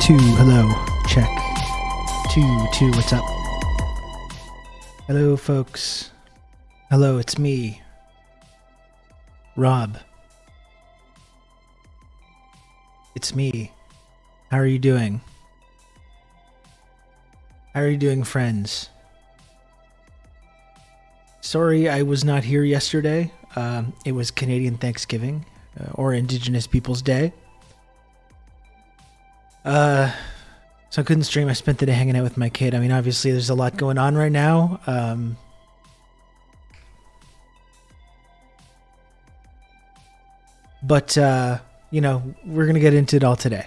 2, hello, check. 2, what's up? Hello, folks. Hello, it's me, Rob. It's me. How are you doing? How are you doing, friends? Sorry I was not here yesterday. It was Canadian Thanksgiving, or Indigenous Peoples Day. So I couldn't stream. I spent the day hanging out with my kid. I mean, obviously there's a lot going on right now. But you know, we're going to get into it all today.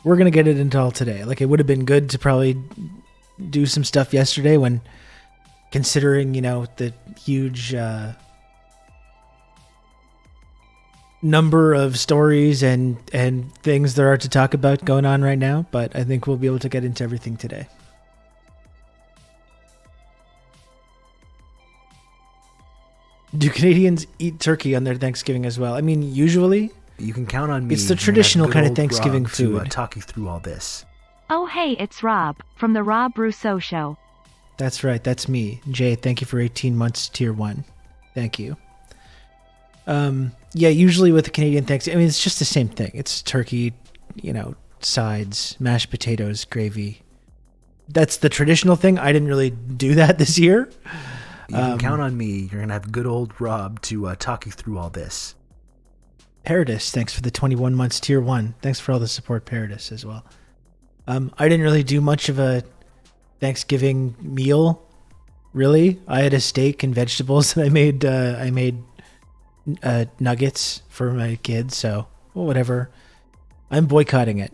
Like, it would have been good to probably do some stuff yesterday when considering, you know, the huge number of stories and things there are to talk about going on right now, but I think we'll be able to get into everything today. Do Canadians eat turkey on their Thanksgiving as well? I mean, usually you can count on me. It's the traditional kind of Thanksgiving Rob food. To talk you through all this. Oh hey, it's Rob from the Rob Rousseau Show. That's right, that's me. Jay, thank you for 18 months tier 1. Thank you. Yeah, usually with the Canadian Thanksgiving, I mean, it's just the same thing. It's turkey, you know, sides, mashed potatoes, gravy. That's the traditional thing. I didn't really do that this year. You can count on me. You're going to have good old Rob to talk you through all this. Paradis, thanks for the 21 months tier 1. Thanks for all the support, Paradis, as well. I didn't really do much of a Thanksgiving meal, really. I had a steak and vegetables, and I made nuggets for my kids, so well, whatever. I'm boycotting it.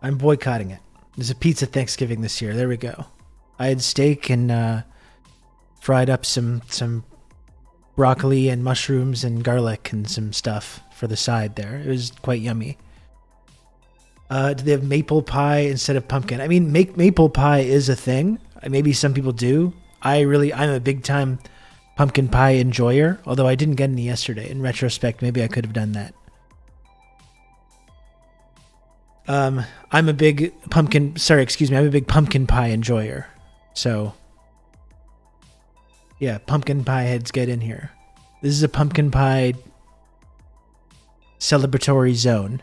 There's a pizza Thanksgiving this year. There we go. I had steak and fried up some broccoli and mushrooms and garlic and some stuff for the side there. It was quite yummy. Do they have maple pie instead of pumpkin? I mean, maple pie is a thing. Maybe some people do. I'm a big time pumpkin pie enjoyer, although I didn't get any yesterday. In retrospect, maybe I could have done that. I'm a big pumpkin pie enjoyer. So, yeah, pumpkin pie heads, get in here. This is a pumpkin pie celebratory zone.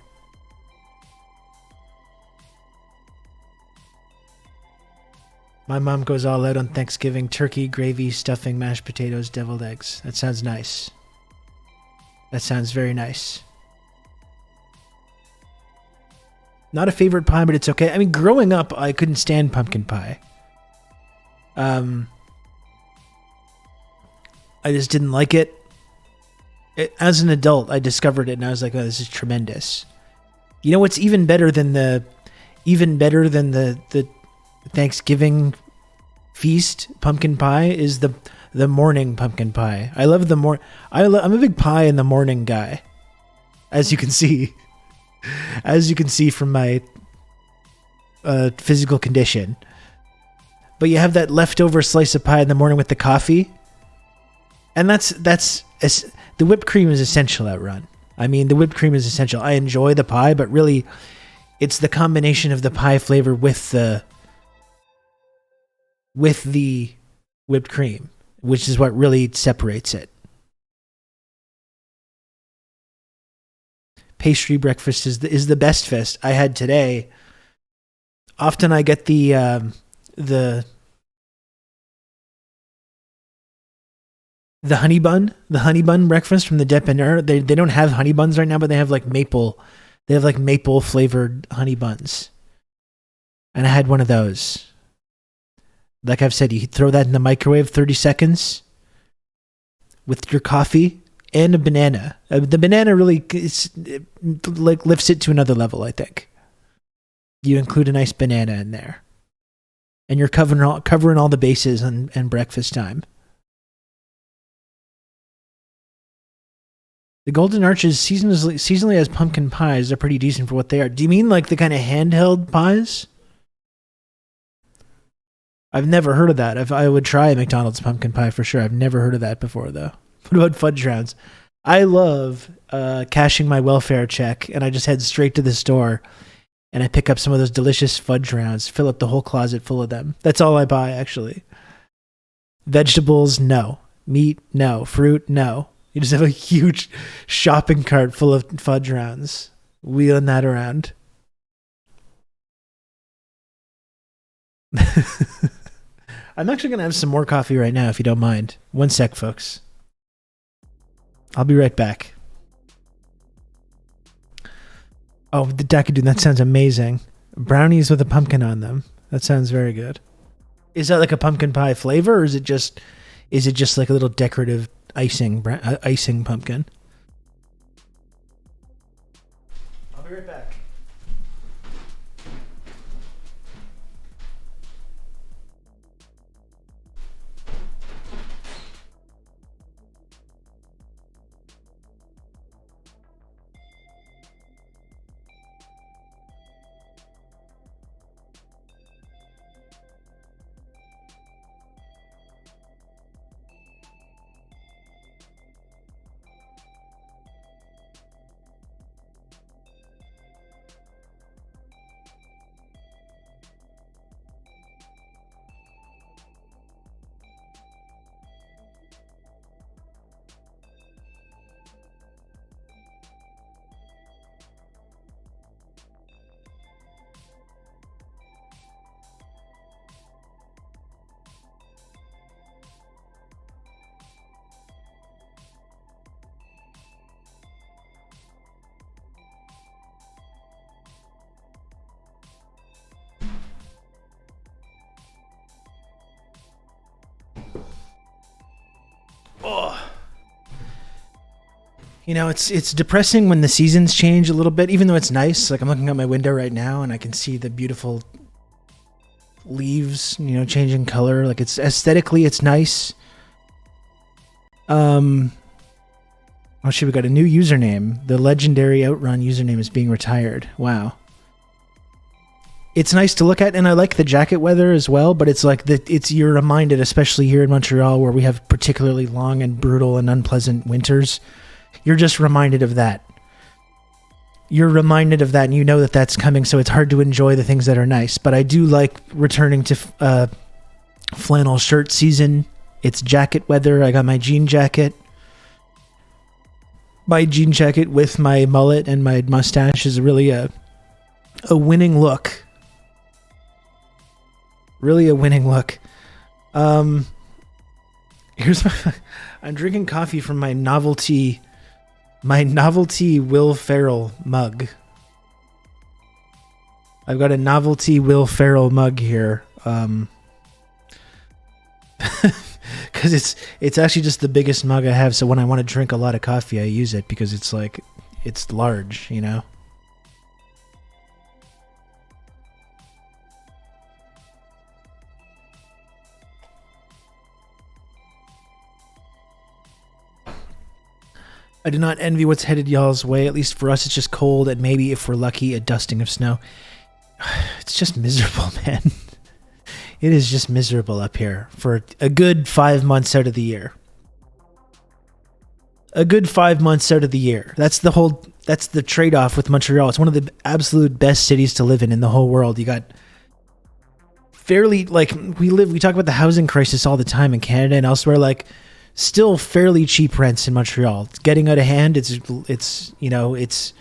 My mom goes all out on Thanksgiving: turkey, gravy, stuffing, mashed potatoes, deviled eggs. That sounds nice. That sounds very nice. Not a favorite pie, but it's okay. I mean, growing up, I couldn't stand pumpkin pie. I just didn't like it. As an adult, I discovered it, and I was like, "Oh, this is tremendous." You know what's even better than the Thanksgiving feast pumpkin pie is the morning pumpkin pie. I love I'm a big pie in the morning guy, as you can see from my physical condition. But you have that leftover slice of pie in the morning with the coffee, and that's the whipped cream is essential at Run. I mean, the whipped cream is essential. I enjoy the pie, but really, it's the combination of the pie flavor with the whipped cream, which is what really separates it. Pastry breakfast is the best fest I had today. Often I get the honey bun breakfast from the dépanneur. They don't have honey buns right now, but they have like maple flavored honey buns. And I had one of those. Like I've said, you throw that in the microwave 30 seconds with your coffee and a banana. The banana really lifts it to another level, I think. You include a nice banana in there. And you're covering all the bases and breakfast time. The Golden Arches seasonally as pumpkin pies are pretty decent for what they are. Do you mean like the kind of handheld pies? I've never heard of that. I would try a McDonald's pumpkin pie for sure. I've never heard of that before, though. What about fudge rounds? I love cashing my welfare check, and I just head straight to the store, and I pick up some of those delicious fudge rounds, fill up the whole closet full of them. That's all I buy, actually. Vegetables, no. Meat, no. Fruit, no. You just have a huge shopping cart full of fudge rounds, wheeling that around. I'm actually going to have some more coffee right now, if you don't mind. One sec, folks. I'll be right back. Oh, the Dakadoon, that sounds amazing. Brownies with a pumpkin on them. That sounds very good. Is that like a pumpkin pie flavor, or is it just like a little decorative icing pumpkin? I'll be right back. You know, it's depressing when the seasons change a little bit, even though it's nice. Like, I'm looking out my window right now and I can see the beautiful leaves, you know, changing color. Like, it's aesthetically, it's nice. Oh shit, we got a new username. The legendary Outrun username is being retired. Wow. It's nice to look at, and I like the jacket weather as well, but it's like you're reminded, especially here in Montreal, where we have particularly long and brutal and unpleasant winters. You're just reminded of that. You're reminded of that, and you know that that's coming, so it's hard to enjoy the things that are nice. But I do like returning to flannel shirt season. It's jacket weather. I got my jean jacket. My jean jacket with my mullet and my mustache is really a winning look. Really a winning look. Here's I'm drinking coffee from my novelty Will Ferrell mug. I've got a novelty Will Ferrell mug here. Because it's actually just the biggest mug I have, so when I want to drink a lot of coffee, I use it because it's large, you know? I do not envy what's headed y'all's way. At least for us, it's just cold, and maybe, if we're lucky, a dusting of snow. It's just miserable, man. It is just miserable up here for a good 5 months out of the year. A good 5 months out of the year. That's the trade-off with Montreal. It's one of the absolute best cities to live in the whole world. You got fairly, like, we talk about the housing crisis all the time in Canada and elsewhere, like, still fairly cheap rents in Montreal. It's getting out of hand. It's you know, it's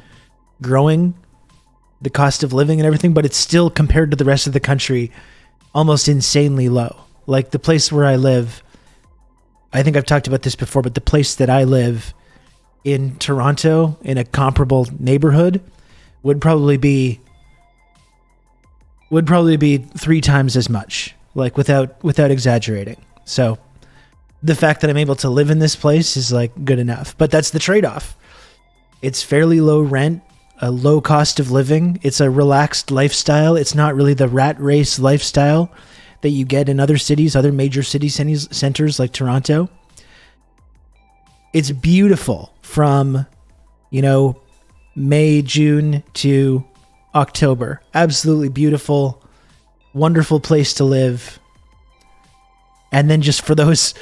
growing, the cost of living and everything, but it's still, compared to the rest of the country, almost insanely low. Like, the place where I live, I think I've talked about this before, but the place that I live in Toronto, in a comparable neighborhood, would probably be 3 times as much, like, without exaggerating. So the fact that I'm able to live in this place is, like, good enough. But that's the trade-off. It's fairly low rent, a low cost of living. It's a relaxed lifestyle. It's not really the rat race lifestyle that you get in other cities, other major city centers like Toronto. It's beautiful from, you know, May, June to October. Absolutely beautiful, wonderful place to live. And then just for those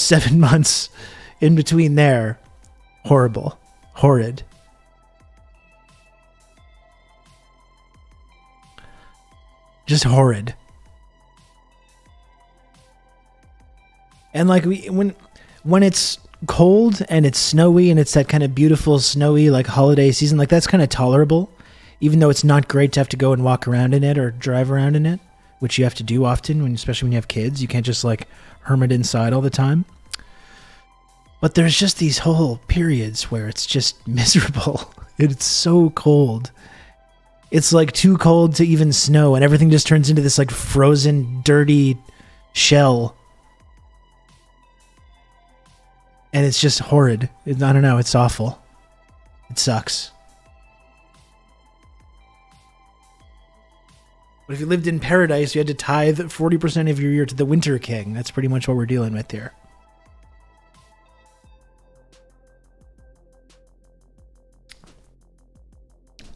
7 months in between there, Horrible. Horrid. Just horrid. And like when it's cold and it's snowy and it's that kind of beautiful snowy like holiday season, like that's kind of tolerable, even though it's not great to have to go and walk around in it or drive around in it, which you have to do often, especially when you have kids. You can't just like hermit inside all the time. But there's just these whole periods where it's just miserable. It's so cold. It's like too cold to even snow, and everything just turns into this like frozen, dirty shell. And it's just horrid. I don't know. It's awful. It sucks. But if you lived in paradise, you had to tithe 40% of your year to the Winter King. That's pretty much what we're dealing with here.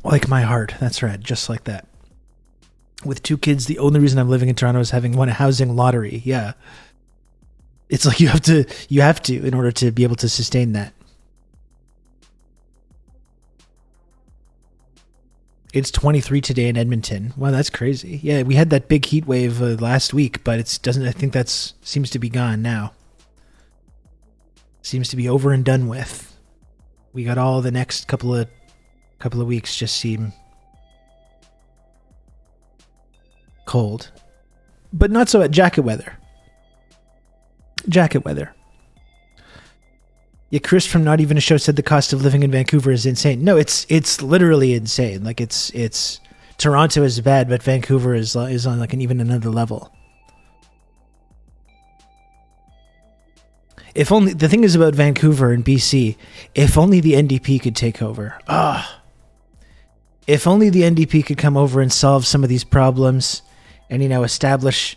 Like my heart. That's right. Just like that. With 2 kids, the only reason I'm living in Toronto is having won a housing lottery. Yeah. It's like you have to in order to be able to sustain that. It's 23 today in Edmonton. Wow, that's crazy. Yeah, we had that big heat wave last week, but I think that's seems to be gone now. Seems to be over and done with. We got all the next couple of weeks just seem cold. But not so at jacket weather. Jacket weather. Yeah, Chris from Not Even a Show said the cost of living in Vancouver is insane. No, it's literally insane. Like it's Toronto is bad, but Vancouver is on like even another level. If only the thing is about Vancouver and BC, if only the NDP could take over. If only the NDP could come over and solve some of these problems and establish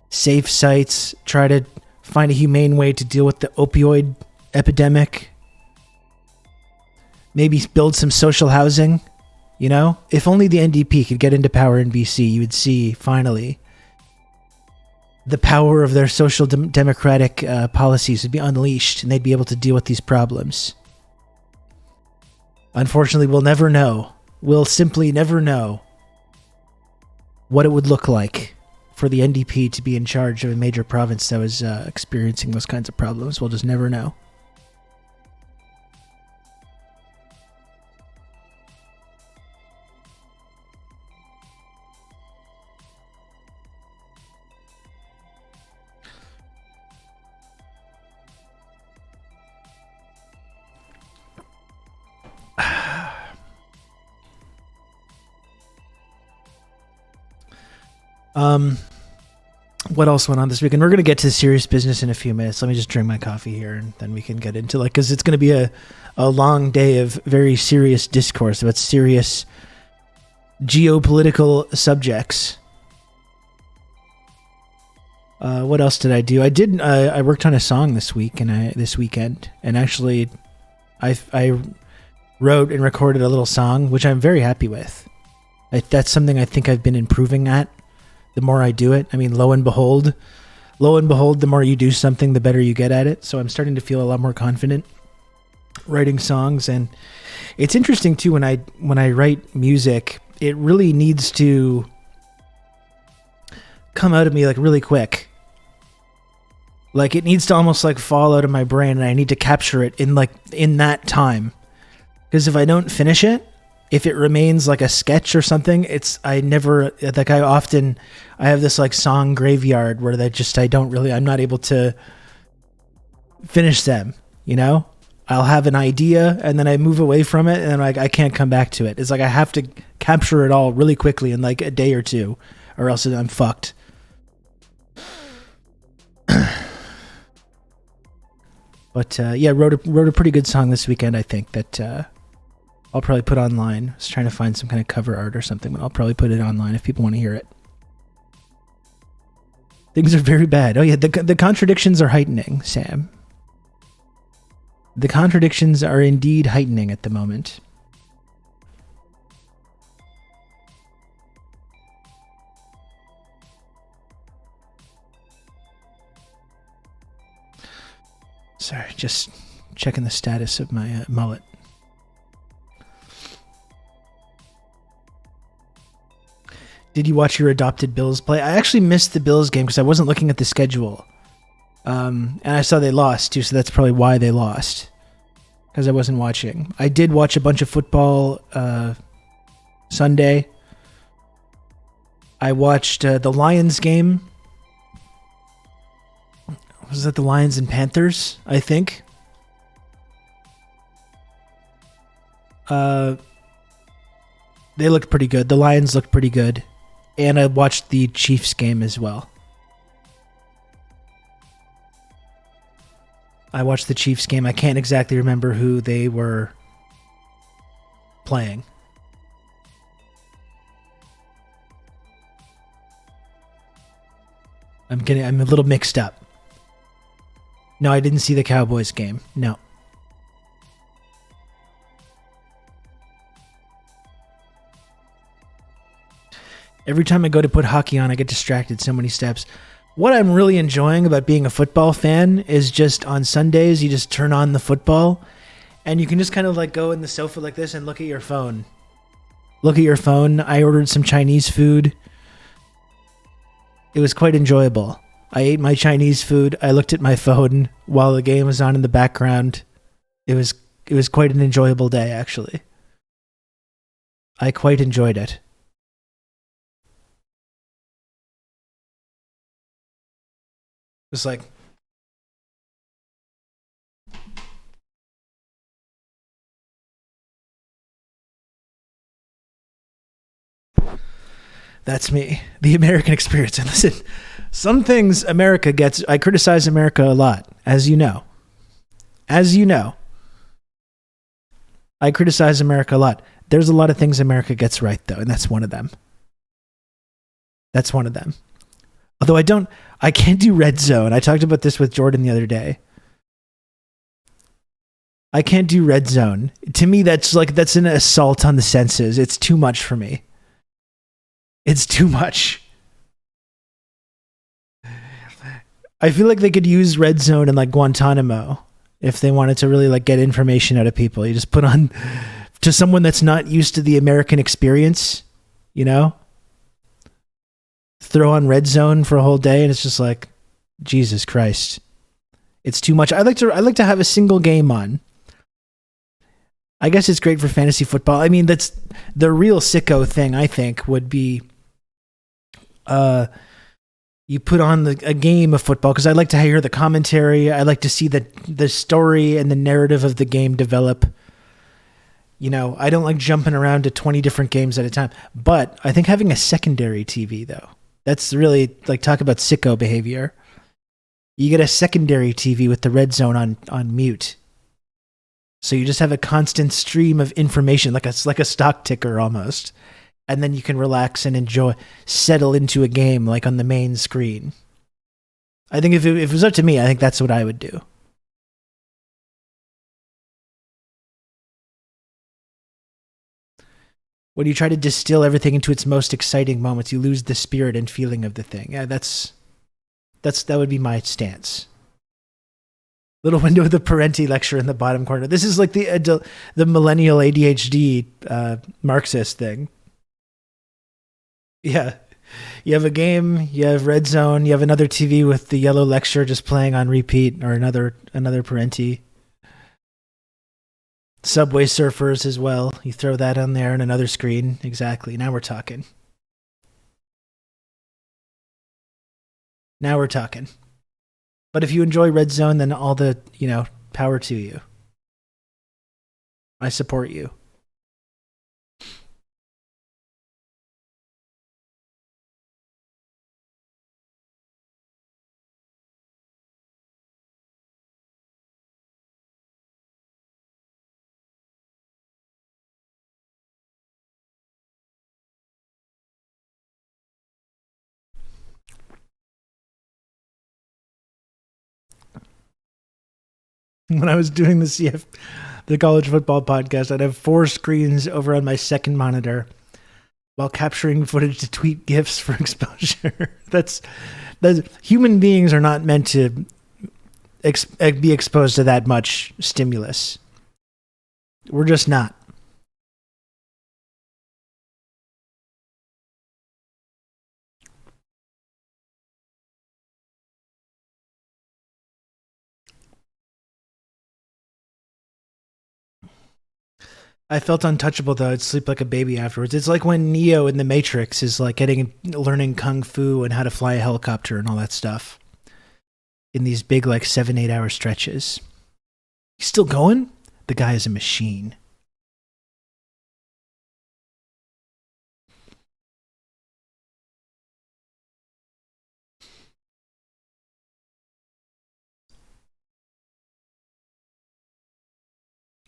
safe sites, try to find a humane way to deal with the opioid epidemic. Maybe build some social housing, If only the NDP could get into power in BC, you would see, finally, the power of their social democratic policies would be unleashed, and they'd be able to deal with these problems. Unfortunately, we'll never know. We'll simply never know what it would look like for the NDP to be in charge of a major province that was experiencing those kinds of problems. We'll just never know. What else went on this weekend? We're going to get to serious business in a few minutes. Let me just drink my coffee here, and then we can get into because it's going to be a long day of very serious discourse about serious geopolitical subjects. What else did I do? I worked on a song this weekend, and actually I wrote and recorded a little song, which I'm very happy with. That's something I think I've been improving at. The more I do it, lo and behold, the more you do something, the better you get at it. So I'm starting to feel a lot more confident writing songs. And it's interesting too, when I write music, it really needs to come out of me like really quick. Like it needs to almost like fall out of my brain, and I need to capture it in that time. Because if I don't finish it, if it remains like a sketch or something, I have this like song graveyard where I'm not able to finish them, I'll have an idea and then I move away from it, and then I can't come back to it. It's like I have to capture it all really quickly in like a day or two, or else I'm fucked. But wrote a pretty good song this weekend, I think, that I'll probably put online. I was trying to find some kind of cover art or something, but I'll probably put it online if people want to hear it. Things are very bad. Oh yeah, the contradictions are heightening, Sam. The contradictions are indeed heightening at the moment. Sorry, just checking the status of my mullet. Did you watch your adopted Bills play? I actually missed the Bills game because I wasn't looking at the schedule. And I saw they lost too, so that's probably why they lost. Because I wasn't watching. I did watch a bunch of football Sunday. I watched the Lions game. Was that the Lions and Panthers, I think? They looked pretty good. The Lions looked pretty good. And I watched the Chiefs game as well. I watched the Chiefs game. I can't exactly remember who they were playing. I'm a little mixed up. No, I didn't see the Cowboys game. No. Every time I go to put hockey on, I get distracted so many steps. What I'm really enjoying about being a football fan is just on Sundays, you just turn on the football and you can just kind of like go in the sofa like this and look at your phone. Look at your phone. I ordered some Chinese food. It was quite enjoyable. I ate my Chinese food. I looked at my phone while the game was on in the background. It was quite an enjoyable day, actually. I quite enjoyed it. It's like, that's me, the American experience. And listen, some things America gets, I criticize America a lot, as you know. As you know. I criticize America a lot. There's a lot of things America gets right, though, and that's one of them. That's one of them. Although I can't do red zone. I talked about this with Jordan the other day. I can't do red zone. To me, that's an assault on the senses. It's too much for me. It's too much. I feel like they could use red zone in like Guantanamo if they wanted to really like get information out of people. You just put on to someone that's not used to the American experience, you know? Throw on red zone for a whole day and it's just like, Jesus Christ. It's too much. I like to have a single game on. I guess it's great for fantasy football. I mean, that's the real sicko thing, I think, would be you put on a game of football, because I like to hear the commentary. I like to see the story and the narrative of the game develop. You know, I don't like jumping around to 20 different games at a time. But I think having a secondary TV, though, that's really, like, talk about sicko behavior. You get a secondary TV with the red zone on mute. So you just have a constant stream of information, like a stock ticker almost. And then you can relax and settle into a game like on the main screen. I think if it was up to me, I think that's what I would do. When you try to distill everything into its most exciting moments, you lose the spirit and feeling of the thing. Yeah, that would be my stance. Little window of the Parenti lecture in the bottom corner. This is like the millennial ADHD Marxist thing. Yeah. You have a game, you have red zone, you have another TV with the yellow lecture just playing on repeat, or another Parenti. Subway Surfers as well. You throw that on there and another screen. Exactly. Now we're talking. Now we're talking. But if you enjoy red zone, then all the, power to you. I support you. When I was doing the college football podcast, I'd have 4 screens over on my second monitor while capturing footage to tweet GIFs for exposure. That's human beings are not meant to be exposed to that much stimulus. We're just not. I felt untouchable though. I'd sleep like a baby afterwards. It's like when Neo in the Matrix is like learning kung fu and how to fly a helicopter and all that stuff in these big like 7-8 hour stretches. He's still going? The guy is a machine.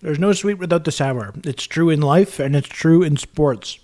There's no sweet without the sour. It's true in life and it's true in sports.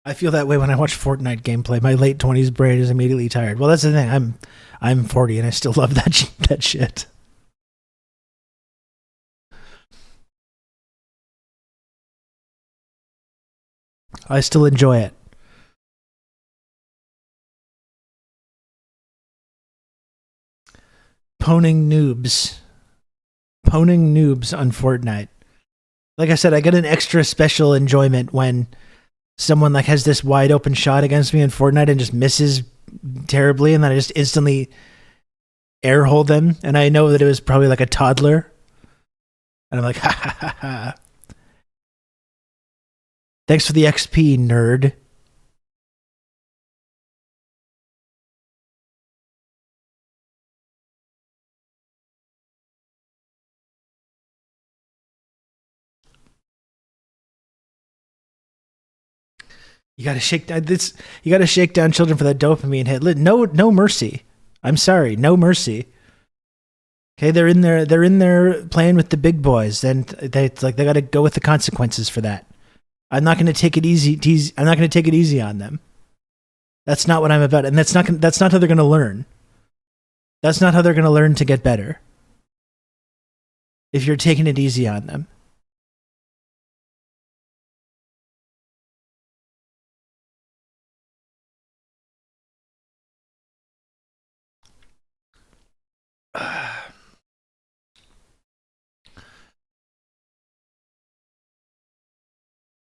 I feel that way when I watch Fortnite gameplay. My late 20s brain is immediately tired. Well, that's the thing. I'm 40 and I still love that shit. I still enjoy it. Poning noobs on Fortnite. Like I said, I get an extra special enjoyment when someone like has this wide open shot against me in Fortnite and just misses terribly, and then I just instantly air hole them, and I know that it was probably like a toddler, and I'm like, ha ha ha ha. Thanks for the XP, nerd. You gotta shake down this. You gotta shake down children for that dopamine hit. No mercy. I'm sorry, no mercy. Okay, they're in there playing with the big boys. Then they gotta go with the consequences for that. I'm not gonna take it easy. I'm not gonna take it easy on them. That's not what I'm about, and that's not how they're gonna learn. That's not how they're gonna learn to get better. If you're taking it easy on them.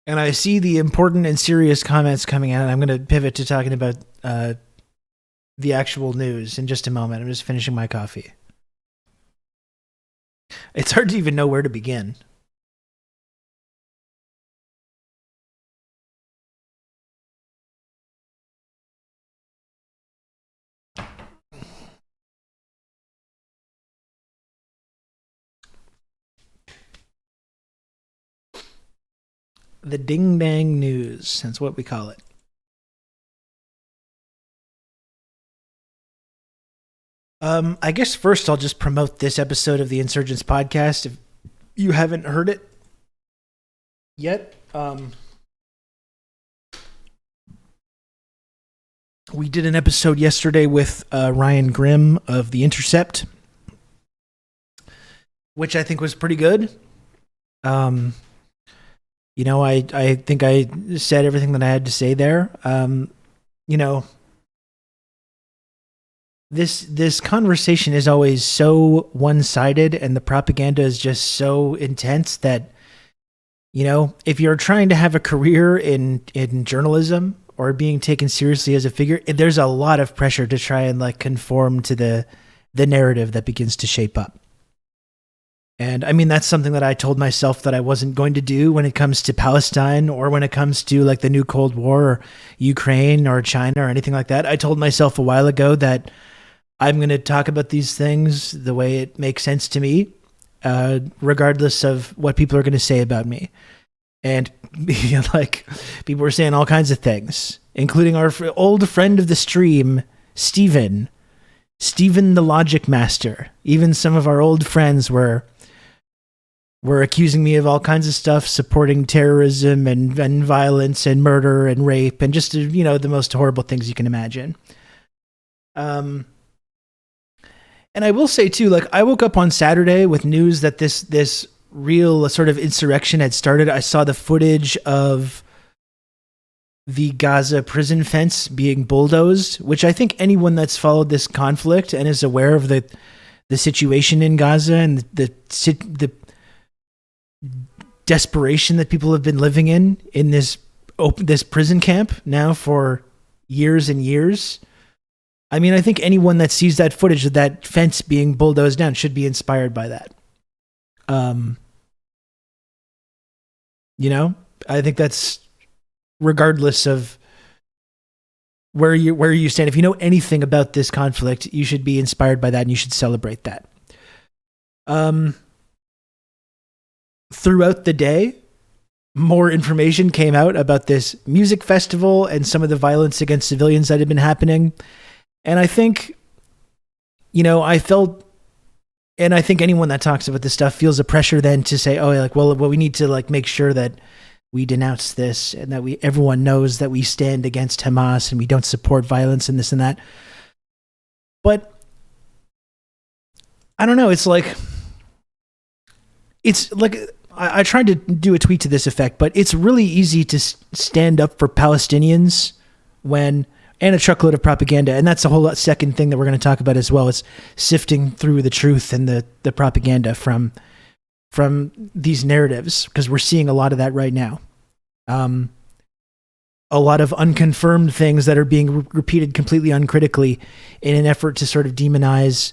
And I see the important and serious comments coming out. I'm going to pivot to talking about the actual news in just a moment. I'm just finishing my coffee. It's hard to even know where to begin. The ding dang news. That's what we call it. I guess first I'll just promote this episode of the Insurgents podcast. If you haven't heard it yet, we did an episode yesterday with Ryan Grimm of The Intercept, which I think was pretty good. You know, I think I said everything that I had to say there. You know, this conversation is always so one-sided, and the propaganda is just so intense that, you know, if you're trying to have a career in journalism or being taken seriously as a figure, there's a lot of pressure to try and like conform to the narrative that begins to shape up. And I mean, that's something that I told myself that I wasn't going to do when it comes to Palestine or when it comes to like the new Cold War or Ukraine or China or anything like that. I told myself a while ago that I'm going to talk about these things the way it makes sense to me, regardless of what people are going to say about me. And like people were saying all kinds of things, including our old friend of the stream, Steven the Logic Master. Even some of our old friends were accusing me of all kinds of stuff, supporting terrorism and violence and murder and rape and just, you know, the most horrible things you can imagine. And I will say too, like I woke up on Saturday with news that this real sort of insurrection had started. I saw the footage of the Gaza prison fence being bulldozed, which I think anyone that's followed this conflict and is aware of the situation in Gaza and the desperation that people have been living in this prison camp now for years and years. I mean, I think anyone that sees that footage of that fence being bulldozed down should be inspired by that. I think that's regardless of where you stand. If you know anything about this conflict, you should be inspired by that and you should celebrate that. Throughout the day, more information came out about this music festival and some of the violence against civilians that had been happening. And I think, I felt, and I think anyone that talks about this stuff feels a pressure then to say, we need to make sure that we denounce this and that everyone knows that we stand against Hamas and we don't support violence and this and that. But I don't know. It's like I tried to do a tweet to this effect, but it's really easy to stand up for Palestinians and a truckload of propaganda. And that's a whole second thing that we're going to talk about as well. Is sifting through the truth and the propaganda from these narratives, because we're seeing a lot of that right now. A lot of unconfirmed things that are being repeated completely uncritically in an effort to sort of demonize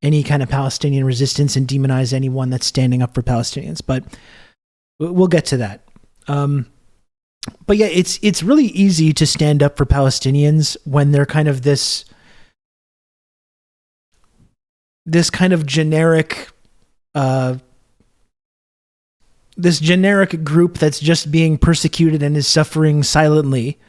any kind of Palestinian resistance and demonize anyone that's standing up for Palestinians. But we'll get to that. But yeah, it's really easy to stand up for Palestinians when they're kind of this kind of generic this generic group that's just being persecuted and is suffering silently.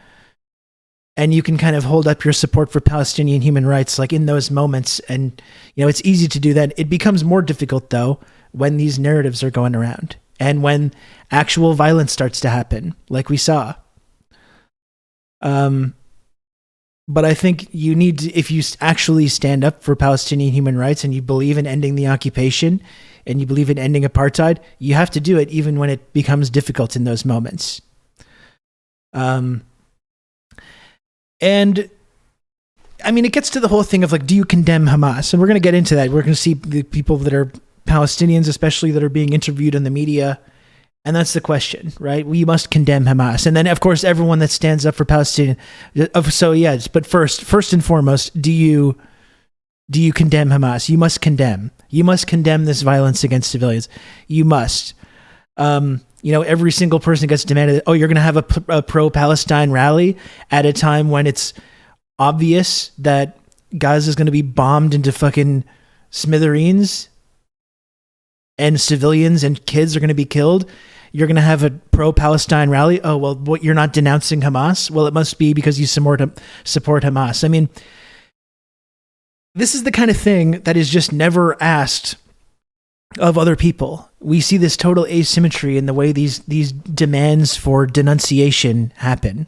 And you can kind of hold up your support for Palestinian human rights in those moments. And, it's easy to do that. It becomes more difficult, though, when these narratives are going around and when actual violence starts to happen, like we saw. But I think you need to, if you actually stand up for Palestinian human rights and you believe in ending the occupation and you believe in ending apartheid, you have to do it even when it becomes difficult in those moments. And I mean, it gets to the whole thing of do you condemn Hamas? And we're going to get into that. We're going to see the people that are Palestinians, especially, that are being interviewed in the media. And that's the question, right? We must condemn Hamas. And then, of course, everyone that stands up for Palestine. So, yes, but first and foremost, do you condemn Hamas? You must condemn. You must condemn this violence against civilians. You must. Every single person gets demanded, you're going to have a pro-Palestine rally at a time when it's obvious that Gaza is going to be bombed into fucking smithereens and civilians and kids are going to be killed. You're going to have a pro-Palestine rally. Oh, well, what, you're not denouncing Hamas? Well, it must be because you support Hamas. I mean, this is the kind of thing that is just never asked of other people. We see this total asymmetry in the way these demands for denunciation happen.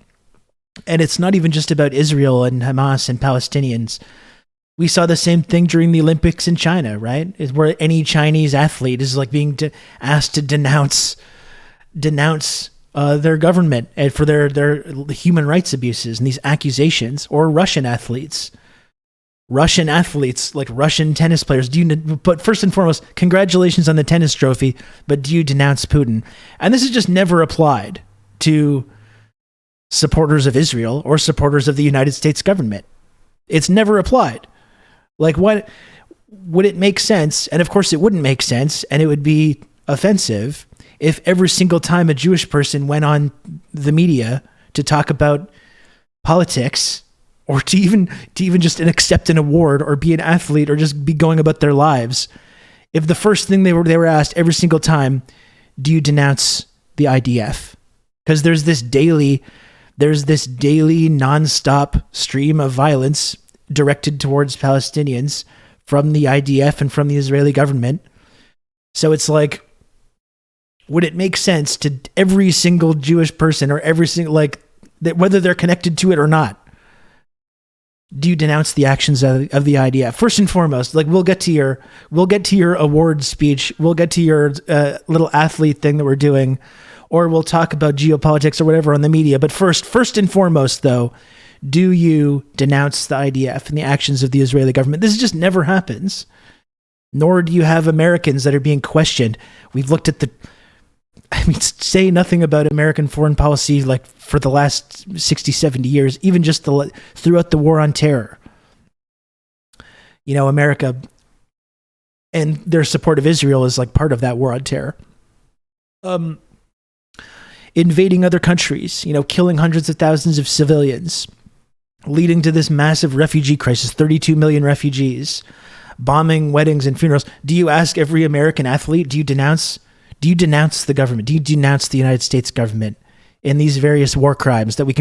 And it's not even just about Israel and Hamas and Palestinians. We saw the same thing during the Olympics in China, right? Where any Chinese athlete is being asked to denounce their government and for their human rights abuses and these accusations. Or Russian athletes, like Russian tennis players. But first and foremost, congratulations on the tennis trophy, but do you denounce Putin? And this is just never applied to supporters of Israel or supporters of the United States government. It's never applied. What would it make sense? And of course it wouldn't make sense, and it would be offensive if every single time a Jewish person went on the media to talk about politics or to even just accept an award or be an athlete or just be going about their lives, if the first thing they were asked every single time, do you denounce the IDF? Because there's this daily nonstop stream of violence directed towards Palestinians from the IDF and from the Israeli government. So it's would it make sense to every single Jewish person or every single, whether they're connected to it or not, do you denounce the actions of the IDF? First and foremost, like we'll get to your award speech, we'll get to your little athlete thing that we're doing, or we'll talk about geopolitics or whatever on the media. But first and foremost, though, do you denounce the IDF and the actions of the Israeli government? This just never happens. Nor do you have Americans that are being questioned. We've looked at say nothing about American foreign policy like for the last 60, 70 years, even just throughout the war on terror. You know, America and their support of Israel is like part of that war on terror. Invading other countries, you know, killing hundreds of thousands of civilians, leading to this massive refugee crisis, 32 million refugees, bombing weddings and funerals. Do you ask every American athlete, do you denounce the government? Do you denounce the United States government in these various war crimes that we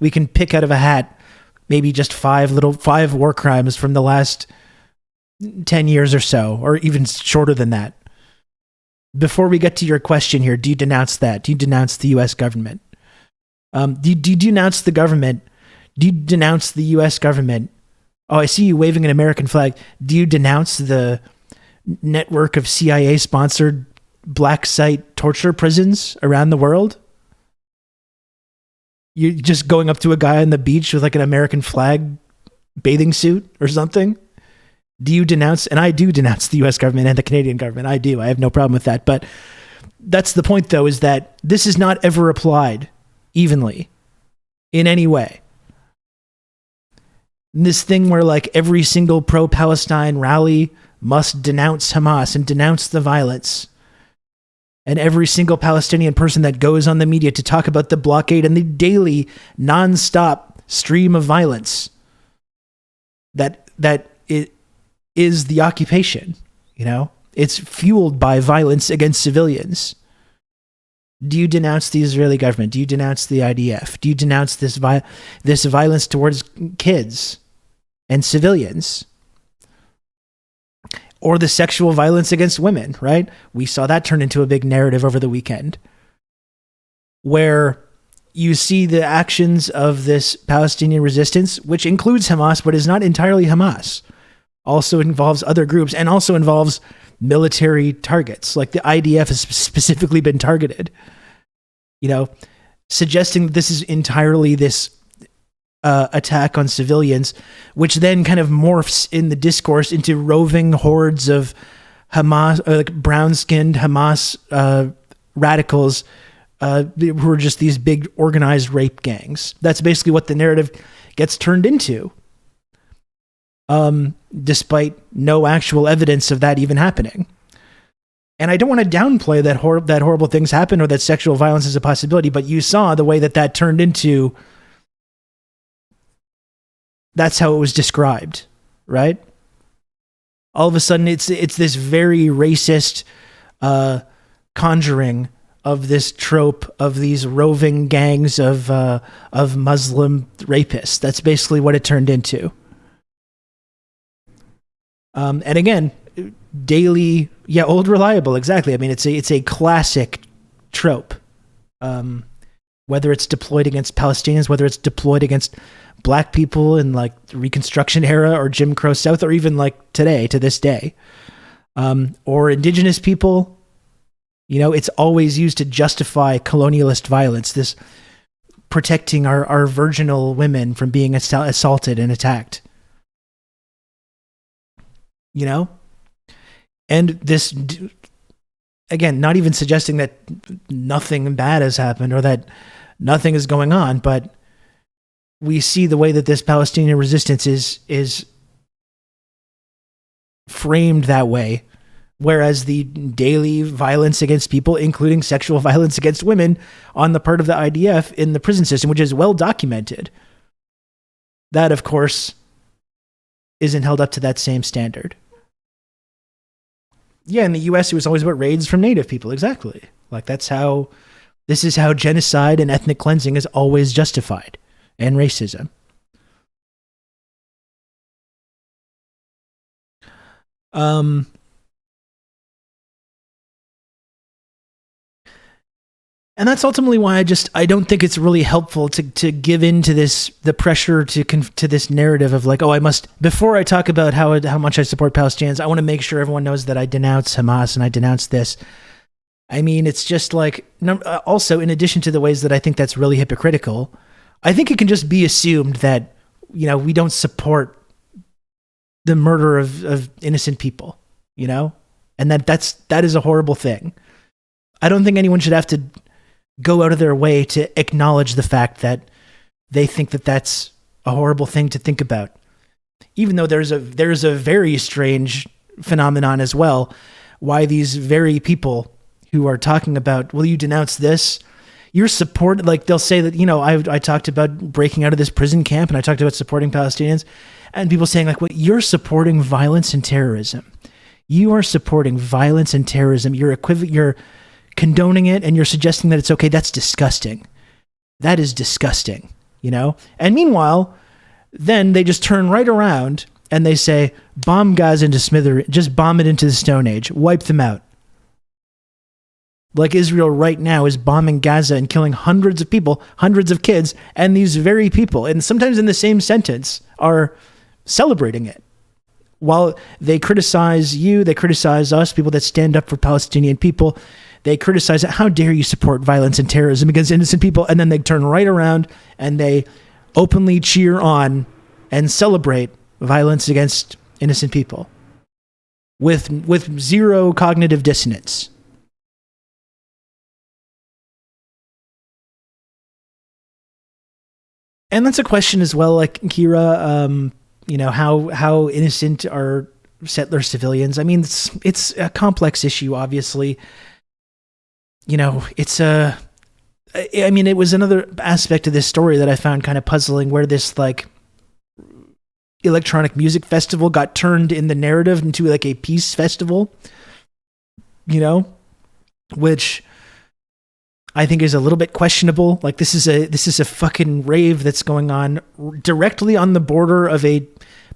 can pick out of a hat, maybe just five war crimes from the last 10 years or so, or even shorter than that? Before we get to your question here, do you denounce that? Do you denounce the U.S. government? Do you denounce the government? Do you denounce the U.S. government? Oh, I see you waving an American flag. Do you denounce the network of CIA-sponsored black site torture prisons around the world? You're just going up to a guy on the beach with like an American flag bathing suit or something? Do you denounce, and I do denounce the U.S. government and the Canadian government. I do. I have no problem with that. But that's the point, though, is that this is not ever applied evenly in any way. This thing where like every single pro-Palestine rally must denounce Hamas and denounce the violence. And every single Palestinian person that goes on the media to talk about the blockade and the daily non-stop stream of violence that it is the occupation, you know? It's fueled by violence against civilians. Do you denounce the Israeli government? Do you denounce the IDF? Do you denounce this violence towards kids and civilians? Or the sexual violence against women, right? We saw that turn into a big narrative over the weekend, where you see the actions of this Palestinian resistance, which includes Hamas, but is not entirely Hamas. Also involves other groups and also involves military targets. Like the IDF has specifically been targeted, you know, suggesting that this is entirely this attack on civilians, which then kind of morphs in the discourse into roving hordes of Hamas, like brown-skinned Hamas radicals who are just these big organized rape gangs. That's basically what the narrative gets turned into. Despite no actual evidence of that even happening. And I don't want to downplay that horrible things happen or that sexual violence is a possibility, but you saw the way that turned into, that's how it was described, right? All of a sudden it's this very racist conjuring of this trope of these roving gangs of Muslim rapists. That's basically what it turned into. And again, daily, old reliable, exactly. I mean, it's a classic trope. Whether it's deployed against Palestinians, whether it's deployed against black people in like the Reconstruction era or Jim Crow South, or even like today, to this day, or indigenous people, you know, it's always used to justify colonialist violence. This protecting our virginal women from being assaulted and attacked. You know? And this, again, not even suggesting that nothing bad has happened or that nothing is going on, but we see the way that this Palestinian resistance is framed that way, whereas the daily violence against people, including sexual violence against women on the part of the IDF in the prison system, which is well documented, that, of course, isn't held up to that same standard. Yeah, in the U.S., it was always about raids from Native people. Exactly. Like, this is how genocide and ethnic cleansing is always justified, and racism. And that's ultimately why I don't think it's really helpful to give in to the pressure to this narrative of like, oh, I must, before I talk about how much I support Palestinians, I want to make sure everyone knows that I denounce Hamas and I denounce this. I mean, it's just like, also in addition to the ways that I think that's really hypocritical, I think it can just be assumed that, we don't support the murder of innocent people, and that is a horrible thing. I don't think anyone should have to go out of their way to acknowledge the fact that they think that that's a horrible thing to think about. Even though there's a very strange phenomenon as well, why these very people who are talking about, will you denounce this? Your support, like they'll say that, I talked about breaking out of this prison camp and I talked about supporting Palestinians, and people saying like, well, you're supporting violence and terrorism. You are supporting violence and terrorism. You're condoning it and you're suggesting that it's okay. That's disgusting. That is disgusting, And meanwhile, then they just turn right around and they say, bomb Gaza into smithereens, just bomb it into the Stone Age, wipe them out. Like Israel right now is bombing Gaza and killing hundreds of people, hundreds of kids, and these very people, and sometimes in the same sentence, are celebrating it. While they criticize you, they criticize us, people that stand up for Palestinian people, they criticize it. How dare you support violence and terrorism against innocent people? And then they turn right around and they openly cheer on and celebrate violence against innocent people with zero cognitive dissonance. And that's a question as well, like Kira, how innocent are settler civilians? I mean, it's a complex issue, obviously. It was another aspect of this story that I found kind of puzzling, where this like electronic music festival got turned in the narrative into like a peace festival, which I think is a little bit questionable. Like this is a fucking rave that's going on directly on the border of a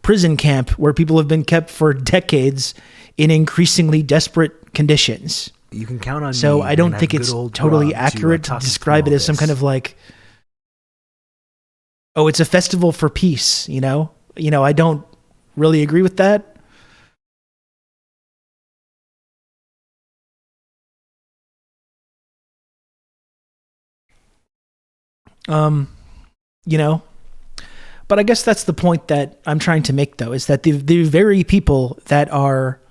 prison camp where people have been kept for decades in increasingly desperate conditions. You can count on so me. I don't think it's totally accurate to describe it as some kind of like, oh, it's a festival for peace, I don't really agree with that. But I guess that's the point that I'm trying to make, though, is that the very people that are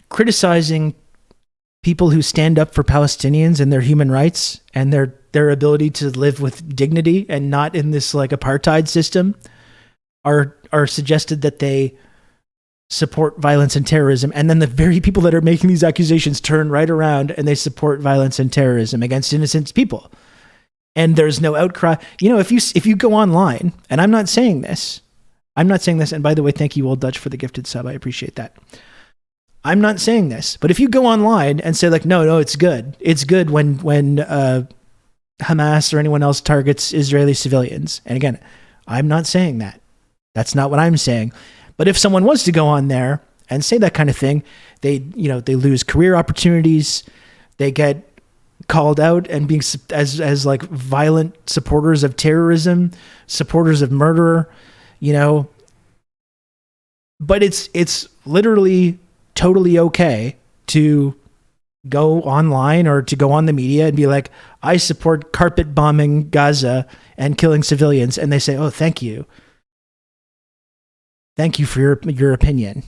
criticizing people who stand up for Palestinians and their human rights and their ability to live with dignity and not in this like apartheid system are suggested that they support violence and terrorism. And then the very people that are making these accusations turn right around and they support violence and terrorism against innocent people. And there's no outcry. If you go online, and I'm not saying this, and by the way, thank you, Old Dutch, for the gifted sub. I appreciate that. I'm not saying this, but if you go online and say like, no, it's good. It's good when Hamas or anyone else targets Israeli civilians. And again, I'm not saying that. That's not what I'm saying. But if someone was to go on there and say that kind of thing, they lose career opportunities. They get called out and being as like violent supporters of terrorism, supporters of murder, but it's literally totally okay to go online or to go on the media and be like, I support carpet bombing Gaza and killing civilians. And they say, oh, thank you. Thank you for your opinion,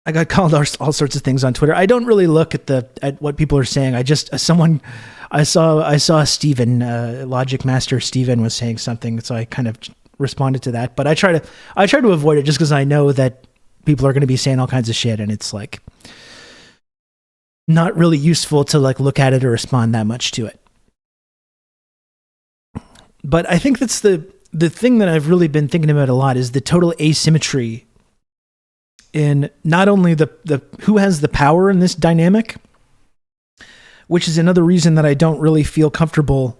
I got called all sorts of things on Twitter. I don't really look at what people are saying. I saw Steven, Logic Master Steven was saying something, so I kind of responded to that. But I try to avoid it just because I know that people are going to be saying all kinds of shit, and it's like not really useful to like look at it or respond that much to it. But I think that's the thing that I've really been thinking about a lot is the total asymmetry in not only the who has the power in this dynamic, which is another reason that I don't really feel comfortable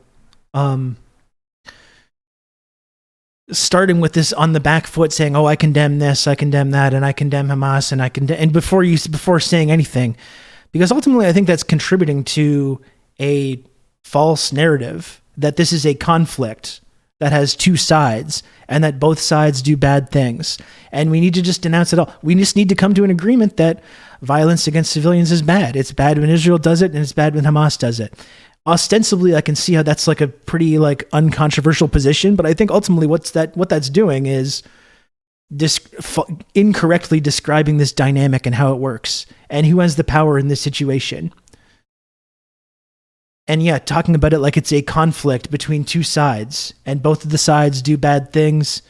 starting with this on the back foot, saying, "Oh, I condemn this, I condemn that, and I condemn Hamas, and I condemn," and before saying anything, because ultimately I think that's contributing to a false narrative that this is a conflict that has two sides and that both sides do bad things. And we need to just denounce it all. We just need to come to an agreement that violence against civilians is bad. It's bad when Israel does it, and it's bad when Hamas does it. Ostensibly, I can see how that's like a pretty like uncontroversial position, but I think ultimately what that's doing is incorrectly describing this dynamic and how it works and who has the power in this situation. And yeah, talking about it like it's a conflict between two sides and both of the sides do bad things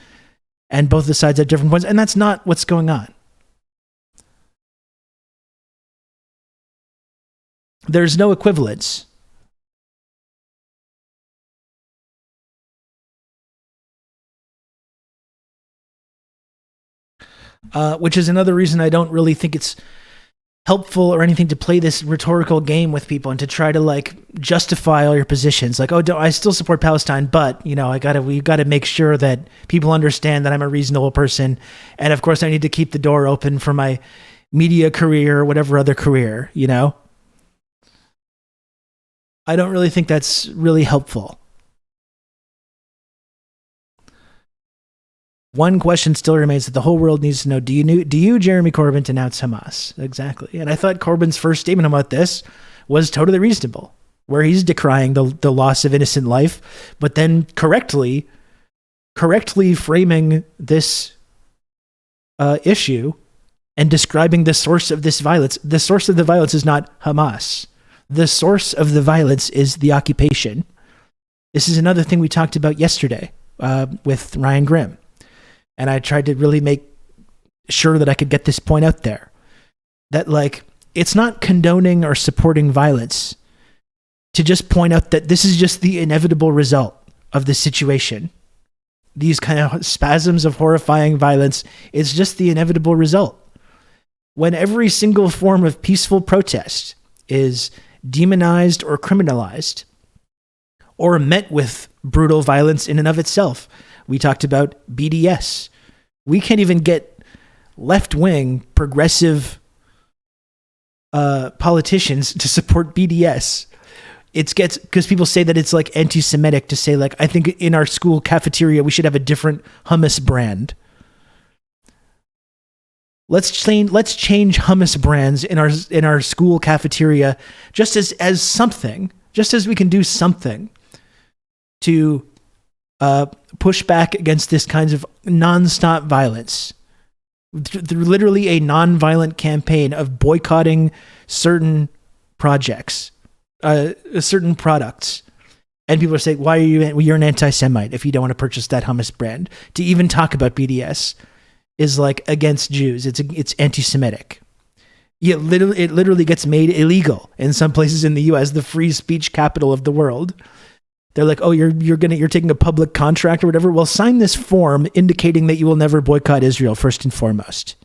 and both of the sides have different points. And that's not what's going on. There's no equivalence. Which is another reason I don't really think it's helpful or anything to play this rhetorical game with people and to try to like justify all your positions. Like, oh, I still support Palestine, but you know, we got to make sure that people understand that I'm a reasonable person, and of course, I need to keep the door open for my media career or whatever other career. You know, I don't really think that's really helpful. One question still remains that the whole world needs to know: do you, Jeremy Corbyn, denounce Hamas? Exactly. And I thought Corbyn's first statement about this was totally reasonable, where he's decrying the loss of innocent life, but then correctly framing this issue and describing the source of this violence. The source of the violence is not Hamas. The source of the violence is the occupation. This is another thing we talked about yesterday with Ryan Grimm. And I tried to really make sure that I could get this point out there. That, like, it's not condoning or supporting violence to just point out that this is just the inevitable result of the situation. These kind of spasms of horrifying violence is just the inevitable result. When every single form of peaceful protest is demonized or criminalized or met with brutal violence in and of itself. We talked about BDS. We can't even get left-wing progressive politicians to support BDS. It gets, because people say that it's like anti-Semitic to say, like, I think in our school cafeteria we should have a different hummus brand. Let's change hummus brands in our school cafeteria, just as something, just as we can do something to push back against this kinds of nonstop violence. Literally a non-violent campaign of boycotting certain projects, certain products. And people are saying, why are you, well, you're an anti-Semite if you don't want to purchase that hummus brand. To even talk about BDS is like against Jews. It's anti-Semitic. Yeah, it literally gets made illegal in some places in the US, the free speech capital of the world. They're like, oh, you're taking a public contract or whatever. Well, sign this form indicating that you will never boycott Israel first and foremost,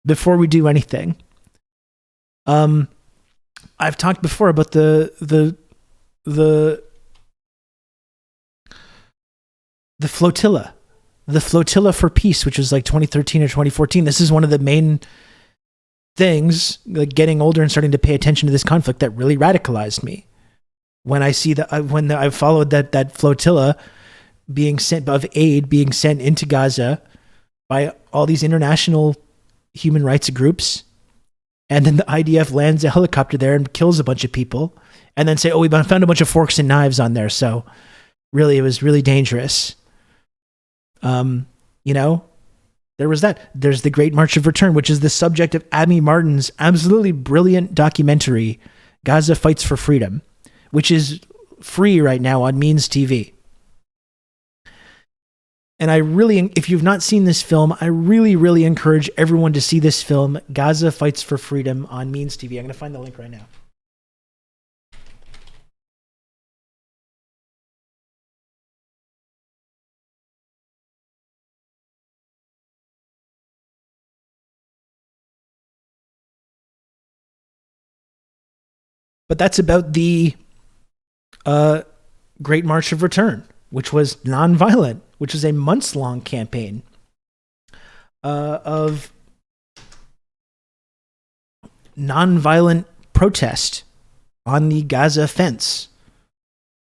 before we do anything. I've talked before about the flotilla, for peace, which was like 2013 or 2014. This is one of the main things, like getting older and starting to pay attention to this conflict, that really radicalized me. When I see that, when I followed that flotilla being sent of aid being sent into Gaza by all these international human rights groups, and then the IDF lands a helicopter there and kills a bunch of people, and then say, oh, we found a bunch of forks and knives on there, so really it was really dangerous. You know, there was that. There's the Great March of Return, which is the subject of Abby Martin's absolutely brilliant documentary, Gaza Fights for Freedom, which is free right now on Means TV. And I really, if you've not seen this film, I really, really encourage everyone to see this film, Gaza Fights for Freedom, on Means TV. I'm going to find the link right now. But that's about the Great March of Return, which was nonviolent, which was a months-long campaign of nonviolent protest on the Gaza fence.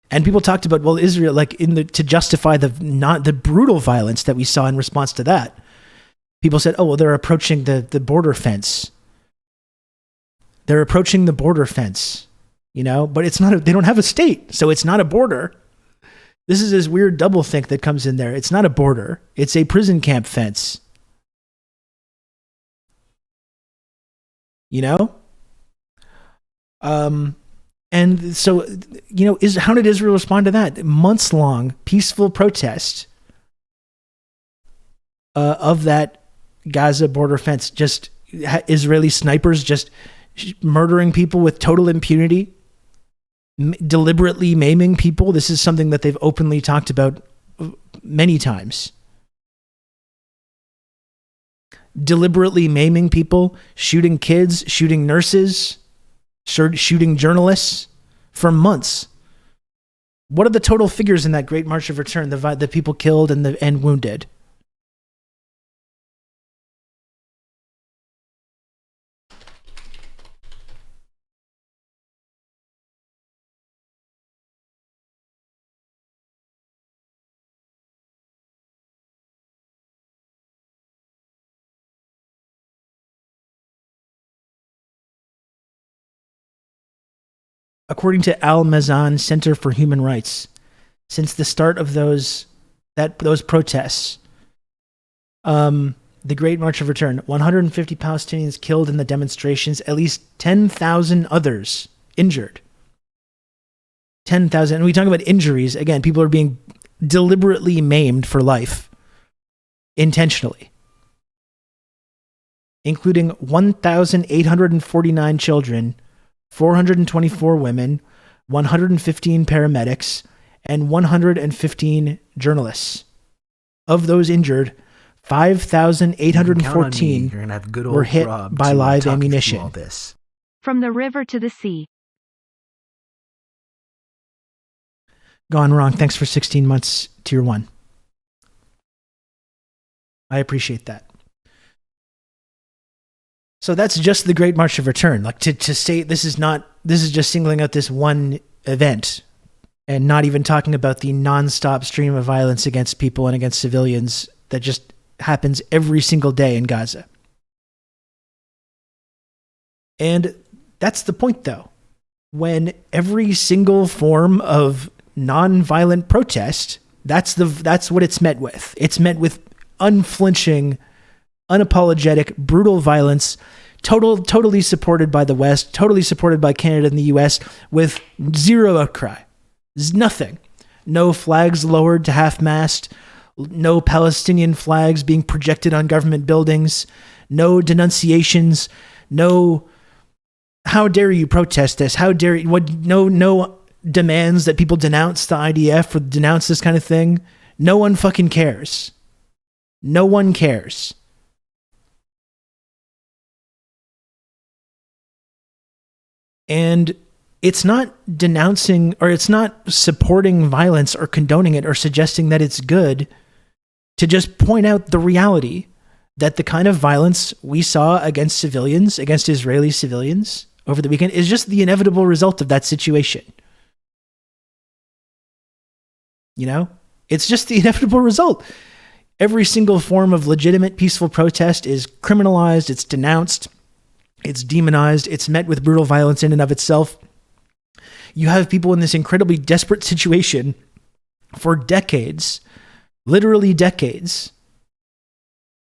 And people talked about, well, Israel, like to justify the brutal violence that we saw in response to that. People said, oh, well, they're approaching the border fence. They're approaching the border fence, but it's not, they don't have a state, so it's not a border. This is this weird doublethink that comes in there. It's not a border. It's a prison camp fence. And so, how did Israel respond to that? Months-long peaceful protest of that Gaza border fence. Just Israeli snipers just murdering people with total impunity, deliberately maiming people. This is something that they've openly talked about many times. Deliberately maiming people, shooting kids, shooting nurses, shooting journalists for months. What are the total figures in that Great March of Return? The people killed and wounded. According to Al Mazan Center for Human Rights, since the start of those protests, the Great March of Return, 150 Palestinians killed in the demonstrations, at least 10,000 others injured. 10,000. And we talk about injuries. Again, people are being deliberately maimed for life, intentionally, including 1,849 children, 424 women, 115 paramedics, and 115 journalists. Of those injured, 5,814 were hit by live ammunition. From the river to the sea. Gone wrong. Thanks for 16 months, Tier 1. I appreciate that. So that's just the Great March of Return. Like to say this is just singling out this one event and not even talking about the nonstop stream of violence against people and against civilians that just happens every single day in Gaza. And that's the point, though. When every single form of nonviolent protest, that's what it's met with. It's met with unflinching, unapologetic, brutal violence, totally supported by the West, totally supported by Canada and the US, with zero outcry. There's nothing. No flags lowered to half-mast, no Palestinian flags being projected on government buildings, no denunciations, no how dare you protest this, how dare you, no demands that people denounce the IDF or denounce this kind of thing. No one fucking cares. No one cares. And it's not denouncing or it's not supporting violence or condoning it or suggesting that it's good to just point out the reality that the kind of violence we saw against civilians, against Israeli civilians over the weekend is just the inevitable result of that situation. It's just the inevitable result. Every single form of legitimate peaceful protest is criminalized, it's denounced, it's demonized, it's met with brutal violence in and of itself. You have people in this incredibly desperate situation for decades, literally decades.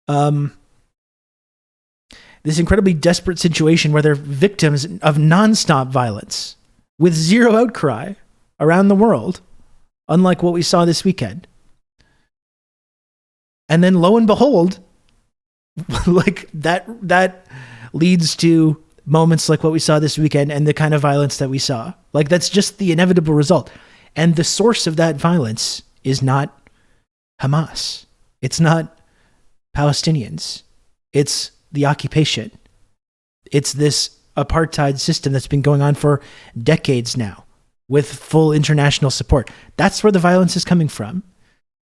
This incredibly desperate situation where they're victims of nonstop violence with zero outcry around the world, unlike what we saw this weekend. And then lo and behold, like that leads to moments like what we saw this weekend and the kind of violence that we saw. Like that's just the inevitable result. And the source of that violence is not Hamas. It's not Palestinians. It's the occupation. It's this apartheid system that's been going on for decades now with full international support. That's where the violence is coming from.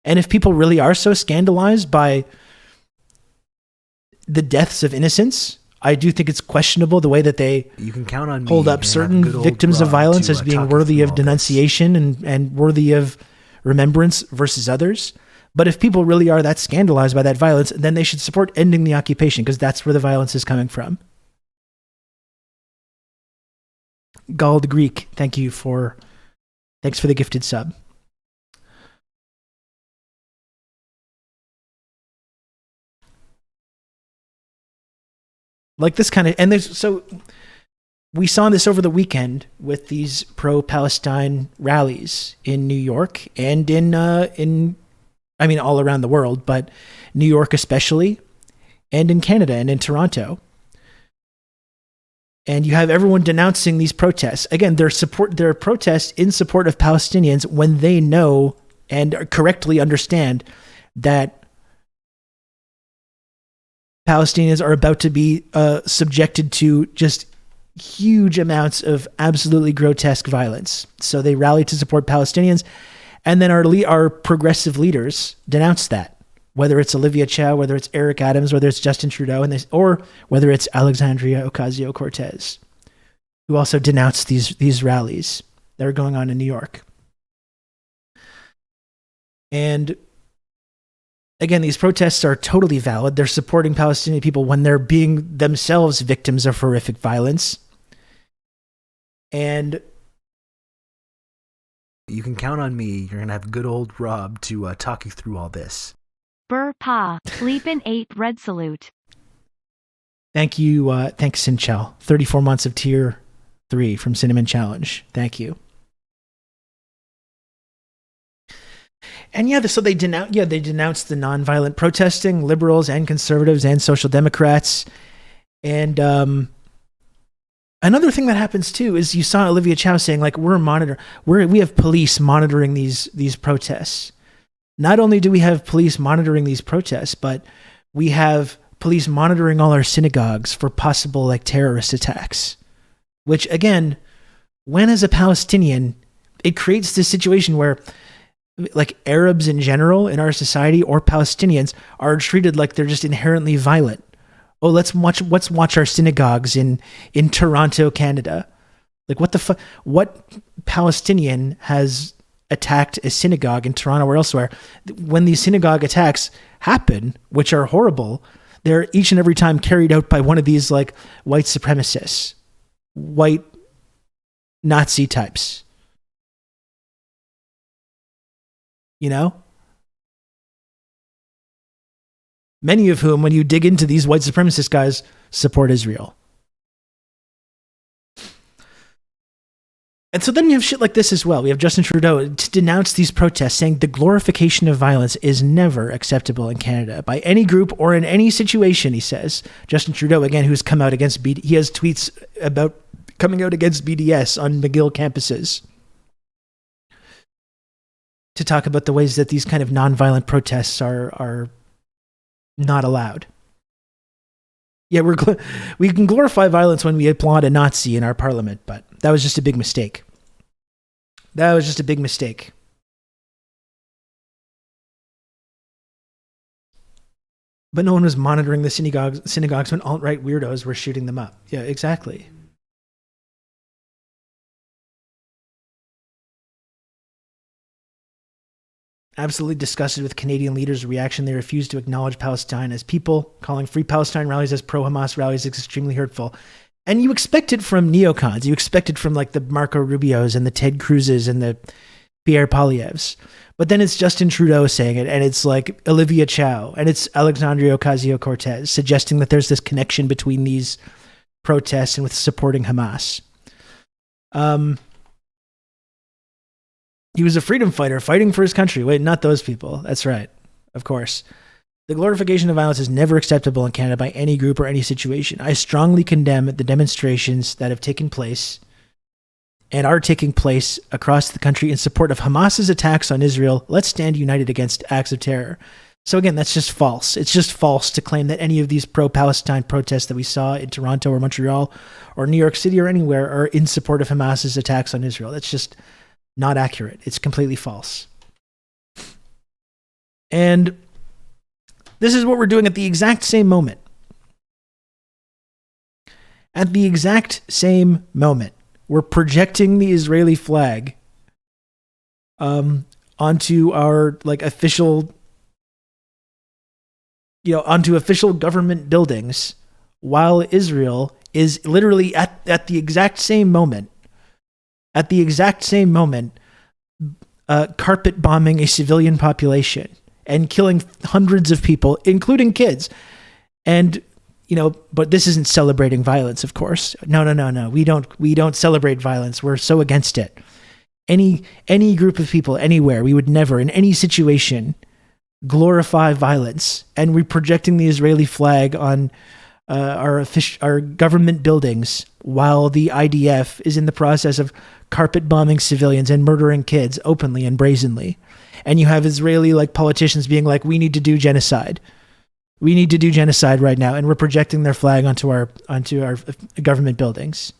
And if people really are so scandalized by the deaths of innocents, I do think it's questionable the way that they You can count on me. hold You're up gonna have certain good old victims of Rob violence to, as being talk you worthy through of all this. denunciation and worthy of remembrance versus others. But if people really are that scandalized by that violence, then they should support ending the occupation, because that's where the violence is coming from. Gald Greek, thanks for the gifted sub. Like this kind of, and we saw this over the weekend with these pro-Palestine rallies in New York and in all around the world, but New York especially, and in Canada and in Toronto. And you have everyone denouncing these protests. Again, their protests in support of Palestinians when they know and correctly understand that Palestinians are about to be subjected to just huge amounts of absolutely grotesque violence. So they rally to support Palestinians, and then our progressive leaders denounce that, whether it's Olivia Chow, whether it's Eric Adams, whether it's Justin Trudeau, or whether it's Alexandria Ocasio-Cortez, who also denounced these rallies that are going on in New York. And again, these protests are totally valid. They're supporting Palestinian people when they're being themselves victims of horrific violence. And You can count on me. You're going to have good old Rob to talk you through all this. Burr Pa, Sleepin' 8 Red Salute. thanks, Sinchel. 34 months of tier 3 from Cinnamon Challenge. Thank you. And so they denounced the nonviolent protesting, liberals and conservatives and social democrats. And another thing that happens too is you saw Olivia Chow saying, like, we have police monitoring these protests. Not only do we have police monitoring these protests, but we have police monitoring all our synagogues for possible like terrorist attacks. Which again, when as a Palestinian, it creates this situation where like Arabs in general in our society or Palestinians are treated like they're just inherently violent. Oh, let's watch our synagogues in Toronto, Canada. Like what Palestinian has attacked a synagogue in Toronto or elsewhere? When these synagogue attacks happen, which are horrible, they're each and every time carried out by one of these like white supremacists, white Nazi types. You know? Many of whom, when you dig into these white supremacist guys, support Israel. And so then you have shit like this as well. We have Justin Trudeau to denounce these protests, saying the glorification of violence is never acceptable in Canada by any group or in any situation, he says. Justin Trudeau, again, who's come out against he has tweets about coming out against BDS on McGill campuses to talk about the ways that these kind of nonviolent protests are not allowed. Yeah, we can glorify violence when we applaud a Nazi in our parliament, but that was just a big mistake. That was just a big mistake. But no one was monitoring the synagogues when alt-right weirdos were shooting them up. Yeah, exactly. Absolutely disgusted with Canadian leaders' reaction. They refuse to acknowledge Palestine as people, calling Free Palestine rallies as pro-Hamas rallies is extremely hurtful. And you expect it from neocons. You expect it from like the Marco Rubios and the Ted Cruzes and the Pierre Poilievres. But then it's Justin Trudeau saying it, and it's like Olivia Chow, and it's Alexandria Ocasio-Cortez suggesting that there's this connection between these protests and with supporting Hamas. He was a freedom fighter fighting for his country. Wait, not those people. That's right. Of course. The glorification of violence is never acceptable in Canada by any group or any situation. I strongly condemn the demonstrations that have taken place and are taking place across the country in support of Hamas's attacks on Israel. Let's stand united against acts of terror. So again, that's just false. It's just false to claim that any of these pro-Palestine protests that we saw in Toronto or Montreal or New York City or anywhere are in support of Hamas's attacks on Israel. That's just not accurate. It's completely false. And this is what we're doing at the exact same moment. At the exact same moment, we're projecting the Israeli flag onto our official, onto official government buildings, while Israel is literally at the exact same moment, carpet bombing a civilian population and killing hundreds of people, including kids. And but this isn't celebrating violence, of course. No. We don't celebrate violence. We're so against it. Any group of people anywhere, we would never, in any situation, glorify violence. And we're projecting the Israeli flag on our government buildings while the IDF is in the process of carpet bombing civilians and murdering kids openly and brazenly. And you have Israeli politicians being like, we need to do genocide. We need to do genocide right now, and we're projecting their flag onto our government buildings.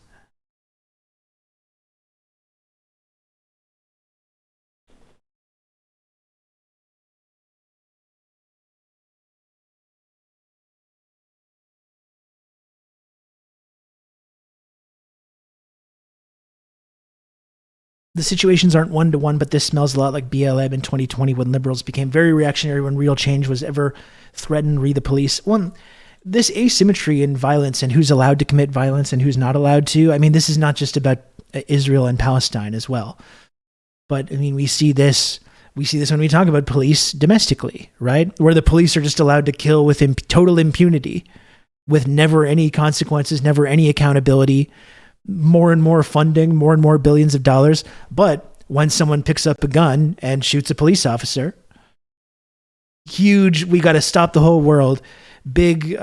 The situations aren't one-to-one, but this smells a lot like BLM in 2020 when liberals became very reactionary when real change was ever threatened. Read the police. One, this asymmetry in violence and who's allowed to commit violence and who's not allowed to. I mean, this is not just about Israel and Palestine as well. But, I mean, we see this when we talk about police domestically, right? Where the police are just allowed to kill with total impunity, with never any consequences, never any accountability, more and more funding, more and more billions of dollars. But when someone picks up a gun and shoots a police officer, huge, we got to stop the whole world. Big,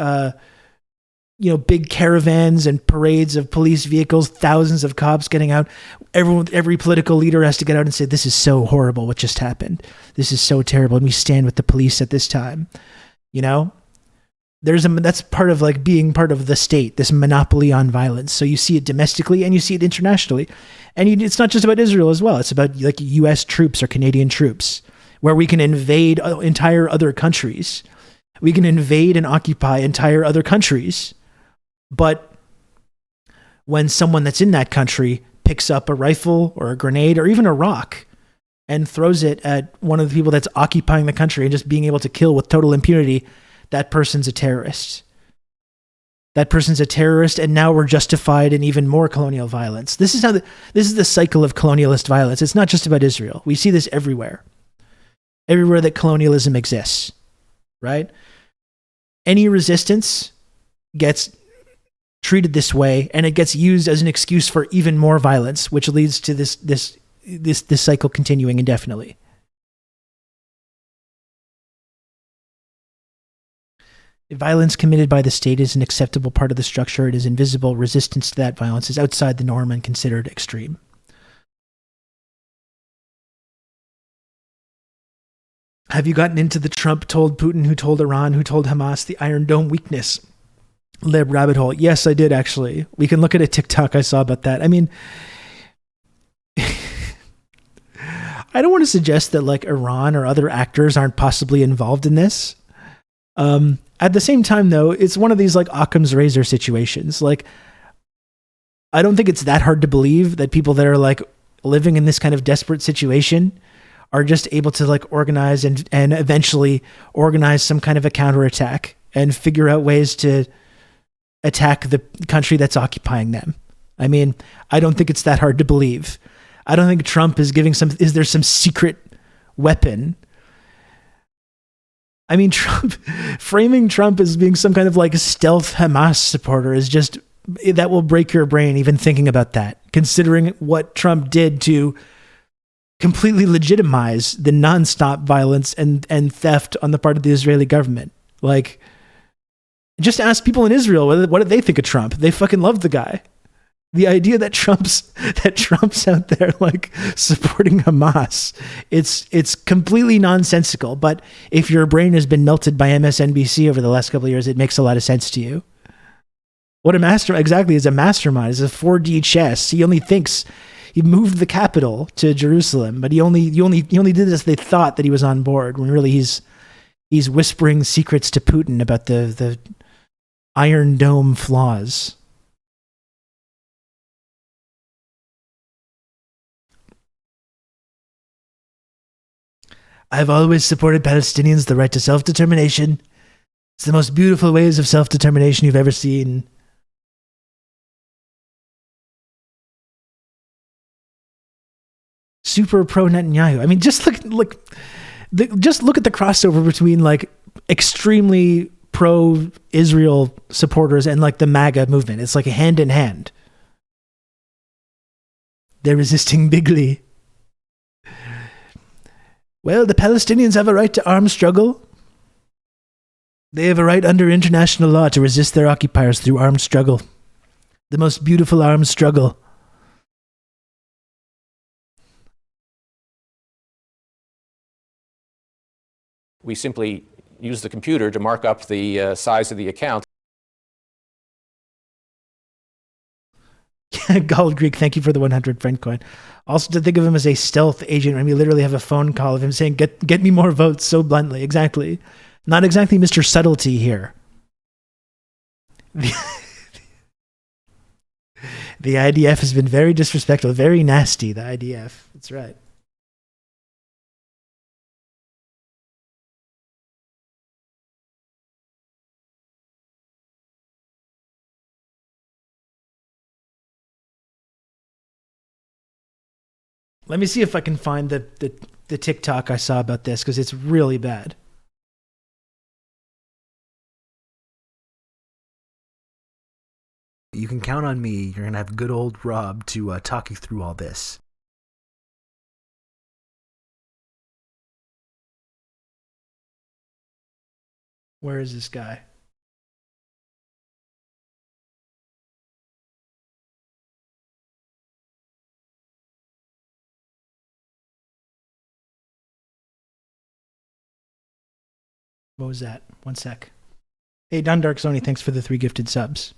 big caravans and parades of police vehicles, thousands of cops getting out. Every political leader has to get out and say, this is so horrible what just happened. This is so terrible. And we stand with the police at this time. That's part of being part of the state, this monopoly on violence. So you see it domestically and you see it internationally. And it's not just about Israel as well. It's about US troops or Canadian troops, where we can invade entire other countries. We can invade and occupy entire other countries. But when someone that's in that country picks up a rifle or a grenade or even a rock and throws it at one of the people that's occupying the country and just being able to kill with total impunity, that person's a terrorist. That person's a terrorist, and now we're justified in even more colonial violence. This is the cycle of colonialist violence. It's not just about Israel. We see this everywhere. Everywhere that colonialism exists, right? Any resistance gets treated this way, and it gets used as an excuse for even more violence, which leads to this cycle continuing indefinitely. Violence committed by the state is an acceptable part of the structure. It is invisible. Resistance to that violence is outside the norm and considered extreme. Have you gotten into the Trump told Putin, who told Iran, who told Hamas the Iron Dome weakness? Lib rabbit hole. Yes, I did actually. We can look at a TikTok I saw about that. I mean, I don't want to suggest that Iran or other actors aren't possibly involved in this. At the same time, though, it's one of these Occam's razor situations. I don't think it's that hard to believe that people that are living in this kind of desperate situation are just able to organize and eventually organize some kind of a counterattack and figure out ways to attack the country that's occupying them. I mean, I don't think it's that hard to believe. I don't think Trump is is there some secret weapon? I mean, framing Trump as being some kind of stealth Hamas supporter is just, that will break your brain even thinking about that, considering what Trump did to completely legitimize the nonstop violence and theft on the part of the Israeli government. Just ask people in Israel, what did they think of Trump? They fucking loved the guy. The idea that Trump's out there supporting Hamas, it's completely nonsensical. But if your brain has been melted by MSNBC over the last couple of years, it makes a lot of sense to you. What a master exactly is a mastermind. Is a 4D chess. He only thinks. He moved the capital to Jerusalem, but he only did this. They thought that he was on board when really he's He's whispering secrets to Putin about the Iron Dome flaws. I've always supported Palestinians' the right to self-determination. It's the most beautiful ways of self-determination you've ever seen. Super pro Netanyahu. I mean, just look at the crossover between like extremely pro Israel supporters and like the MAGA movement. It's like a hand in hand. They're resisting bigly. Well, the Palestinians have a right to armed struggle. They have a right under international law to resist their occupiers through armed struggle. The most beautiful armed struggle. We simply use the computer to mark up the size of the account. Gold Greek, thank you for the 100 friend coin. Also, to think of him as a stealth agent, and we literally have a phone call of him saying, get me more votes so bluntly. Exactly. Not exactly Mr. Subtlety here. The IDF has been very disrespectful, very nasty, the IDF. That's right. Let me see if I can find the TikTok I saw about this, because it's really bad. You can count on me. You're going to have good old Rob to talk you through all this. Where is this guy? What was that? One sec. Hey, Don Dark Sony, thanks for the 3 gifted subs.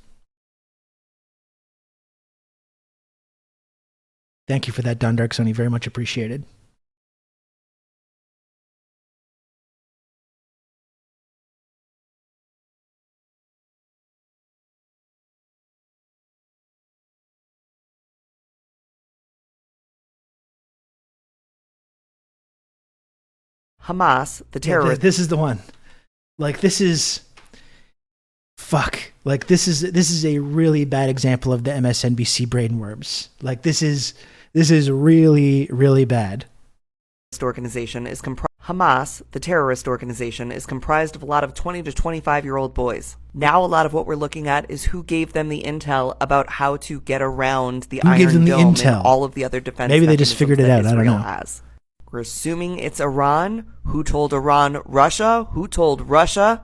Thank you for that, Don Dark Sony. Very much appreciated. Hamas, the terrorist. This is the one. Like, this is... Fuck. Like, this is a really bad example of the MSNBC brainworms. Like, this is really, really bad. Organization is Hamas, the terrorist organization, is comprised of a lot of 20 to 25-year-old boys. Now a lot of what we're looking at is who gave them the intel about how to get around the Iron Dome and all of the other defense Maybe they just figured it out. I don't know. Has. We're assuming it's Iran. Who told Iran Russia? Who told Russia?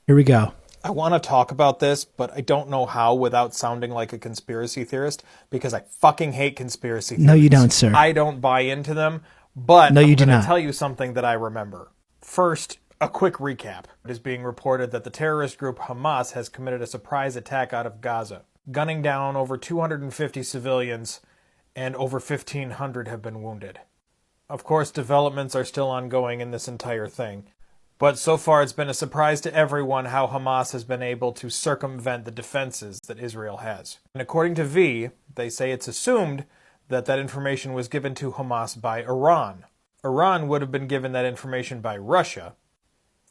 Here we go. I want to talk about this, but I don't know how without sounding like a conspiracy theorist, because I fucking hate conspiracy theories. No, you don't, sir. I don't buy into them, but no, I'm going to tell you something that I remember. First, a quick recap. It is being reported that the terrorist group Hamas has committed a surprise attack out of Gaza, gunning down over 250 civilians, and over 1,500 have been wounded. Of course, developments are still ongoing in this entire thing. But so far it's been a surprise to everyone how Hamas has been able to circumvent the defenses that Israel has. And according to V, they say it's assumed that that information was given to Hamas by Iran. Iran would have been given that information by Russia.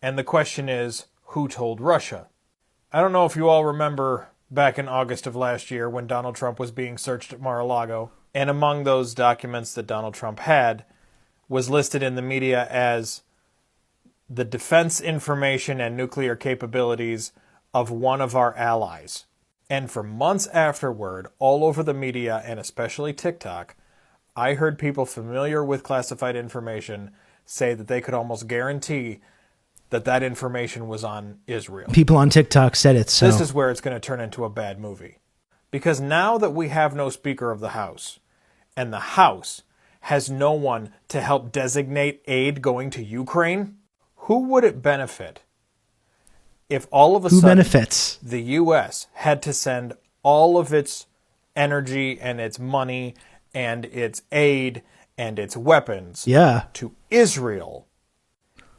And the question is, who told Russia? I don't know if you all remember back in August of last year when Donald Trump was being searched at Mar-a-Lago. And among those documents that Donald Trump had was listed in the media as the defense information and nuclear capabilities of one of our allies. And for months afterward, all over the media, and especially TikTok, I heard people familiar with classified information say that they could almost guarantee that that information was on Israel. People on TikTok said it, so... This is where it's going to turn into a bad movie. Because now that we have no Speaker of the House, and the House has no one to help designate aid going to Ukraine... Who would it benefit if all of a sudden the U.S. had to send all of its energy and its money and its aid and its weapons Yeah. to Israel,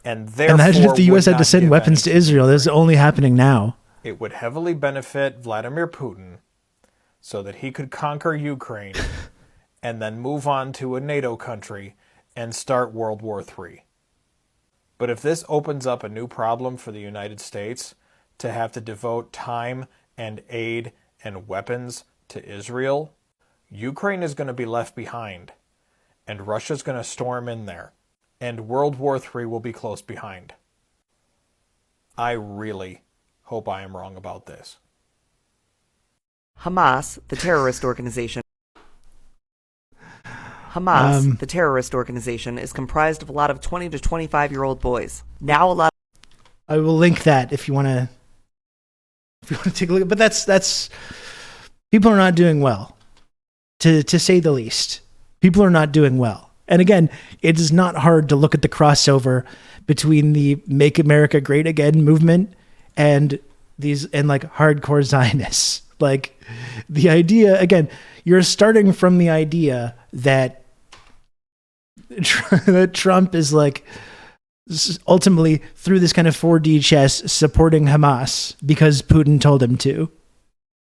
and And imagine if the U.S. had to send weapons to Israel. This is only happening now. It would heavily benefit Vladimir Putin so that he could conquer Ukraine and then move on to a NATO country and start World War III. But if this opens up a new problem for the United States to have to devote time and aid and weapons to Israel, Ukraine is going to be left behind, and Russia's going to storm in there, and World War III will be close behind. I really hope I am wrong about this. Hamas, the terrorist organization. Hamas, the terrorist organization, is comprised of a lot of 20 to 25-year-old boys. Now a lot. I will link that if you want to take a look. But that's people are not doing well, to say the least. People are not doing well. And again, it is not hard to look at the crossover between the Make America Great Again movement and like hardcore Zionists. Like the idea, again, you're starting from the idea that Trump is like ultimately through this kind of 4D chess supporting Hamas because Putin told him to.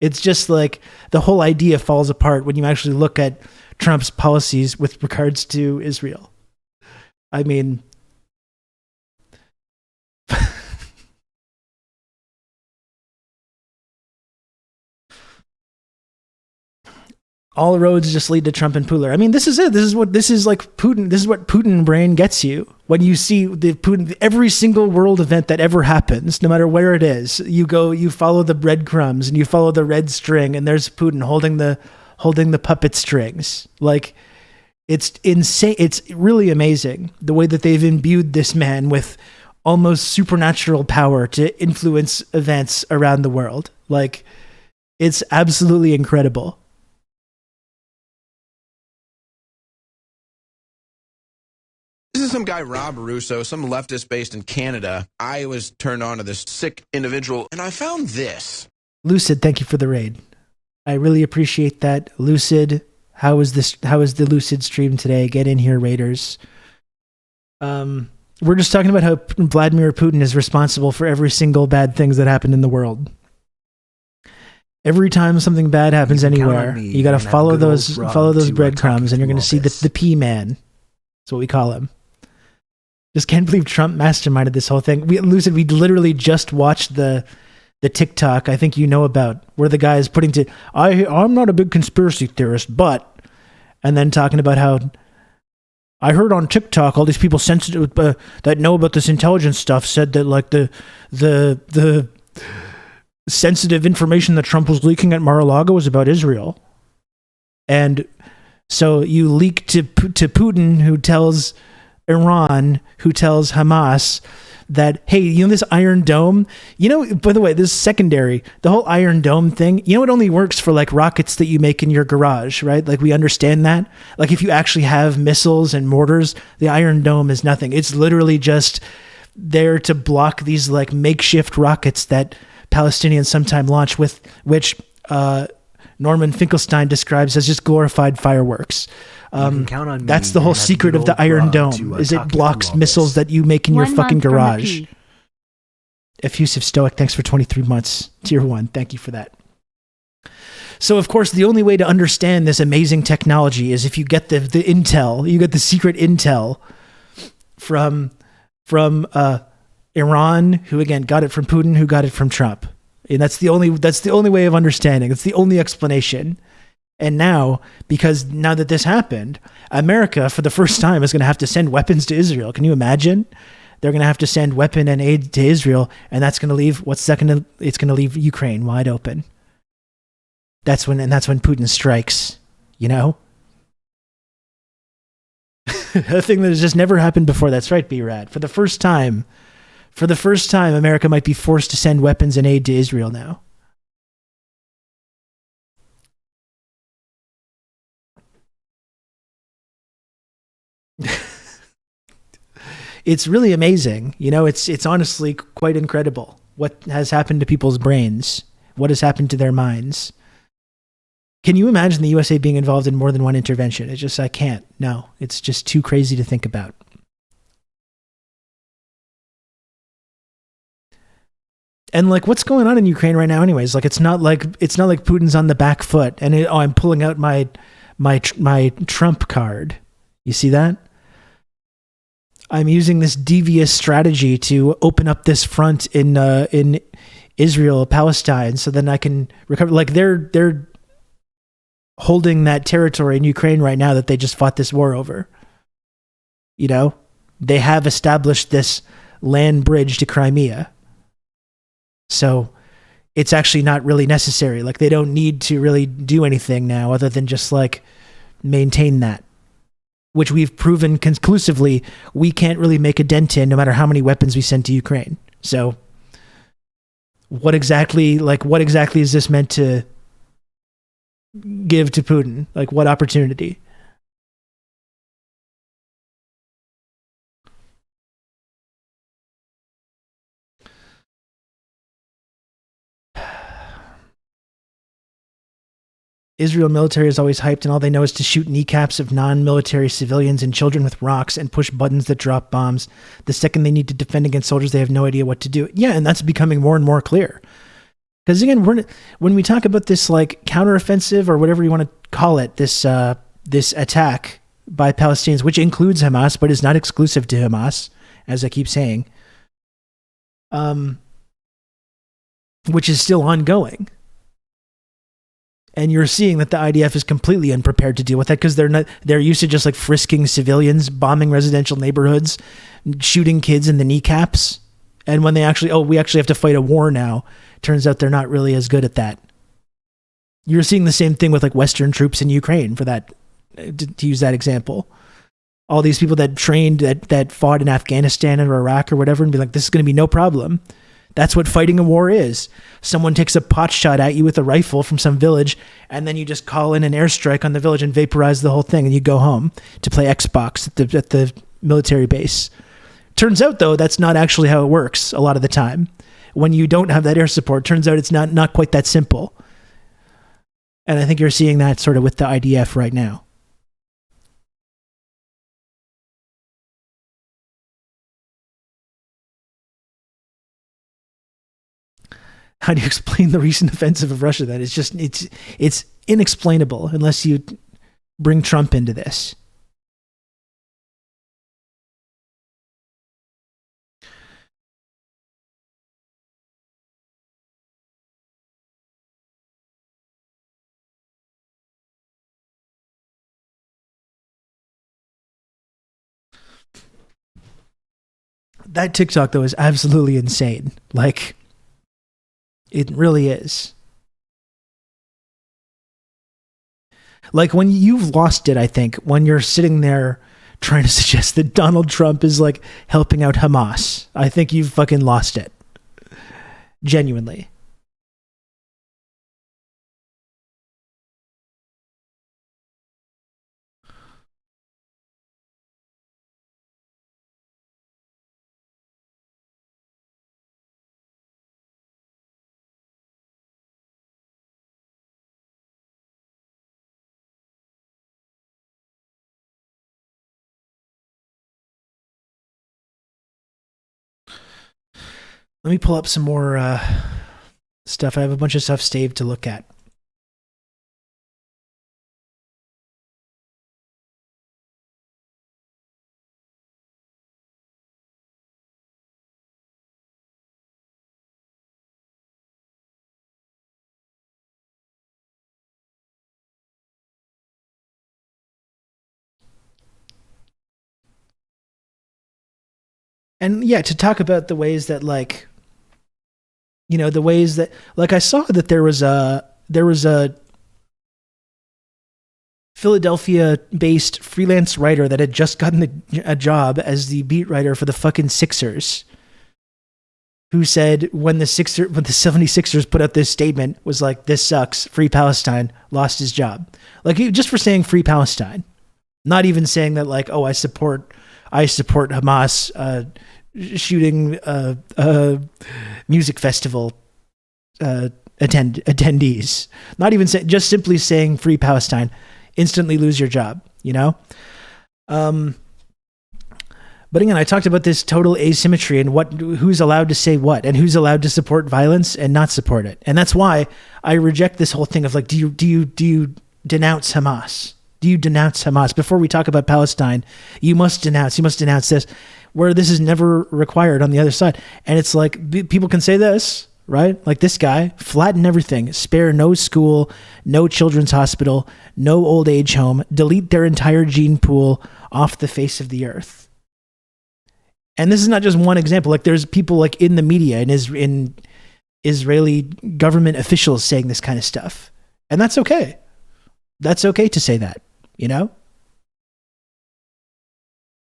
It's just like the whole idea falls apart when you actually look at Trump's policies with regards to Israel. I mean, all roads just lead to Trump and Pooler. I mean, this is it. This is what Putin brain gets you. When you see every single world event that ever happens, no matter where it is, you follow the breadcrumbs and you follow the red string, and there's Putin holding the puppet strings. Like, it's insane. It's really amazing the way that they've imbued this man with almost supernatural power to influence events around the world. Like, it's absolutely incredible. This is some guy, Rob Russo, some leftist based in Canada. I was turned on to this sick individual, and I found this. Lucid, thank you for the raid. I really appreciate that. Lucid, how is the Lucid stream today? Get in here, raiders. We're just talking about how Vladimir Putin is responsible for every single bad things that happened in the world. Every time something bad happens anywhere, you got to follow those breadcrumbs, and you're going to see the P-man. That's what we call him. Just can't believe Trump masterminded this whole thing. We literally just watched the TikTok I think you know about, where the guy is putting I'm not a big conspiracy theorist, but, and then talking about how I heard on TikTok all these people sensitive that know about this intelligence stuff said that like the sensitive information that Trump was leaking at Mar-a-Lago was about Israel. And so you leak to Putin, who tells Iran, who tells Hamas that, hey, this Iron Dome, by the way, this is secondary, the whole Iron Dome thing, it only works for like rockets that you make in your garage, right? Like, we understand that. Like, if you actually have missiles and mortars, the Iron Dome is nothing. It's literally just there to block these like makeshift rockets that Palestinians sometimes launch with, which Norman Finkelstein describes as just glorified fireworks. You can count on me. That's the whole secret of the Iron Dome, is it blocks missiles that you make in your fucking garage. Effusive Stoic, thanks for 23 months. Tier 1, thank you for that. So, of course, the only way to understand this amazing technology is if you get the intel, you get the secret intel from Iran, who again got it from Putin, who got it from Trump. And that's the only way of understanding. It's the only explanation. And now, because now that this happened, America, for the first time, is going to have to send weapons to Israel. Can you imagine? They're going to have to send weapon and aid to Israel, and that's going to leave it's going to leave Ukraine wide open. That's when Putin strikes. A thing that has just never happened before. That's right, B-Rad. For the first time, America might be forced to send weapons and aid to Israel now. It's really amazing. It's honestly quite incredible what has happened to people's brains, what has happened to their minds. Can you imagine the USA being involved in more than one intervention? It's just, I can't. No, it's just too crazy to think about. And like, what's going on in Ukraine right now anyways? Like, it's not like Putin's on the back foot and I'm pulling out my Trump card. You see that? I'm using this devious strategy to open up this front in Israel, Palestine, so then I can recover. Like, they're holding that territory in Ukraine right now that they just fought this war over. You know, they have established this land bridge to Crimea. So it's actually not really necessary. Like, they don't need to really do anything now other than just like maintain that, which we've proven conclusively we can't really make a dent in no matter how many weapons we send to Ukraine. So what exactly is this meant to give to Putin? Like, what opportunity? Israel military is always hyped and all they know is to shoot kneecaps of non-military civilians and children with rocks and push buttons that drop bombs. The second they need to defend against soldiers, they have no idea what to do. Yeah, and that's becoming more and more clear. Because again, when we talk about this like counteroffensive or whatever you want to call it, this attack by Palestinians, which includes Hamas but is not exclusive to Hamas, as I keep saying, which is still ongoing. And you're seeing that the IDF is completely unprepared to deal with that because they're used to just like frisking civilians, bombing residential neighborhoods, shooting kids in the kneecaps. And when they we actually have to fight a war now, turns out they're not really as good at that. You're seeing the same thing with like Western troops in Ukraine, for that, to use that example. All these people that trained, that fought in Afghanistan or Iraq or whatever, and be like, this is going to be no problem. That's what fighting a war is. Someone takes a pot shot at you with a rifle from some village, and then you just call in an airstrike on the village and vaporize the whole thing, and you go home to play Xbox at the military base. Turns out, though, that's not actually how it works a lot of the time. When you don't have that air support, turns out it's not quite that simple. And I think you're seeing that sort of with the IDF right now. How do you explain the recent offensive of Russia then? It's inexplainable unless you bring Trump into this. That TikTok, though, is absolutely insane. Like, it really is. Like, when you've lost it, I think, when you're sitting there trying to suggest that Donald Trump is, like, helping out Hamas, I think you've fucking lost it. Genuinely. Let me pull up some more stuff. I have a bunch of stuff saved to look at. And yeah, to talk about the ways that, like, you know, the ways that, like, I saw that there was a Philadelphia-based freelance writer that had just gotten a job as the beat writer for the fucking Sixers, who said when the 76ers put out this statement, was like, this sucks, free Palestine, lost his job. Like, just for saying free Palestine. Not even saying that, like, oh, I support Hamas shooting a music festival attendees. Not even just simply saying free Palestine, instantly lose your job, you know? But again, I talked about this total asymmetry and who's allowed to say what and who's allowed to support violence and not support it. And that's why I reject this whole thing of like, do you denounce Hamas? Do you denounce Hamas? Before we talk about Palestine, you must denounce this, where this is never required on the other side. And it's like, people can say this, right? Like this guy, flatten everything, spare no school, no children's hospital, no old age home, delete their entire gene pool off the face of the earth. And this is not just one example. Like there's people like in the media and in Israeli government officials saying this kind of stuff. And that's okay. That's okay to say that, you know?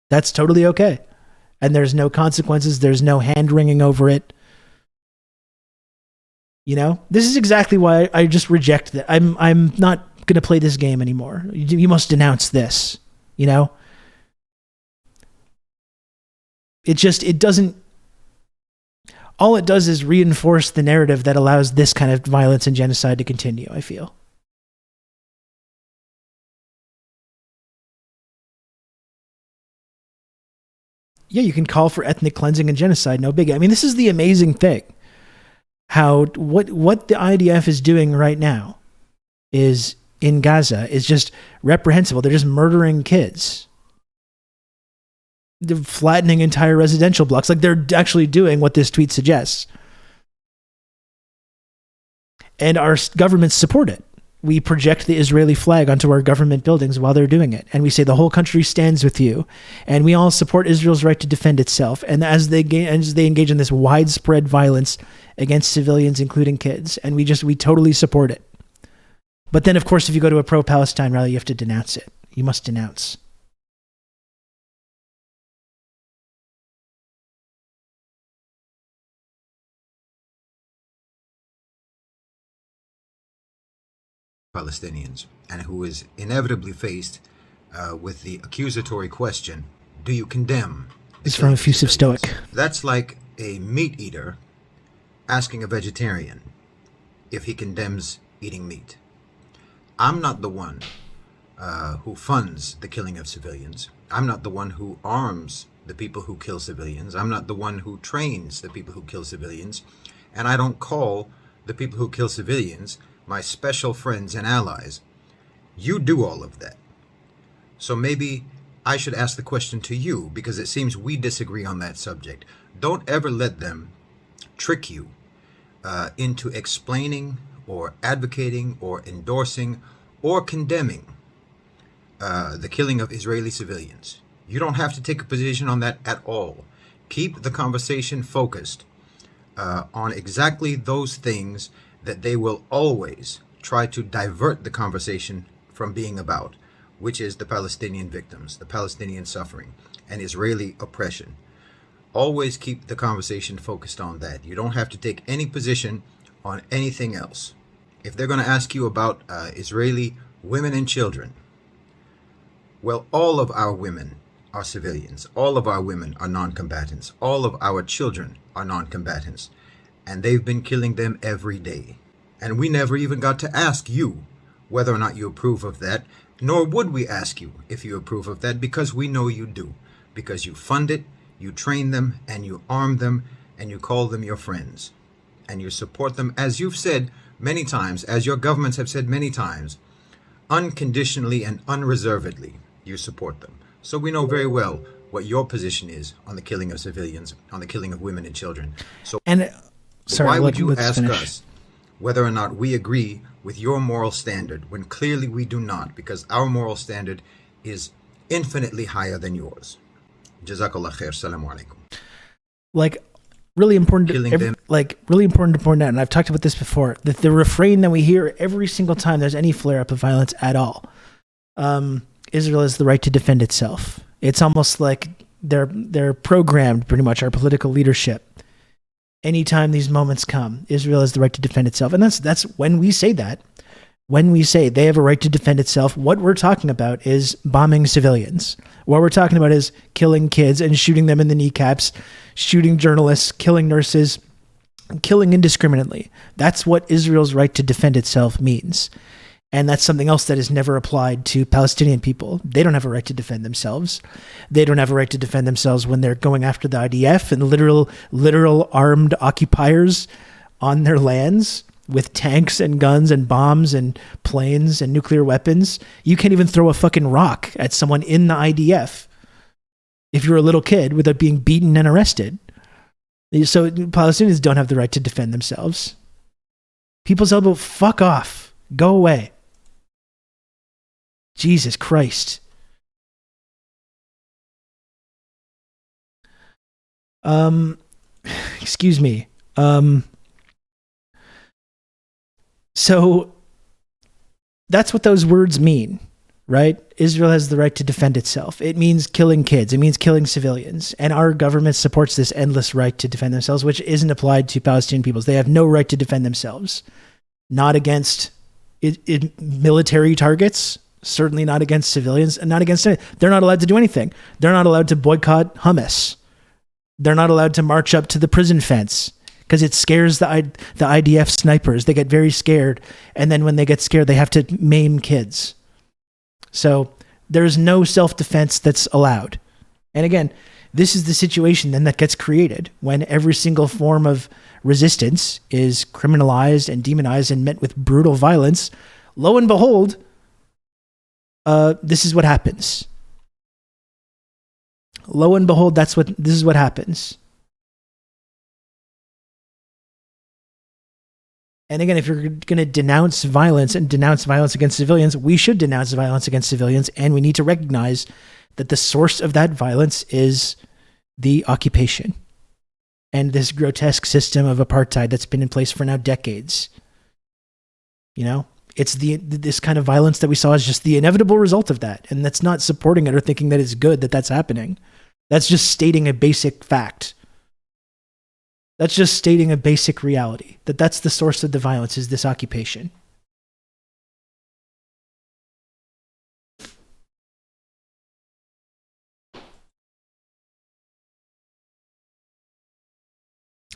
That's totally okay. And there's no consequences. There's no hand-wringing over it. You know? This is exactly why I just reject that. I'm not going to play this game anymore. You must denounce this, you know? It doesn't, all it does is reinforce the narrative that allows this kind of violence and genocide to continue, I feel. Yeah, you can call for ethnic cleansing and genocide, no biggie. I mean, this is the amazing thing. What the IDF is doing right now is in Gaza is just reprehensible. They're just murdering kids. They're flattening entire residential blocks. Like they're actually doing what this tweet suggests. And our governments support it. We project the Israeli flag onto our government buildings while they're doing it. And we say the whole country stands with you. And we all support Israel's right to defend itself. And as they engage in this widespread violence against civilians, including kids, and we totally support it. But then, of course, if you go to a pro-Palestine rally, you have to denounce it. You must denounce. Palestinians, and who is inevitably faced with the accusatory question, do you condemn? It's from Effusive Stoic. That's like a meat eater asking a vegetarian if he condemns eating meat. I'm not the one who funds the killing of civilians. I'm not the one who arms the people who kill civilians. I'm not the one who trains the people who kill civilians. And I don't call the people who kill civilians my special friends and allies. You do all of that. So maybe I should ask the question to you, because it seems we disagree on that subject. Don't ever let them trick you into explaining or advocating or endorsing or condemning the killing of Israeli civilians. You don't have to take a position on that at all. Keep the conversation focused on exactly those things that they will always try to divert the conversation from being about, which is the Palestinian victims, the Palestinian suffering, and Israeli oppression. Always keep the conversation focused on that. You don't have to take any position on anything else. If they're going to ask you about Israeli women and children, well, all of our women are civilians. All of our women are non-combatants. All of our children are non-combatants. And they've been killing them every day. And we never even got to ask you whether or not you approve of that, nor would we ask you if you approve of that, because we know you do. Because you fund it, you train them, and you arm them, and you call them your friends. And you support them, as you've said many times, as your governments have said many times, unconditionally and unreservedly, you support them. So we know very well what your position is on the killing of civilians, on the killing of women and children. So why would you ask us whether or not we agree with your moral standard when clearly we do not, because our moral standard is infinitely higher than yours? Jazakallah khair. Assalamu alaikum. Like, really important really important to point out, and I've talked about this before, that the refrain that we hear every single time there's any flare-up of violence at all, Israel has the right to defend itself. It's almost like they're programmed, pretty much, our political leadership. Anytime these moments come, Israel has the right to defend itself. And that's when we say that, when we say they have a right to defend itself, what we're talking about is bombing civilians. What we're talking about is killing kids and shooting them in the kneecaps, shooting journalists, killing nurses, killing indiscriminately. That's what Israel's right to defend itself means. And that's something else that is never applied to Palestinian people. They don't have a right to defend themselves. They don't have a right to defend themselves when they're going after the IDF and literal armed occupiers on their lands with tanks and guns and bombs and planes and nuclear weapons. You can't even throw a fucking rock at someone in the IDF if you're a little kid without being beaten and arrested. So Palestinians don't have the right to defend themselves. People's elbow, fuck off. Go away. Jesus Christ. Excuse me. So that's what those words mean, right? Israel has the right to defend itself. It means killing kids. It means killing civilians. And our government supports this endless right to defend themselves, which isn't applied to Palestinian peoples. They have no right to defend themselves. Not against military targets, certainly not against civilians, and not against anything. They're not allowed to do anything. They're not allowed to boycott hummus. They're not allowed to march up to the prison fence because it scares the IDF snipers. They get very scared, and then when they get scared, they have to maim kids. So there's no self-defense that's allowed. And again, this is the situation then that gets created when every single form of resistance is criminalized and demonized and met with brutal violence. Lo and behold, this is what happens. Lo and behold, this is what happens. And again, if you're going to denounce violence and denounce violence against civilians, we should denounce violence against civilians, and we need to recognize that the source of that violence is the occupation and this grotesque system of apartheid that's been in place for now decades. You know, it's this kind of violence that we saw is just the inevitable result of that, and that's not supporting it or thinking that it's good that that's happening. That's just stating a basic fact. That's just stating a basic reality, that that's the source of the violence, is this occupation.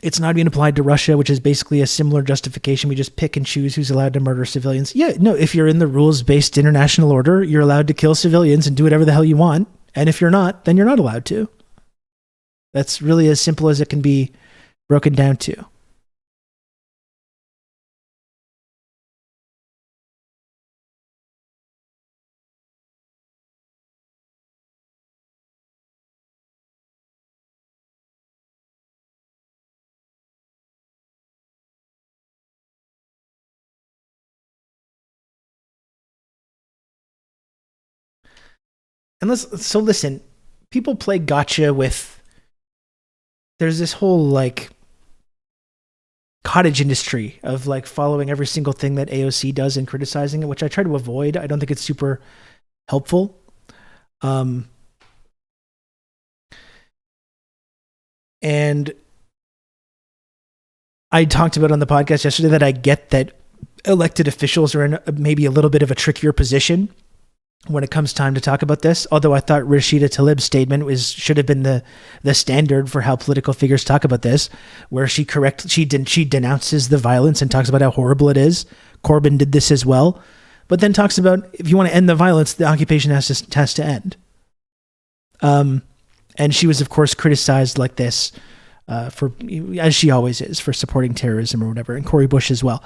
It's not being applied to Russia, which is basically a similar justification. We just pick and choose who's allowed to murder civilians. Yeah, no, if you're in the rules-based international order, you're allowed to kill civilians and do whatever the hell you want. And if you're not, then you're not allowed to. That's really as simple as it can be broken down to. So listen, people play gotcha with, there's this whole like cottage industry of like following every single thing that AOC does and criticizing it, which I try to avoid. I don't think it's super helpful. And I talked about on the podcast yesterday that I get that elected officials are in maybe a little bit of a trickier position when it comes time to talk about this. Although I thought Rashida Tlaib's statement should have been the standard for how political figures talk about this, where she denounces the violence and talks about how horrible it is. Corbyn did this as well, but then talks about if you want to end the violence, the occupation has to end. And she was of course criticized like this for, as she always is, for supporting terrorism or whatever, and Cori Bush as well.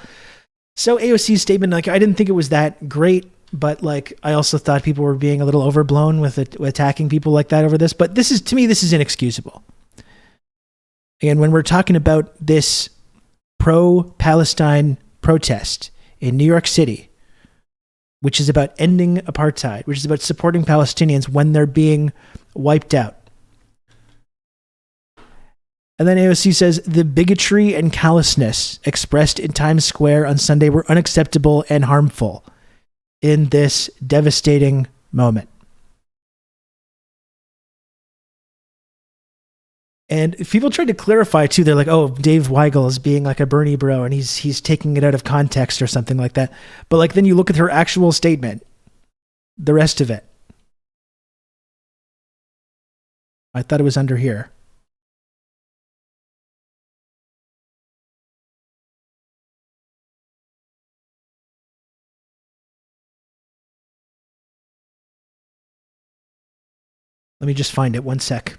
So AOC's statement, like, I didn't think it was that great. But like, I also thought people were being a little overblown with attacking people like that over this. But this is inexcusable. And when we're talking about this pro-Palestine protest in New York City, which is about ending apartheid, which is about supporting Palestinians when they're being wiped out. And then AOC says, the bigotry and callousness expressed in Times Square on Sunday were unacceptable and harmful in this devastating moment. And people tried to clarify too. They're like, oh, Dave Weigel is being like a Bernie bro and he's taking it out of context or something like that. But like, then you look at her actual statement, the rest of it. I thought it was under here. Let me just find it. One sec.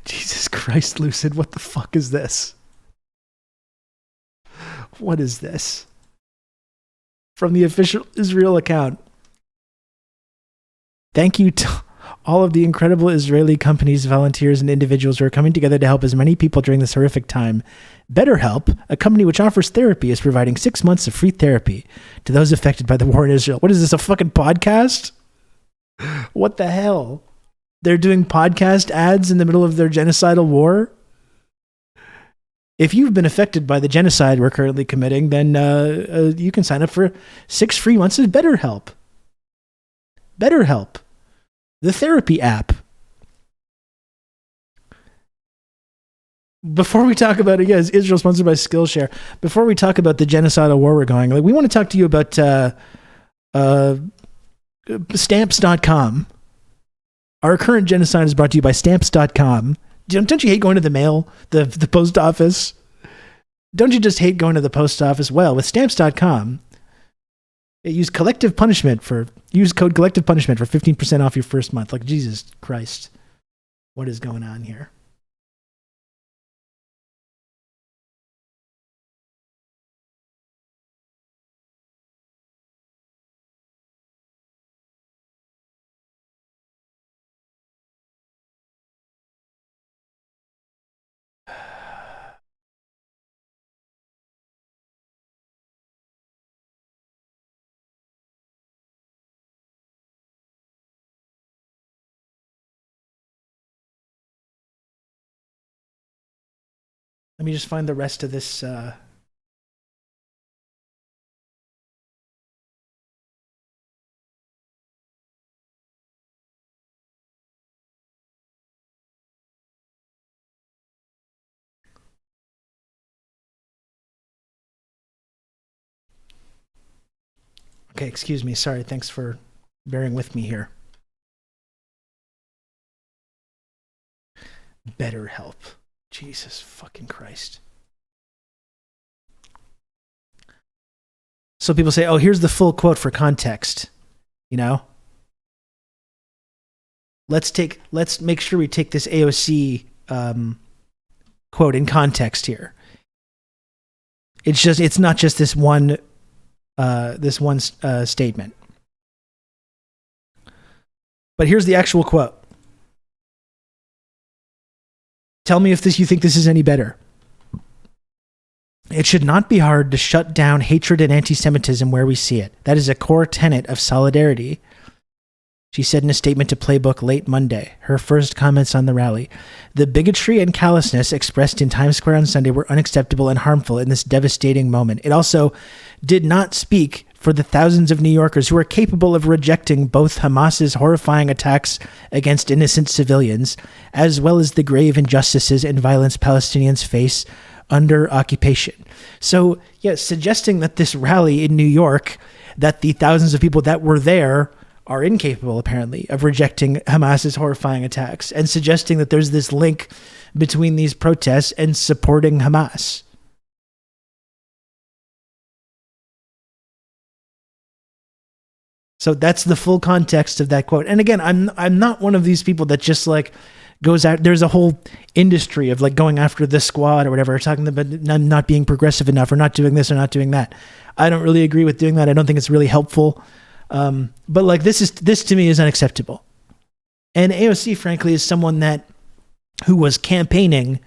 Jesus Christ, Lucid, what the fuck is this? What is this? From the official Israel account. Thank you to all of the incredible Israeli companies, volunteers, and individuals who are coming together to help as many people during this horrific time. BetterHelp, a company which offers therapy, is providing 6 months of free therapy to those affected by the war in Israel. What is this, a fucking podcast? What the hell? They're doing podcast ads in the middle of their genocidal war? If you've been affected by the genocide we're currently committing, then you can sign up for 6 free months of BetterHelp. BetterHelp, the therapy app. Before we talk about it, yes, Israel sponsored by Skillshare. Before we talk about the genocidal war we're going, we want to talk to you about stamps.com. Our current genocide is brought to you by stamps.com. Don't you hate going to the mail, the post office? Don't you just hate going to the post office? Well, with stamps.com, use code collective punishment for 15% off your first month. Like, Jesus Christ, what is going on here? Let me just find the rest of this. Okay, excuse me. Sorry. Thanks for bearing with me here. BetterHelp. Jesus fucking Christ. So people say, oh, here's the full quote for context. You know? Let's make sure we take this AOC quote in context here. It's not just this one statement. But here's the actual quote. Tell me if you think this is any better. It should not be hard to shut down hatred and anti-Semitism where we see it. That is a core tenet of solidarity, she said in a statement to Playbook late Monday, her first comments on the rally. The bigotry and callousness expressed in Times Square on Sunday were unacceptable and harmful in this devastating moment. It also did not speak for the thousands of New Yorkers who are capable of rejecting both Hamas's horrifying attacks against innocent civilians, as well as the grave injustices and violence Palestinians face under occupation. So, yes, suggesting that this rally in New York, that the thousands of people that were there are incapable, apparently, of rejecting Hamas's horrifying attacks, and suggesting that there's this link between these protests and supporting Hamas. So that's the full context of that quote. And again, I'm not one of these people that just like goes out. There's a whole industry of like going after the squad or whatever, talking about not being progressive enough or not doing this or not doing that. I don't really agree with doing that. I don't think it's really helpful. But like this to me is unacceptable. And AOC, frankly, is someone who was campaigning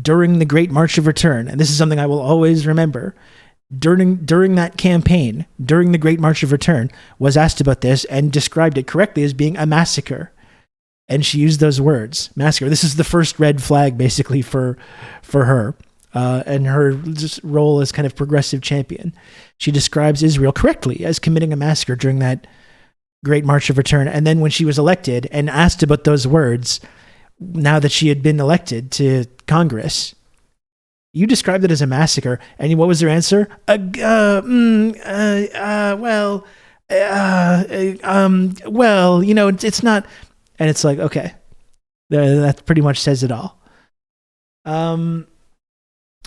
during the Great March of Return. And this is something I will always remember. During that campaign, during the Great March of Return, was asked about this and described it correctly as being a massacre. And she used those words, massacre. This is the first red flag, basically, for her and her just role as kind of progressive champion. She describes Israel correctly as committing a massacre during that Great March of Return. And then when she was elected and asked about those words, now that she had been elected to Congress, you described it as a massacre, and what was their answer? Well, you know, it's not. And it's like, okay, That pretty much says it all.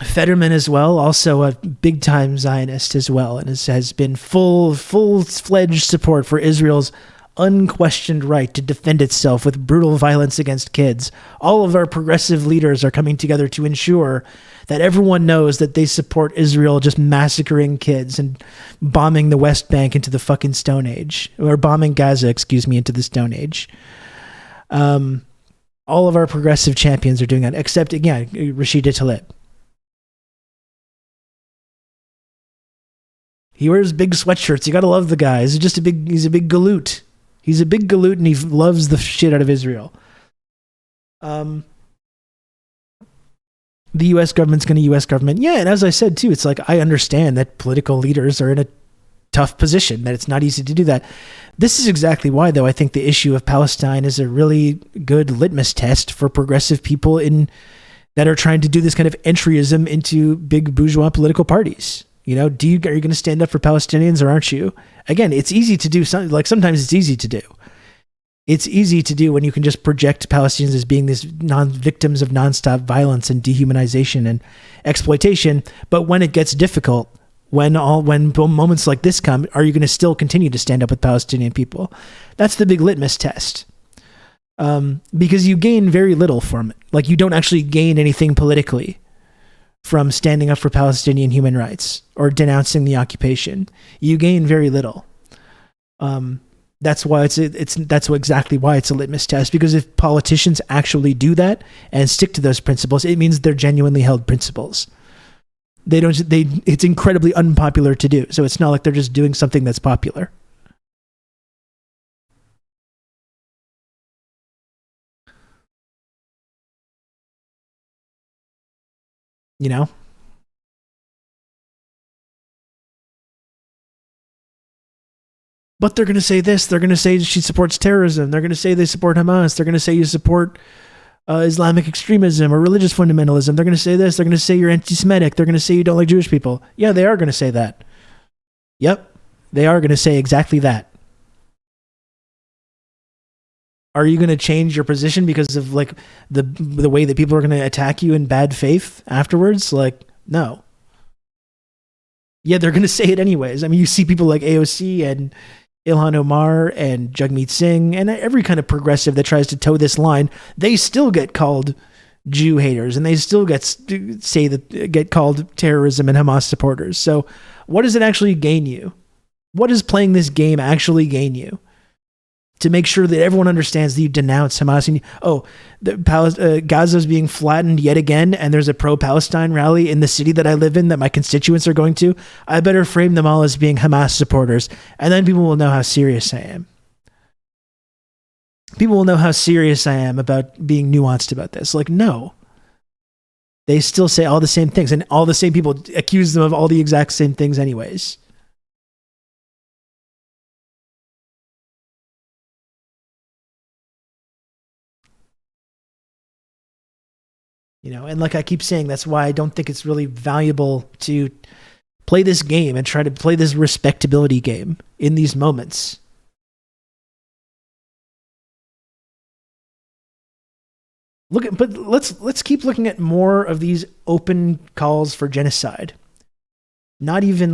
Fetterman as well, also a big time Zionist as well, and has been full-fledged support for Israel's unquestioned right to defend itself with brutal violence against kids. All of our progressive leaders are coming together to ensure that everyone knows that they support Israel just massacring kids and bombing the West Bank into the fucking Stone Age, or bombing Gaza, into the Stone Age. All of our progressive champions are doing that, except, again, Rashida Tlaib. He wears big sweatshirts. You gotta love the guy. He's a big galoot. He's a big galoot, and he loves the shit out of Israel. The U.S. government's going to U.S. government. Yeah, and as I said, too, it's like, I understand that political leaders are in a tough position, that it's not easy to do that. This is exactly why, though, I think the issue of Palestine is a really good litmus test for progressive people that are trying to do this kind of entryism into big bourgeois political parties. You know, are you going to stand up for Palestinians, or aren't you? Again, it's easy to do. Sometimes it's easy to do. It's easy to do when you can just project Palestinians as being these victims of nonstop violence and dehumanization and exploitation. But when it gets difficult, when moments like this come, are you going to still continue to stand up with Palestinian people? That's the big litmus test. Because you gain very little from it. Like, you don't actually gain anything politically from standing up for Palestinian human rights or denouncing the occupation. You gain very little. That's why exactly why it's a litmus test, because if politicians actually do that and stick to those principles, it means they're genuinely held principles. It's incredibly unpopular to do. So it's not like they're just doing something that's popular. You know? But they're going to say this. They're going to say she supports terrorism. They're going to say they support Hamas. They're going to say you support Islamic extremism or religious fundamentalism. They're going to say this. They're going to say you're anti-Semitic. They're going to say you don't like Jewish people. Yeah, they are going to say that. Yep, they are going to say exactly that. Are you going to change your position because of like the way that people are going to attack you in bad faith afterwards? Like, no. Yeah, they're going to say it anyways. I mean, you see people like AOC and Ilhan Omar and Jagmeet Singh and every kind of progressive that tries to toe this line, they still get called Jew haters and they still get called terrorism and Hamas supporters. So what does it actually gain you? What does playing this game actually gain you? To make sure that everyone understands that you denounce Hamas. And, Gaza's being flattened yet again, and there's a pro-Palestine rally in the city that I live in that my constituents are going to. I better frame them all as being Hamas supporters, and then people will know how serious I am. People will know how serious I am about being nuanced about this. Like, no. They still say all the same things, and all the same people accuse them of all the exact same things anyways. You know, and like I keep saying, that's why I don't think it's really valuable to play this game and try to play this respectability game in these moments. But let's keep looking at more of these open calls for genocide. Not even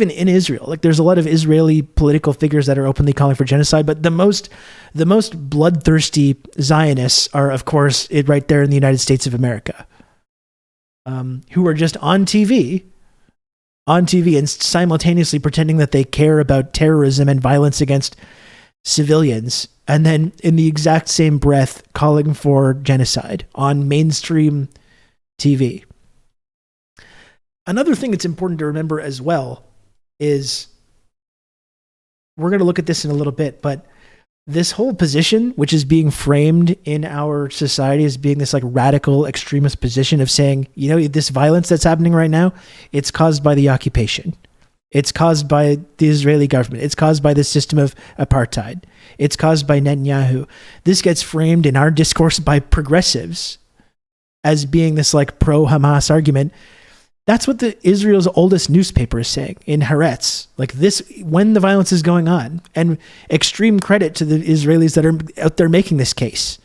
in Israel. Like, there's a lot of Israeli political figures that are openly calling for genocide, but the most bloodthirsty Zionists are, of course, right there in the United States of America, who are just on TV and simultaneously pretending that they care about terrorism and violence against civilians, and then in the exact same breath calling for genocide on mainstream TV. Another thing that's important to remember as well is, we're going to look at this in a little bit, but this whole position, which is being framed in our society as being this like radical extremist position of saying, you know, this violence that's happening right now, it's caused by the occupation. It's caused by the Israeli government. It's caused by the system of apartheid. It's caused by Netanyahu. This gets framed in our discourse by progressives as being this like pro-Hamas argument. That's what the Israel's oldest newspaper is saying in Haaretz. Like this, when the violence is going on, and extreme credit to the Israelis that are out there making this case.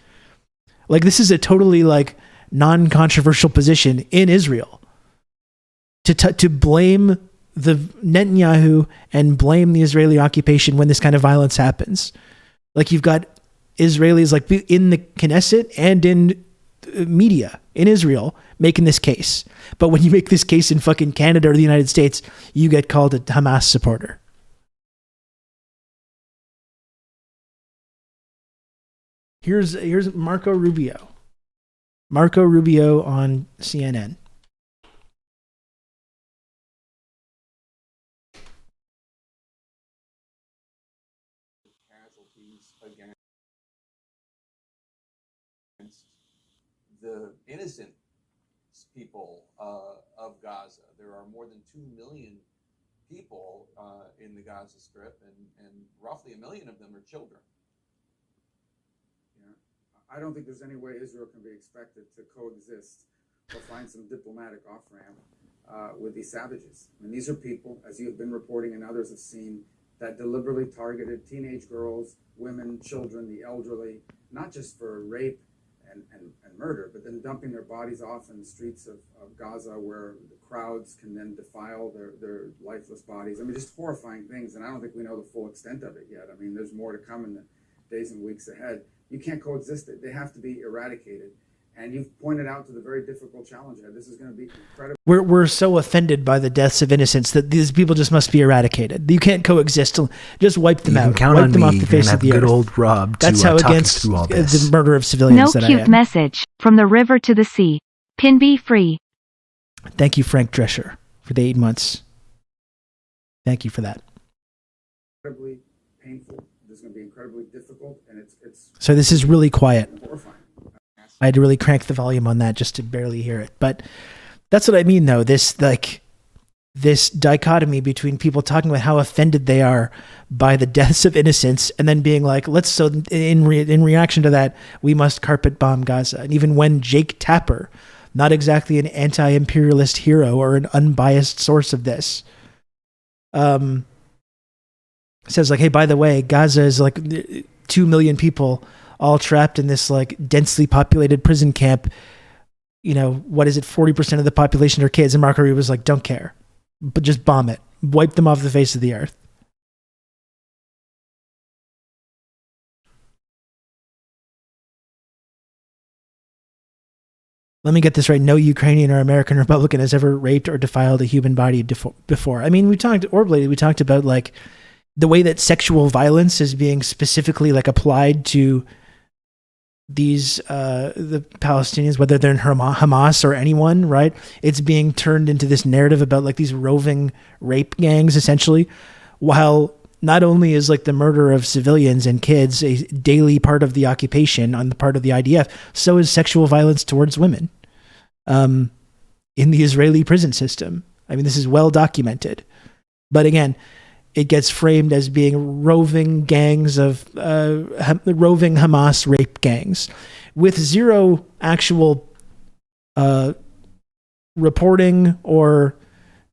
Like this is a totally like non-controversial position in Israel to blame the Netanyahu and blame the Israeli occupation when this kind of violence happens. Like you've got Israelis like in the Knesset and in media in Israel making this case. But when you make this case in fucking Canada or the United States, you get called a Hamas supporter. Here's Marco Rubio. Marco Rubio on CNN. Casualties against the innocent people of Gaza. There are more than 2 million people in the Gaza Strip, and roughly 1 million of them are children. Yeah. I don't think there's any way Israel can be expected to coexist or find some diplomatic off-ramp with these savages. I mean, these are people, as you've been reporting and others have seen, that deliberately targeted teenage girls, women, children, the elderly, not just for rape and murder, but then dumping their bodies off in the streets of Gaza where the crowds can then defile their lifeless bodies. I mean, just horrifying things, and I don't think we know the full extent of it yet. I mean, there's more to come in the days and weeks ahead. You can't coexist it. They have to be eradicated. And you've pointed out to the very difficult challenge ahead. This is going to be incredible. We're so offended by the deaths of innocents that these people just must be eradicated. You can't coexist. Just wipe them You out. can count wipe on them me. off the face You're of gonna the have good earth. old Rob to That's how talk us against through all this. the murder of civilians No that I cute am. message. From the river to the sea. Pin be free. Thank you, Frank Drescher, for the 8 months. Thank you for that. Incredibly painful. This is going to be incredibly difficult, and it's So this is really quiet. horrifying. I had to really crank the volume on that just to barely hear it. But that's what I mean, though. This dichotomy between people talking about how offended they are by the deaths of innocents, and then being like, in reaction to that, we must carpet bomb Gaza. And even when Jake Tapper, not exactly an anti-imperialist hero or an unbiased source of this, says like, hey, by the way, Gaza is like 2 million people all trapped in this like densely populated prison camp. You know, what is it? 40% of the population are kids. And Marco Rubio was like, don't care, but just bomb it. Wipe them off the face of the earth. Let me get this right. No Ukrainian or American Republican has ever raped or defiled a human body before. I mean, we talked about like the way that sexual violence is being specifically like applied to these the Palestinians, whether they're in Hamas or anyone, right? It's being turned into this narrative about like these roving rape gangs, essentially, while not only is like the murder of civilians and kids a daily part of the occupation on the part of the IDF, so is sexual violence towards women in the Israeli prison system. I mean, this is well documented. But again, it gets framed as being roving gangs of roving Hamas rape gangs with zero actual reporting or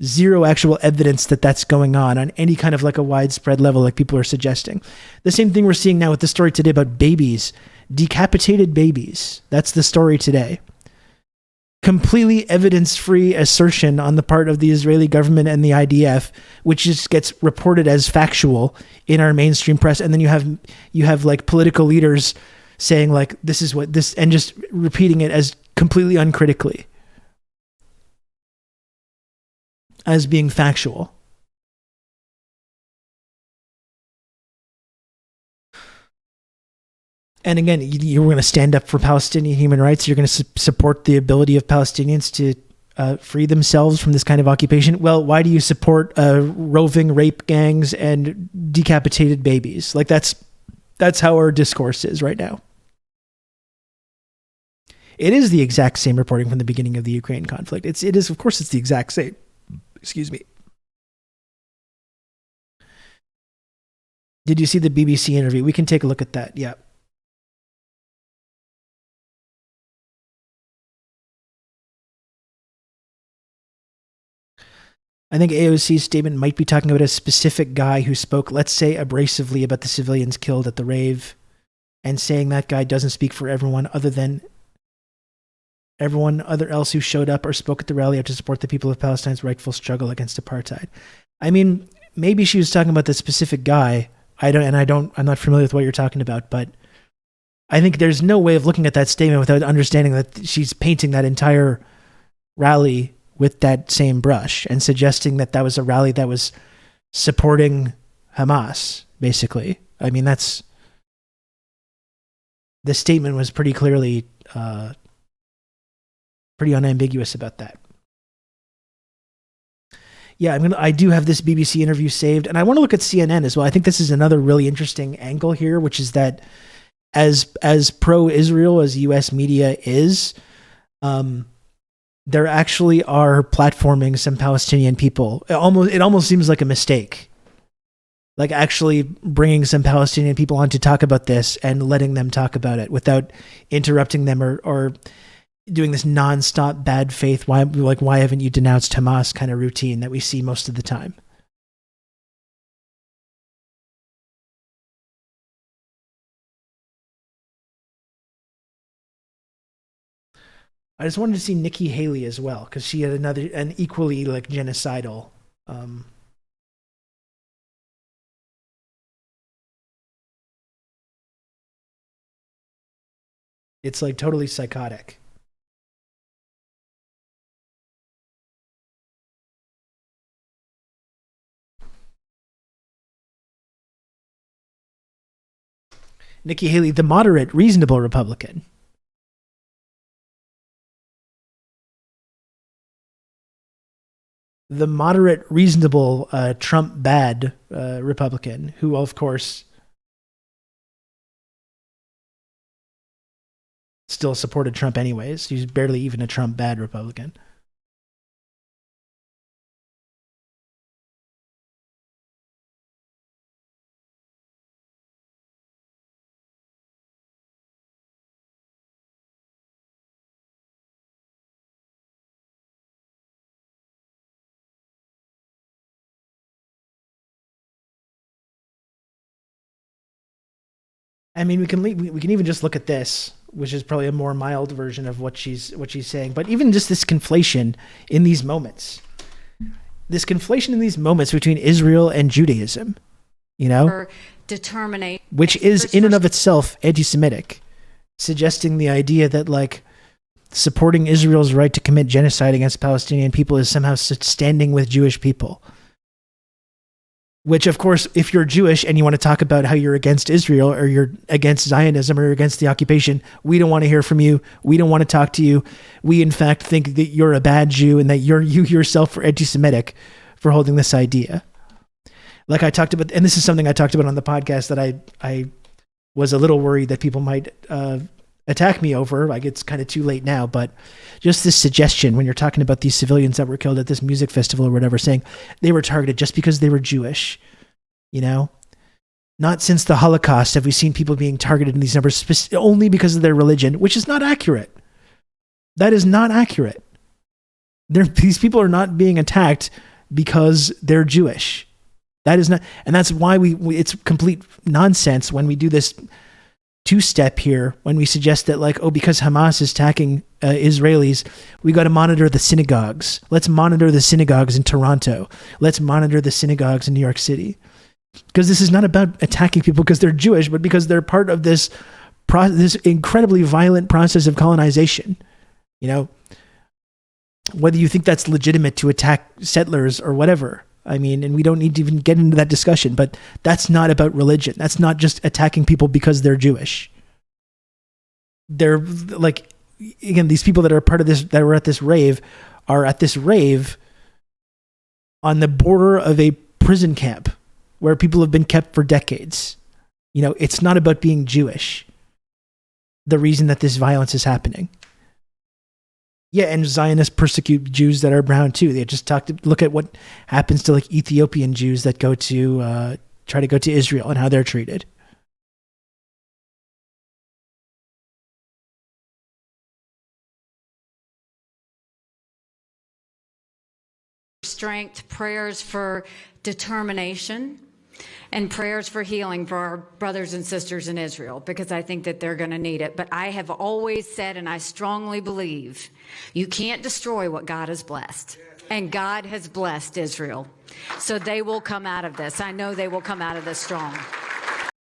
zero actual evidence that that's going on any kind of like a widespread level like people are suggesting. The same thing we're seeing now with the story today about babies, decapitated babies. That's the story today. Completely evidence-free assertion on the part of the Israeli government and the IDF, which just gets reported as factual in our mainstream press. And then you have like political leaders saying like, this is what this, and just repeating it as completely uncritically as being factual. And again, you're going to stand up for Palestinian human rights. You're going to support the ability of Palestinians to free themselves from this kind of occupation. Well, why do you support roving rape gangs and decapitated babies? Like that's how our discourse is right now. It is the exact same reporting from the beginning of the Ukraine conflict. It is, of course, it's the exact same. Excuse me. Did you see the BBC interview? We can take a look at that. Yeah. I think AOC's statement might be talking about a specific guy who spoke, let's say, abrasively about the civilians killed at the rave, and saying that guy doesn't speak for everyone other else who showed up or spoke at the rally to support the people of Palestine's rightful struggle against apartheid. I mean, maybe she was talking about the specific guy. I'm not familiar with what you're talking about, but I think there's no way of looking at that statement without understanding that she's painting that entire rally with that same brush and suggesting that that was a rally that was supporting Hamas, basically. I mean, the statement was pretty clearly pretty unambiguous about that. Yeah, I do have this BBC interview saved, and I want to look at CNN as well. I think this is another really interesting angle here, which is that as pro-Israel as U.S. media is, there actually are platforming some Palestinian people. It almost seems like a mistake. Like actually bringing some Palestinian people on to talk about this and letting them talk about it without interrupting them or doing this nonstop bad faith, why haven't you denounced Hamas kind of routine that we see most of the time. I just wanted to see Nikki Haley as well, because she had an equally like genocidal it's like totally psychotic. Nikki Haley, the moderate, reasonable Republican. The moderate, reasonable, Trump bad Republican, who, of course, still supported Trump anyways. He's barely even a Trump bad Republican. I mean, we can even just look at this, which is probably a more mild version of what she's saying. But even just this conflation in these moments, between Israel and Judaism, which is in and of itself anti-Semitic, suggesting the idea that like supporting Israel's right to commit genocide against Palestinian people is somehow standing with Jewish people. Which, of course, if you're Jewish and you want to talk about how you're against Israel or you're against Zionism or you're against the occupation, we don't want to hear from you. We don't want to talk to you. We, in fact, think that you're a bad Jew and that you yourself are anti-Semitic for holding this idea. Like I talked about, and this is something I talked about on the podcast that I was a little worried that people might attack me over. Like it's kind of too late now, but just this suggestion when you're talking about these civilians that were killed at this music festival or whatever, saying they were targeted just because they were Jewish, not since the Holocaust have we seen people being targeted in these numbers only because of their religion, which is not accurate. That is not accurate. These people are not being attacked because they're Jewish. That is not, and that's why it's complete nonsense when we do this two-step here when we suggest that because Hamas is attacking Israelis, we got to monitor the synagogues. Let's monitor the synagogues in Toronto. Let's monitor the synagogues in New York City. Because this is not about attacking people because they're Jewish, but because they're part of this incredibly violent process of colonization. Whether you think that's legitimate to attack settlers or whatever. I mean, and we don't need to even get into that discussion, but that's not about religion. That's not just attacking people because they're Jewish. They're again, these people that are part of this, that were at this rave, are at this rave on the border of a prison camp where people have been kept for decades. It's not about being Jewish. The reason that this violence is happening. Yeah, and Zionists persecute Jews that are brown too. They just look at what happens to Ethiopian Jews that go to try to go to Israel and how they're treated. strength, prayers for determination, and prayers for healing for our brothers and sisters in Israel, because I think that they're going to need it. But I have always said, and I strongly believe, you can't destroy what God has blessed. And God has blessed Israel. So they will come out of this. I know they will come out of this strong.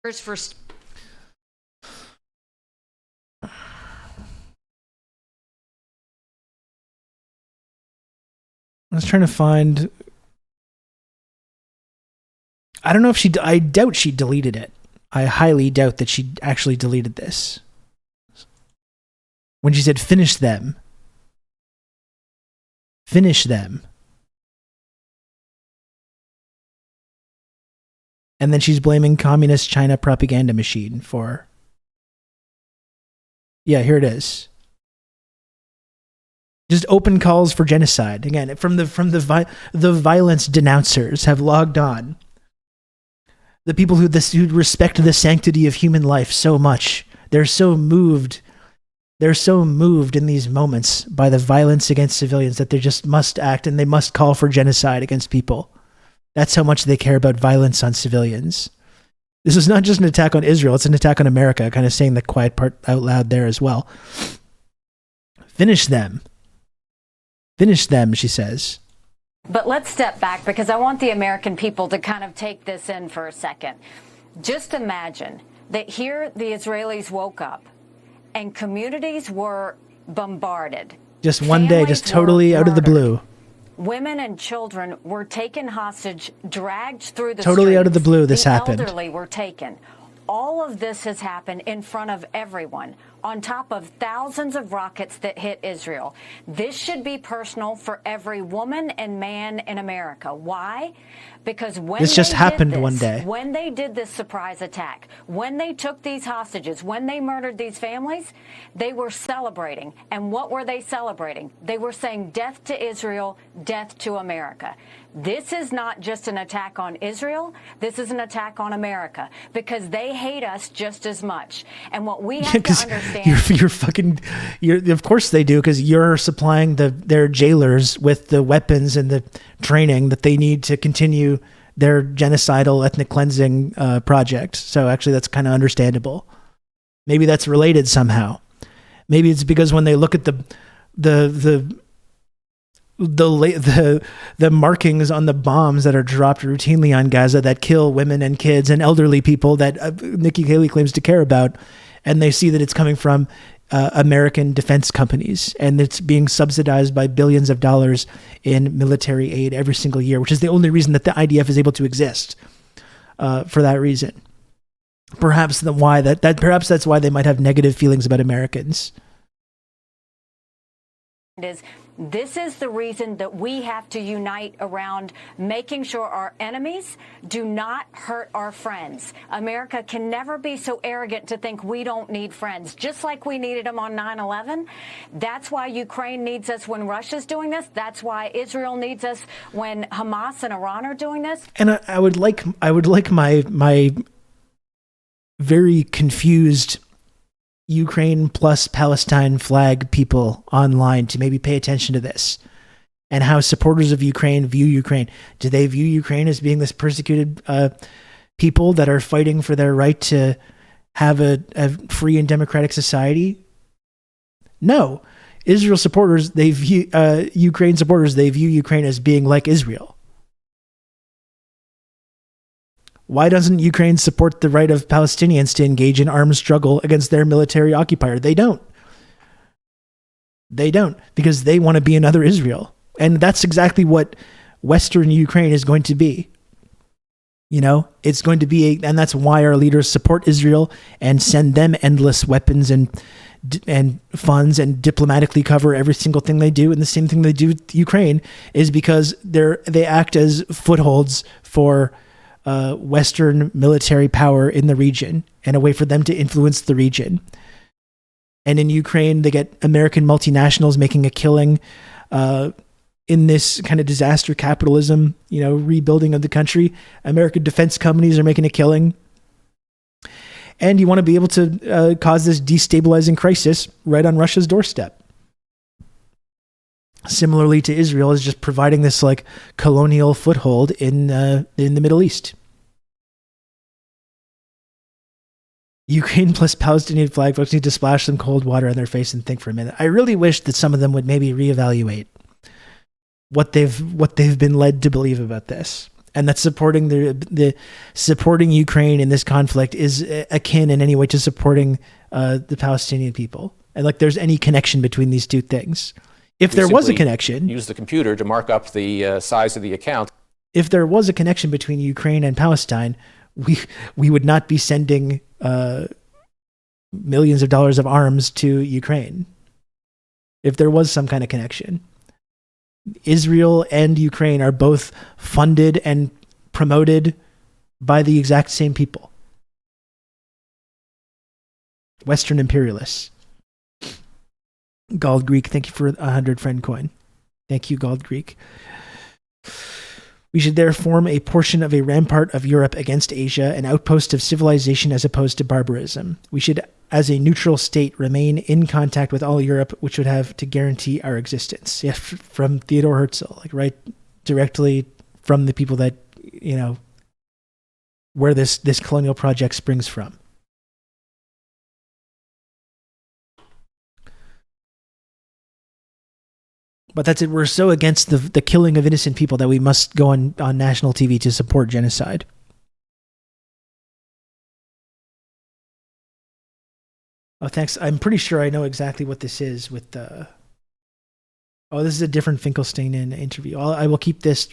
For I was trying to find. I don't know if I doubt she deleted it. I highly doubt that she actually deleted this. When she said finish them. Finish them. And then she's blaming communist China propaganda machine for. Yeah, here it is. Just open calls for genocide. Again, from the violence denouncers have logged on. The people who respect the sanctity of human life so much. They're so moved. They're so moved in these moments by the violence against civilians that they just must act, and they must call for genocide against people. That's how much they care about violence on civilians. This is not just an attack on Israel, it's an attack on America, kind of saying the quiet part out loud there as well. Finish them. Finish them, she says. But let's step back, because I want the American people to kind of take this in for a second. Just imagine that here the Israelis woke up and communities were bombarded. Just one day, just totally out of the blue. Women and children were taken hostage, dragged through the totally streets. Out of the blue, this happened. The elderly were taken. All of this has happened in front of everyone, on top of thousands of rockets that hit Israel. This should be personal for every woman and man in America. Why? Because when this just happened one day. When they did this surprise attack, when they took these hostages, when they murdered these families, they were celebrating. And what were they celebrating? They were saying death to Israel, death to America. This is not just an attack on Israel. This is an attack on America, because they hate us just as much. And what we have to understand... Of course they do, because you're supplying their jailers with the weapons and the training that they need to continue their genocidal ethnic cleansing project. So actually that's kind of understandable. Maybe that's related somehow. Maybe it's because when they look at the markings on the bombs that are dropped routinely on Gaza that kill women and kids and elderly people that Nikki Haley claims to care about, and they see that it's coming from American defense companies, and it's being subsidized by billions of dollars in military aid every single year, which is the only reason that the IDF is able to exist, for that reason. Perhaps that's why they might have negative feelings about Americans. This is the reason that we have to unite around making sure our enemies do not hurt our friends. America can never be so arrogant to think we don't need friends, just like we needed them on 9/11. That's why Ukraine needs us when Russia's doing this. That's why Israel needs us when Hamas and Iran are doing this. And I would like my very confused Ukraine plus Palestine flag people online to maybe pay attention to this, and how supporters of Ukraine view Ukraine. Do they view Ukraine as being this persecuted people that are fighting for their right to have a free and democratic society? No. Israel supporters, they view Ukraine supporters, they view Ukraine as being like Israel. Why doesn't Ukraine support the right of Palestinians to engage in armed struggle against their military occupier? They don't. They don't, because they want to be another Israel. And that's exactly what Western Ukraine is going to be. You know, it's going to be, and that's why our leaders support Israel and send them endless weapons and funds and diplomatically cover every single thing they do. And the same thing they do with Ukraine is because they act as footholds for Western military power in the region and a way for them to influence the region. And in Ukraine, they get American multinationals making a killing in this kind of disaster capitalism, rebuilding of the country. American defense companies are making a killing. And you want to be able to cause this destabilizing crisis right on Russia's doorstep. similarly to Israel, is just providing this like colonial foothold in the Middle East. Ukraine plus Palestinian flag folks need to splash some cold water on their face and think for a minute. I really wish that some of them would maybe reevaluate what they've been led to believe about this, and that supporting the supporting Ukraine in this conflict is akin in any way to supporting the Palestinian people, and like there's any connection between these two things. If there was a connection, use the computer to mark up the size of the account. If there was a connection between Ukraine and Palestine, we would not be sending millions of dollars of arms to Ukraine. If there was some kind of connection, Israel and Ukraine are both funded and promoted by the exact same people. Western imperialists. Gald Greek, thank you for 100 friend coin. Thank you, Gald Greek. We should there form a portion of a rampart of Europe against Asia, an outpost of civilization as opposed to barbarism. We should, as a neutral state, remain in contact with all Europe, which would have to guarantee our existence. Yeah, from Theodore Herzl, like right directly from the people that, you know, where this colonial project springs from. But that's it. We're so against the killing of innocent people that we must go on national TV to support genocide. Oh, thanks. I'm pretty sure I know exactly what this is with the... Oh, this is a different Finkelstein interview. I will keep this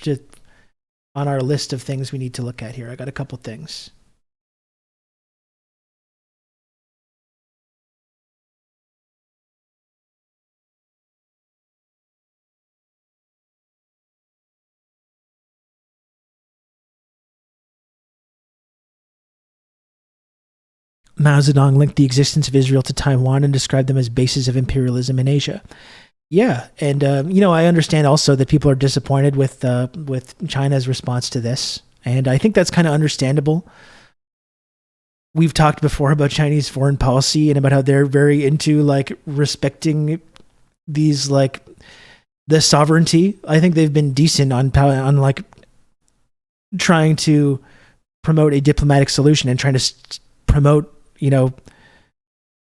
on our list of things we need to look at here. I got a couple things. Mao Zedong linked the existence of Israel to Taiwan and described them as bases of imperialism in Asia. Yeah, and I understand also that people are disappointed with China's response to this, and I think that's kind of understandable. We've talked before about Chinese foreign policy and about how they're very into like respecting these like the sovereignty. I think they've been decent on like trying to promote a diplomatic solution and trying to promote,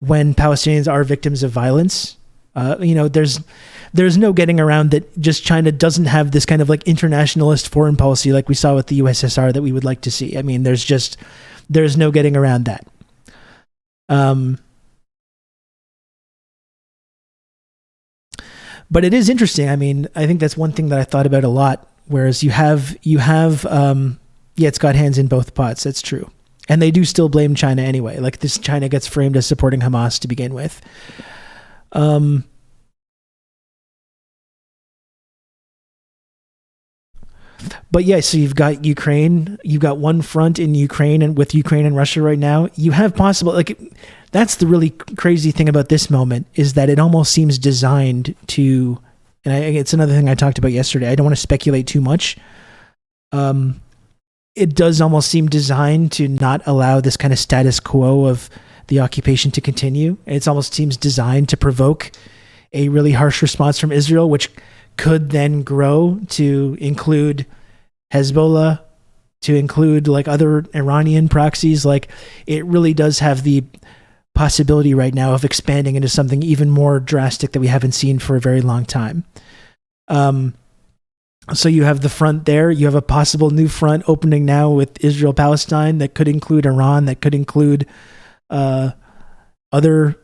when Palestinians are victims of violence, there's no getting around that. Just China doesn't have this kind of like internationalist foreign policy like we saw with the USSR that we would like to see. I mean, there's no getting around that. But it is interesting. I mean, I think that's one thing that I thought about a lot. Whereas you have, it's got hands in both pots. That's true. And they do still blame China anyway. Like this, China gets framed as supporting Hamas to begin with. But yeah, so you've got Ukraine. You've got one front in Ukraine, and with Ukraine and Russia right now, you have possible that's the really crazy thing about this moment is that it almost seems designed to. And it's another thing I talked about yesterday. I don't want to speculate too much. It does almost seem designed to not allow this kind of status quo of the occupation to continue. It almost seems designed to provoke a really harsh response from Israel, which could then grow to include Hezbollah, to include like other Iranian proxies. Like it really does have the possibility right now of expanding into something even more drastic that we haven't seen for a very long time. So you have the front there. You have a possible new front opening now with Israel-Palestine that could include Iran, that could include other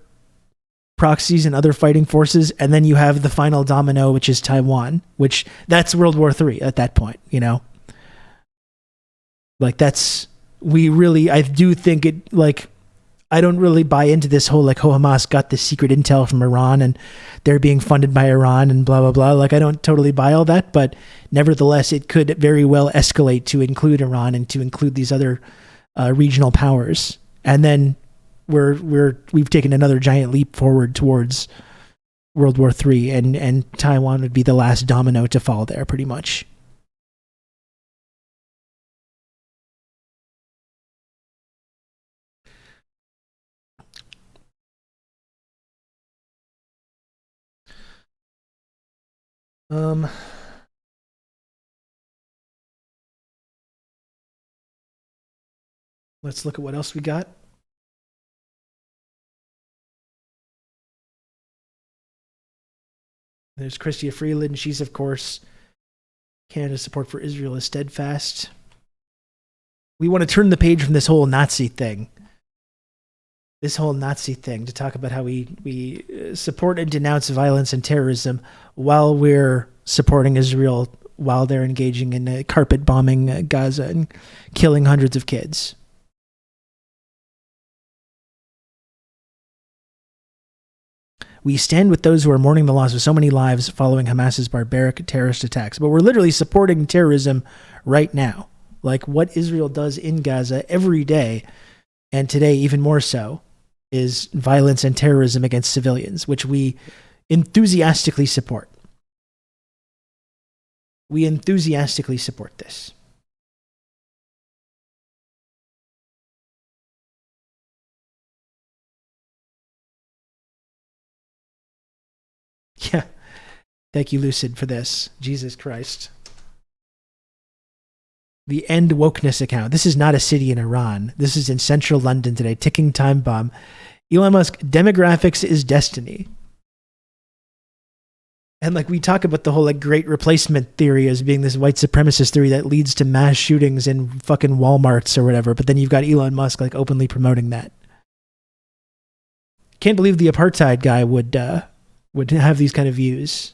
proxies and other fighting forces. And then you have the final domino, which is Taiwan, which that's World War III at that point, Like I do think it, like, I don't really buy into this whole like, Hamas got this secret intel from Iran and they're being funded by Iran and blah, blah, blah. Like, I don't totally buy all that, but nevertheless, it could very well escalate to include Iran and to include these other regional powers. And then we've taken another giant leap forward towards World War III, and Taiwan would be the last domino to fall there pretty much. Um, let's look at what else we got. There's Chrystia Freeland. She's, of course, Canada's support for Israel is steadfast. We want to turn the page from this whole Nazi thing. To talk about how we support and denounce violence and terrorism while we're supporting Israel while they're engaging in carpet bombing Gaza and killing hundreds of kids. We stand with those who are mourning the loss of so many lives following Hamas's barbaric terrorist attacks. But we're literally supporting terrorism right now. Like what Israel does in Gaza every day, and today even more so, is violence and terrorism against civilians, which we enthusiastically support. We enthusiastically support this. Yeah. Thank you, Lucid, for this. Jesus Christ. The End Wokeness account. This is not a city in Iran. This is in central London today. Ticking time bomb. Elon Musk, demographics is destiny. And like we talk about the whole like great replacement theory as being this white supremacist theory that leads to mass shootings in fucking Walmarts or whatever. But then you've got Elon Musk like openly promoting that. Can't believe the apartheid guy would have these kind of views.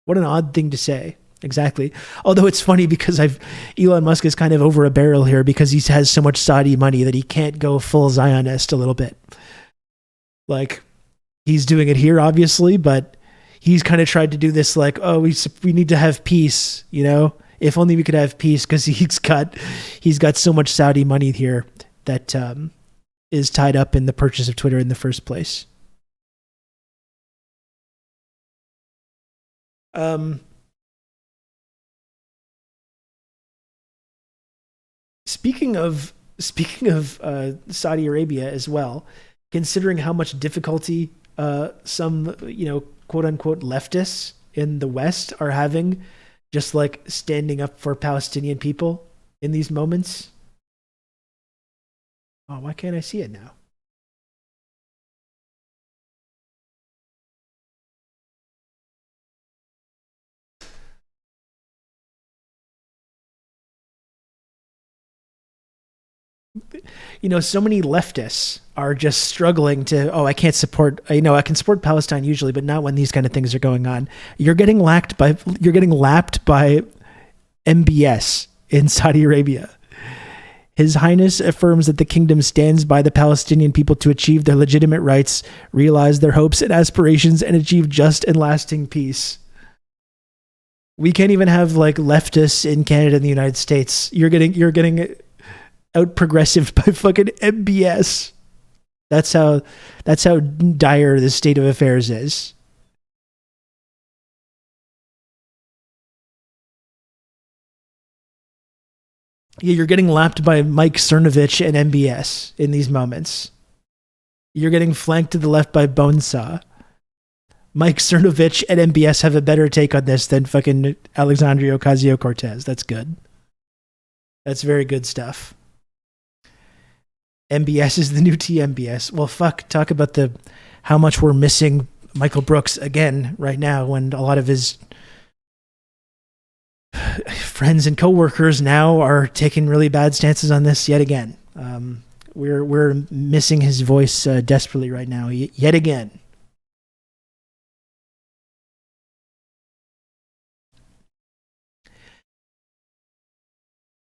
What an odd thing to say. Exactly. Although it's funny because Elon Musk is kind of over a barrel here because he has so much Saudi money that he can't go full Zionist a little bit. Like he's doing it here, obviously, but he's kind of tried to do this like, oh, we need to have peace, you know? If only we could have peace, because he's got so much Saudi money here that is tied up in the purchase of Twitter in the first place. Speaking of Saudi Arabia as well, considering how much difficulty some, quote unquote leftists in the West are having just like standing up for Palestinian people in these moments. Oh, why can't I see it now? So many leftists are just struggling to, I can't support, I can support Palestine usually, but not when these kind of things are going on. You're getting lapped by MBS in Saudi Arabia. His Highness affirms that the kingdom stands by the Palestinian people to achieve their legitimate rights, realize their hopes and aspirations, and achieve just and lasting peace. We can't even have like leftists in Canada and the United States. You're getting out progressive by fucking MBS. That's how dire the state of affairs is. Yeah, you're getting lapped by Mike Cernovich and MBS in these moments. You're getting flanked to the left by Bonesaw. Mike Cernovich and MBS have a better take on this than fucking Alexandria Ocasio-Cortez. That's good. That's very good stuff. MBS is the new TMBS. Well, fuck, talk about how much we're missing Michael Brooks again right now when a lot of his friends and coworkers now are taking really bad stances on this yet again. We're missing his voice desperately right now yet again.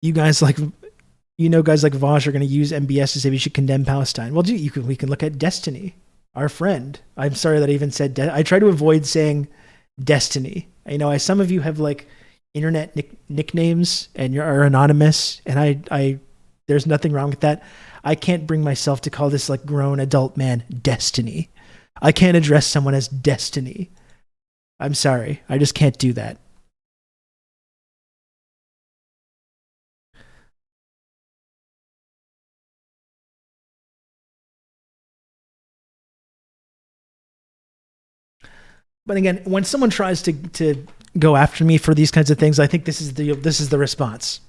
Guys like Vosh are going to use MBS to say we should condemn Palestine. Well, we can look at Destiny, our friend. I'm sorry that I even said I try to avoid saying Destiny. Some of you have like internet nicknames and are anonymous, and I there's nothing wrong with that. I can't bring myself to call this like grown adult man Destiny. I can't address someone as Destiny. I'm sorry. I just can't do that. But again, when someone tries to go after me for these kinds of things, I think this is the response.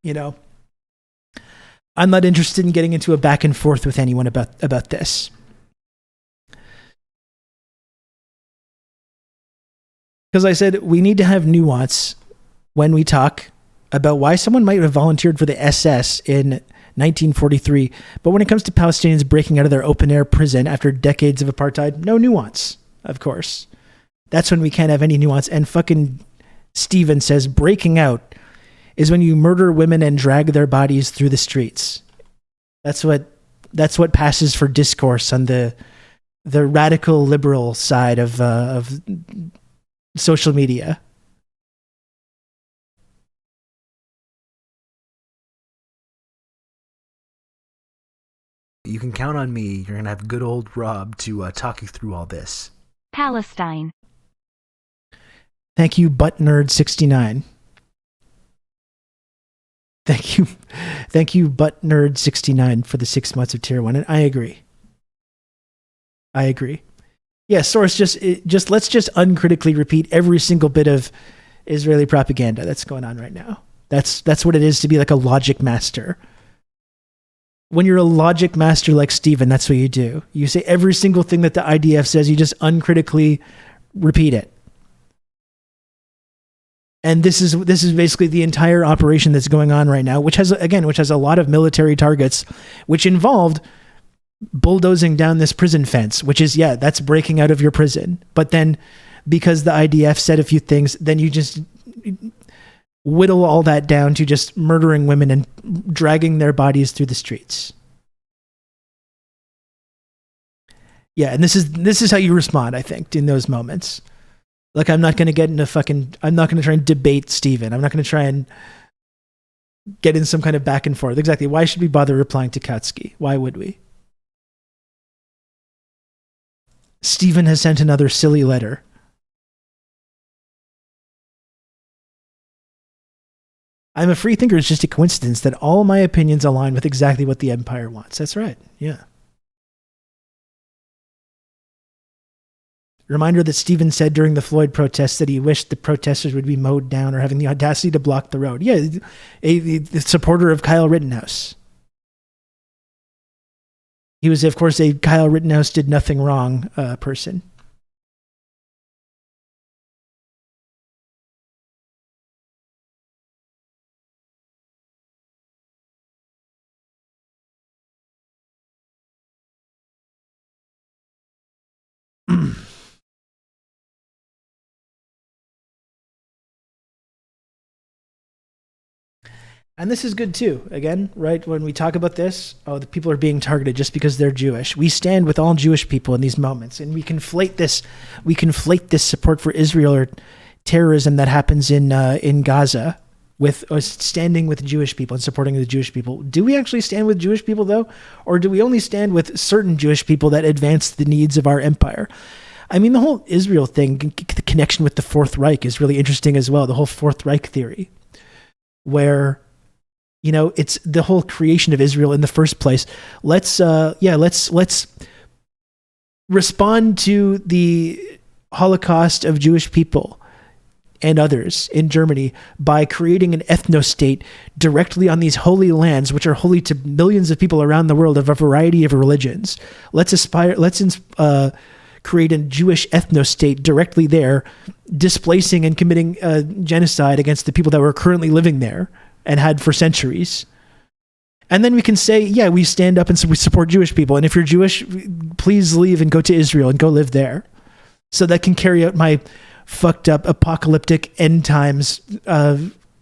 You know, I'm not interested in getting into a back and forth with anyone about this. Because I said we need to have nuance when we talk about why someone might have volunteered for the SS in 1943, but when it comes to Palestinians breaking out of their open-air prison after decades of apartheid, no nuance, of course. That's when we can't have any nuance. And fucking Steven says breaking out is when you murder women and drag their bodies through the streets. That's what passes for discourse on the radical liberal side of social media. You can count on me. You're going to have good old Rob to talk you through all this. Palestine. Thank you, ButtNerd69. Thank you, ButtNerd69 for the 6 months of tier 1. And I agree. Yeah, source, let's just uncritically repeat every single bit of Israeli propaganda that's going on right now. That's what it is to be like a logic master. When you're a logic master like Steven, that's what you do. You say every single thing that the IDF says, you just uncritically repeat it. And this is basically the entire operation that's going on right now, which has a lot of military targets, which involved bulldozing down this prison fence, which is, that's breaking out of your prison. But then because the IDF said a few things, then you just whittle all that down to just murdering women and dragging their bodies through the streets. Yeah, and this is how you respond, I think, in those moments. Like, I'm not going to try and debate Steven. I'm not going to try and get in some kind of back and forth. Exactly. Why should we bother replying to Kautsky? Why would we? Steven has sent another silly letter. I'm a free thinker. It's just a coincidence that all my opinions align with exactly what the Empire wants. That's right. Yeah. Reminder that Stephen said during the Floyd protests that he wished the protesters would be mowed down or having the audacity to block the road. Yeah, a supporter of Kyle Rittenhouse. He was, of course, a Kyle Rittenhouse did nothing wrong person. And this is good too. Again, right, when we talk about this, the people are being targeted just because they're Jewish. We stand with all Jewish people in these moments, and we conflate this support for Israel or terrorism that happens in Gaza with standing with Jewish people and supporting the Jewish people. Do we actually stand with Jewish people though? Or do we only stand with certain Jewish people that advance the needs of our empire? I mean, the whole Israel thing, the connection with the Fourth Reich is really interesting as well. The whole Fourth Reich theory, where it's the whole creation of Israel in the first place. Let's respond to the Holocaust of Jewish people and others in Germany by creating an ethno-state directly on these holy lands, which are holy to millions of people around the world of a variety of religions. Let's create a Jewish ethno-state directly there, displacing and committing genocide against the people that were currently living there and had for centuries. And then we can say, we stand up and we support Jewish people. And if you're Jewish, please leave and go to Israel and go live there. So that can carry out my fucked up apocalyptic end times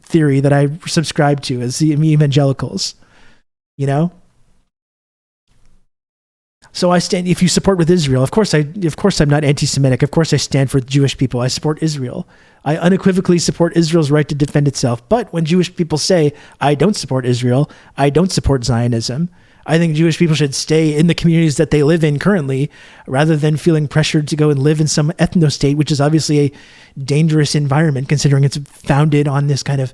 theory that I subscribe to as the evangelicals. So I stand, if you support with Israel, of course I'm not anti-Semitic. Of course I stand for Jewish people. I support Israel. I unequivocally support Israel's right to defend itself. But when Jewish people say, I don't support Israel, I don't support Zionism, I think Jewish people should stay in the communities that they live in currently, rather than feeling pressured to go and live in some ethno-state, which is obviously a dangerous environment considering it's founded on this kind of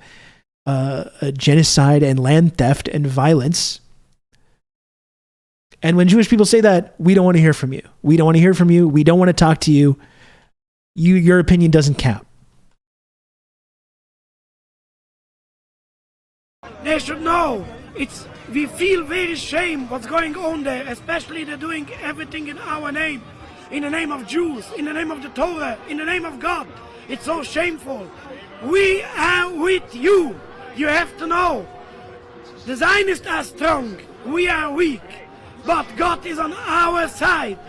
genocide and land theft and violence. And when Jewish people say that, we don't want to hear from you. We don't want to hear from you. We don't want to talk to you. your opinion doesn't count. They should know. We feel very shame what's going on there, especially they're doing everything in our name, in the name of Jews, in the name of the Torah, in the name of God. It's so shameful. We are with you. You have to know. The Zionists are strong. We are weak. But God is on our side.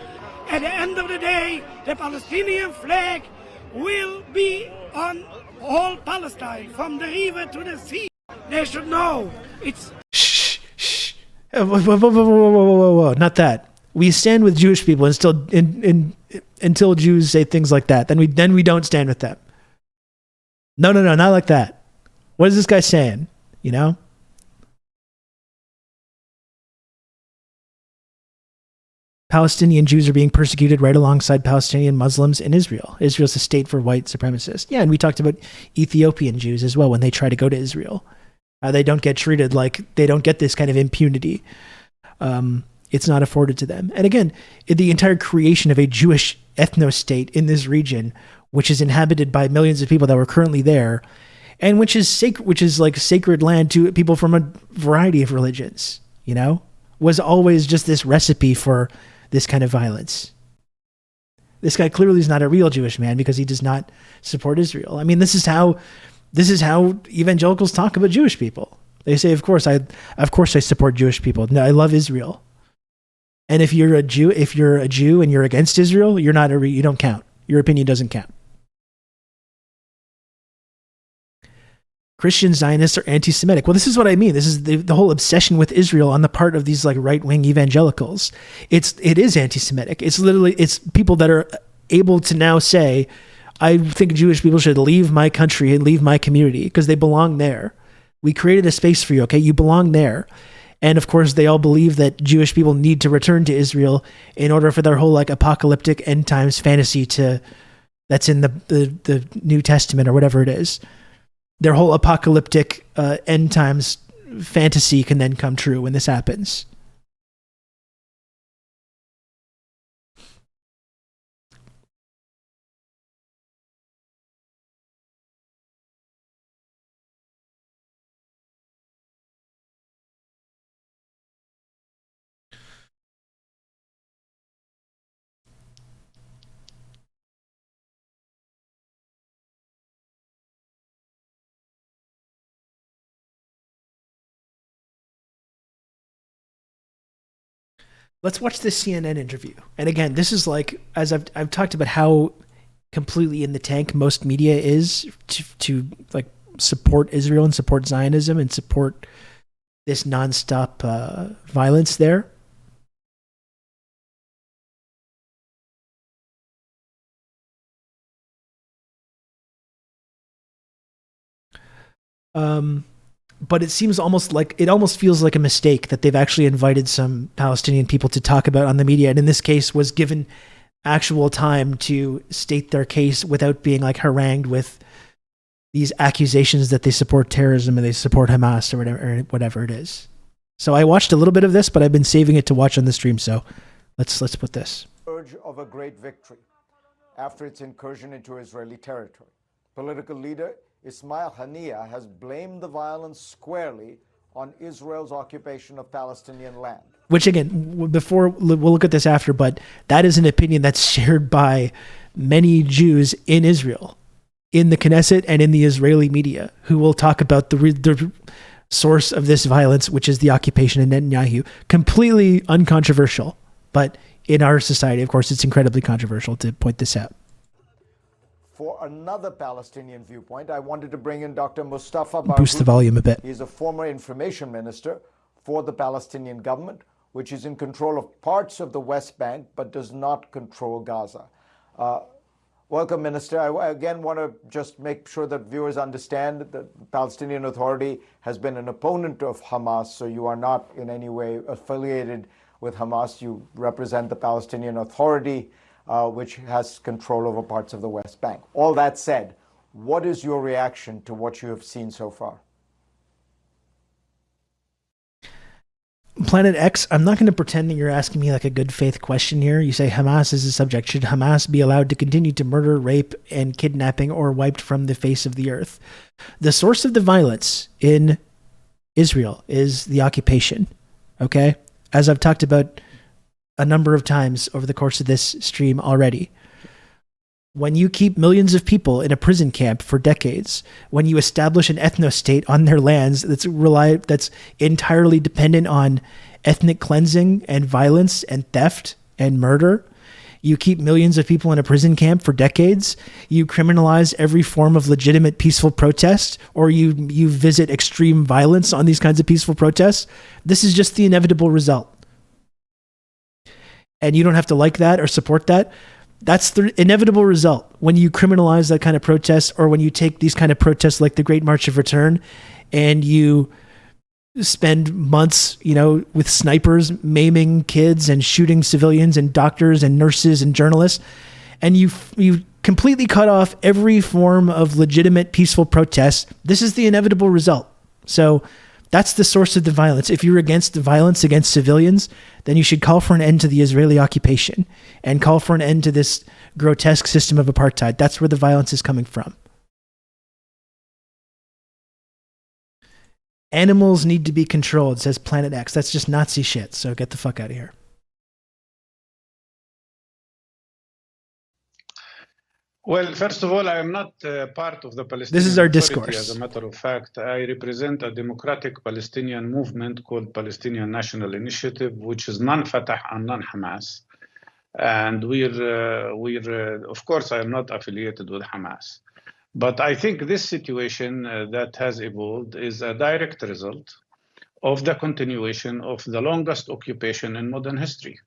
At the end of the day, the Palestinian flag will be on all Palestine, from the river to the sea. They should know. Shh. Whoa. Not that. We stand with Jewish people until Jews say things like that. Then we don't stand with them. No, not like that. What is this guy saying? You know? Palestinian Jews are being persecuted right alongside Palestinian Muslims in Israel. Israel's a state for white supremacists. Yeah, and we talked about Ethiopian Jews as well when they try to go to Israel. They don't get treated like, they don't get this kind of impunity. It's not afforded to them. And again, the entire creation of a Jewish ethno-state in this region, which is inhabited by millions of people that were currently there, and which is like sacred land to people from a variety of religions, you know, was always just this recipe for this kind of violence. This guy clearly is not a real Jewish man because he does not support Israel. I mean, this is how evangelicals talk about Jewish people. They say, of course I support Jewish people. No, I love Israel. And if you're a Jew and you're against Israel, you don't count. Your opinion doesn't count. Christian Zionists are anti-Semitic. Well, this is what I mean. This is the whole obsession with Israel on the part of these like right-wing evangelicals. It is anti-Semitic. It's people that are able to now say, I think Jewish people should leave my country and leave my community because they belong there. We created a space for you, okay? You belong there. And of course, they all believe that Jewish people need to return to Israel in order for their whole like apocalyptic end times fantasy that's in the New Testament or whatever it is. Their whole apocalyptic end times fantasy can then come true when this happens. Let's watch this CNN interview. And again, this is like, as I've talked about how completely in the tank most media is to like support Israel and support Zionism and support this nonstop violence there. But it almost feels like a mistake that they've actually invited some Palestinian people to talk about on the media, and in this case was given actual time to state their case without being like harangued with these accusations that they support terrorism and they support Hamas or whatever it is. So I watched a little bit of this, but I've been saving it to watch on the stream. So let's put this. Urge of a great victory after its incursion into Israeli territory. Political leader Ismail Haniyeh has blamed the violence squarely on Israel's occupation of Palestinian land. Which again, we'll look at this after, but that is an opinion that's shared by many Jews in Israel, in the Knesset and in the Israeli media, who will talk about the source of this violence, which is the occupation of Netanyahu. Completely uncontroversial, but in our society, of course, it's incredibly controversial to point this out. For another Palestinian viewpoint, I wanted to bring in Dr. Mustafa Barghouti. Boost the volume a bit. He's a former information minister for the Palestinian government, which is in control of parts of the West Bank, but does not control Gaza. Welcome, Minister. I again want to just make sure that viewers understand that the Palestinian Authority has been an opponent of Hamas, so you are not in any way affiliated with Hamas. You represent the Palestinian Authority, which has control over parts of the West Bank. All that said, what is your reaction to what you have seen so far? Planet X, I'm not going to pretend that you're asking me like a good faith question here. You say Hamas is the subject. Should Hamas be allowed to continue to murder, rape, and kidnapping or wiped from the face of the earth? The source of the violence in Israel is the occupation. Okay? As I've talked about a number of times over the course of this stream already. When you keep millions of people in a prison camp for decades, when you establish an ethno-state on their lands that's entirely dependent on ethnic cleansing and violence and theft and murder, you keep millions of people in a prison camp for decades, you criminalize every form of legitimate peaceful protest, or you visit extreme violence on these kinds of peaceful protests, this is just the inevitable result. And you don't have to like that or support that. That's the inevitable result when you criminalize that kind of protest, or when you take these kind of protests like the Great March of Return and you spend months, with snipers maiming kids and shooting civilians and doctors and nurses and journalists, and you completely cut off every form of legitimate peaceful protest. This is the inevitable result. So that's the source of the violence. If you're against the violence against civilians, then you should call for an end to the Israeli occupation and call for an end to this grotesque system of apartheid. That's where the violence is coming from. Animals need to be controlled, says Planet X. That's just Nazi shit, so get the fuck out of here. Well, first of all, I am not part of the Palestinian This is our Authority. discourse. As a matter of fact, I represent a democratic Palestinian movement called Palestinian National Initiative, which is non-Fatah and non-Hamas. And we're of course, I am not affiliated with Hamas. But I think this situation that has evolved is a direct result of the continuation of the longest occupation in modern history.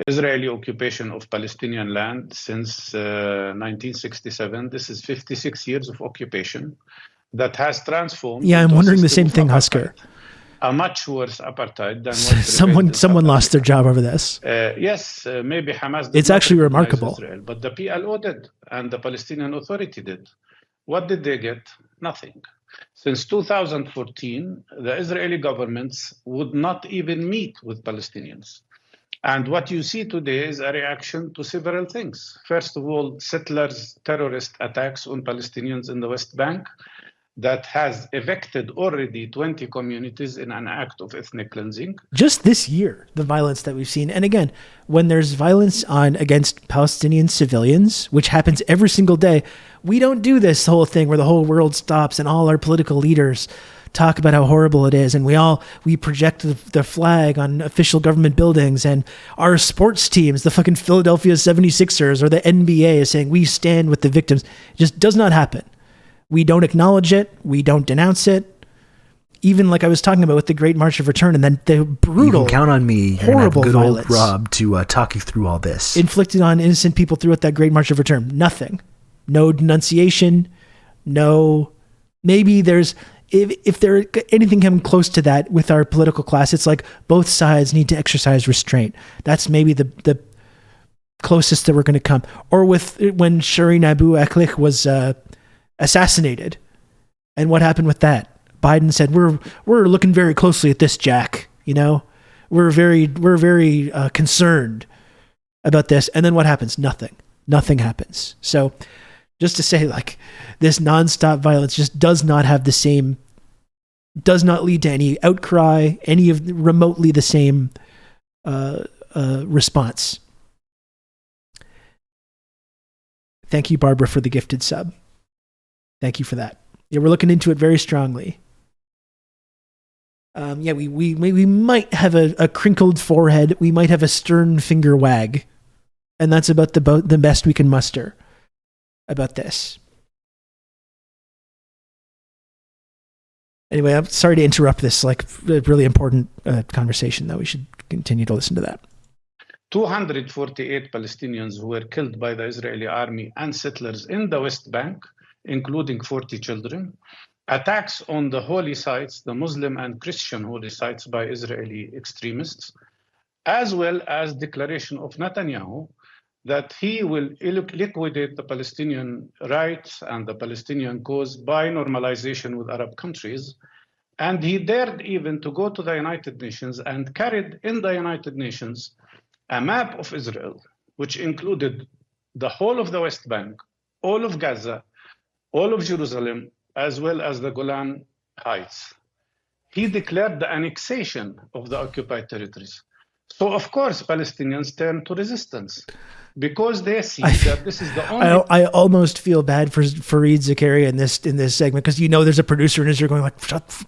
Israeli occupation of Palestinian land since 1967. This is 56 years of occupation that has transformed. Yeah, I'm wondering the same thing, Husker. A much worse apartheid than what someone lost their job over this. Yes, maybe Hamas. It's actually remarkable. Israel, but the PLO did, and the Palestinian Authority did. What did they get? Nothing. Since 2014, the Israeli governments would not even meet with Palestinians. And what you see today is a reaction to several things. First of all, settlers' terrorist attacks on Palestinians in the West Bank that has evicted already 20 communities in an act of ethnic cleansing. Just this year, the violence that we've seen. And again, when there's violence against Palestinian civilians, which happens every single day, we don't do this whole thing where the whole world stops and all our political leaders talk about how horrible it is, and we project the flag on official government buildings, and our sports teams, the fucking Philadelphia 76ers or the NBA, is saying we stand with the victims. It just does not happen. We don't acknowledge it. We don't denounce it. Even like I was talking about with the Great March of Return, and then the brutal, you can count on me. You're gonna have horrible good violence old Rob to talk you through all this. inflicted on innocent people throughout that Great March of Return. Nothing. No denunciation. No. Maybe there's. If there anything coming close to that with our political class, it's like both sides need to exercise restraint. That's maybe the closest that we're going to come. Or with when Shireen Abu Akleh was assassinated, and what happened with that? Biden said we're looking very closely at this, Jack. We're very concerned about this. And then what happens? Nothing happens. So. Just to say, like, this nonstop violence just does not lead to any outcry, any of remotely the same response. Thank you, Barbara, for the gifted sub. Thank you for that. Yeah, we're looking into it very strongly. We might have a crinkled forehead. We might have a stern finger wag. And that's about the best we can muster about this. Anyway, I'm sorry to interrupt this really important conversation, though. We should continue to listen to that. 248 Palestinians who were killed by the Israeli army and settlers in the West Bank, including 40 children. Attacks on the holy sites, the Muslim and Christian holy sites by Israeli extremists, as well as declaration of Netanyahu that he will liquidate the Palestinian rights and the Palestinian cause by normalization with Arab countries, And he dared even to go to the United Nations and carried in the United Nations a map of Israel, which included the whole of the West Bank, all of Gaza, all of Jerusalem, as well as the Golan Heights. He declared the annexation of the occupied territories. So, of course, Palestinians turn to resistance because they see that this is the only... I almost feel bad for Fareed Zakaria in this segment, because you know there's a producer in Israel going like, shut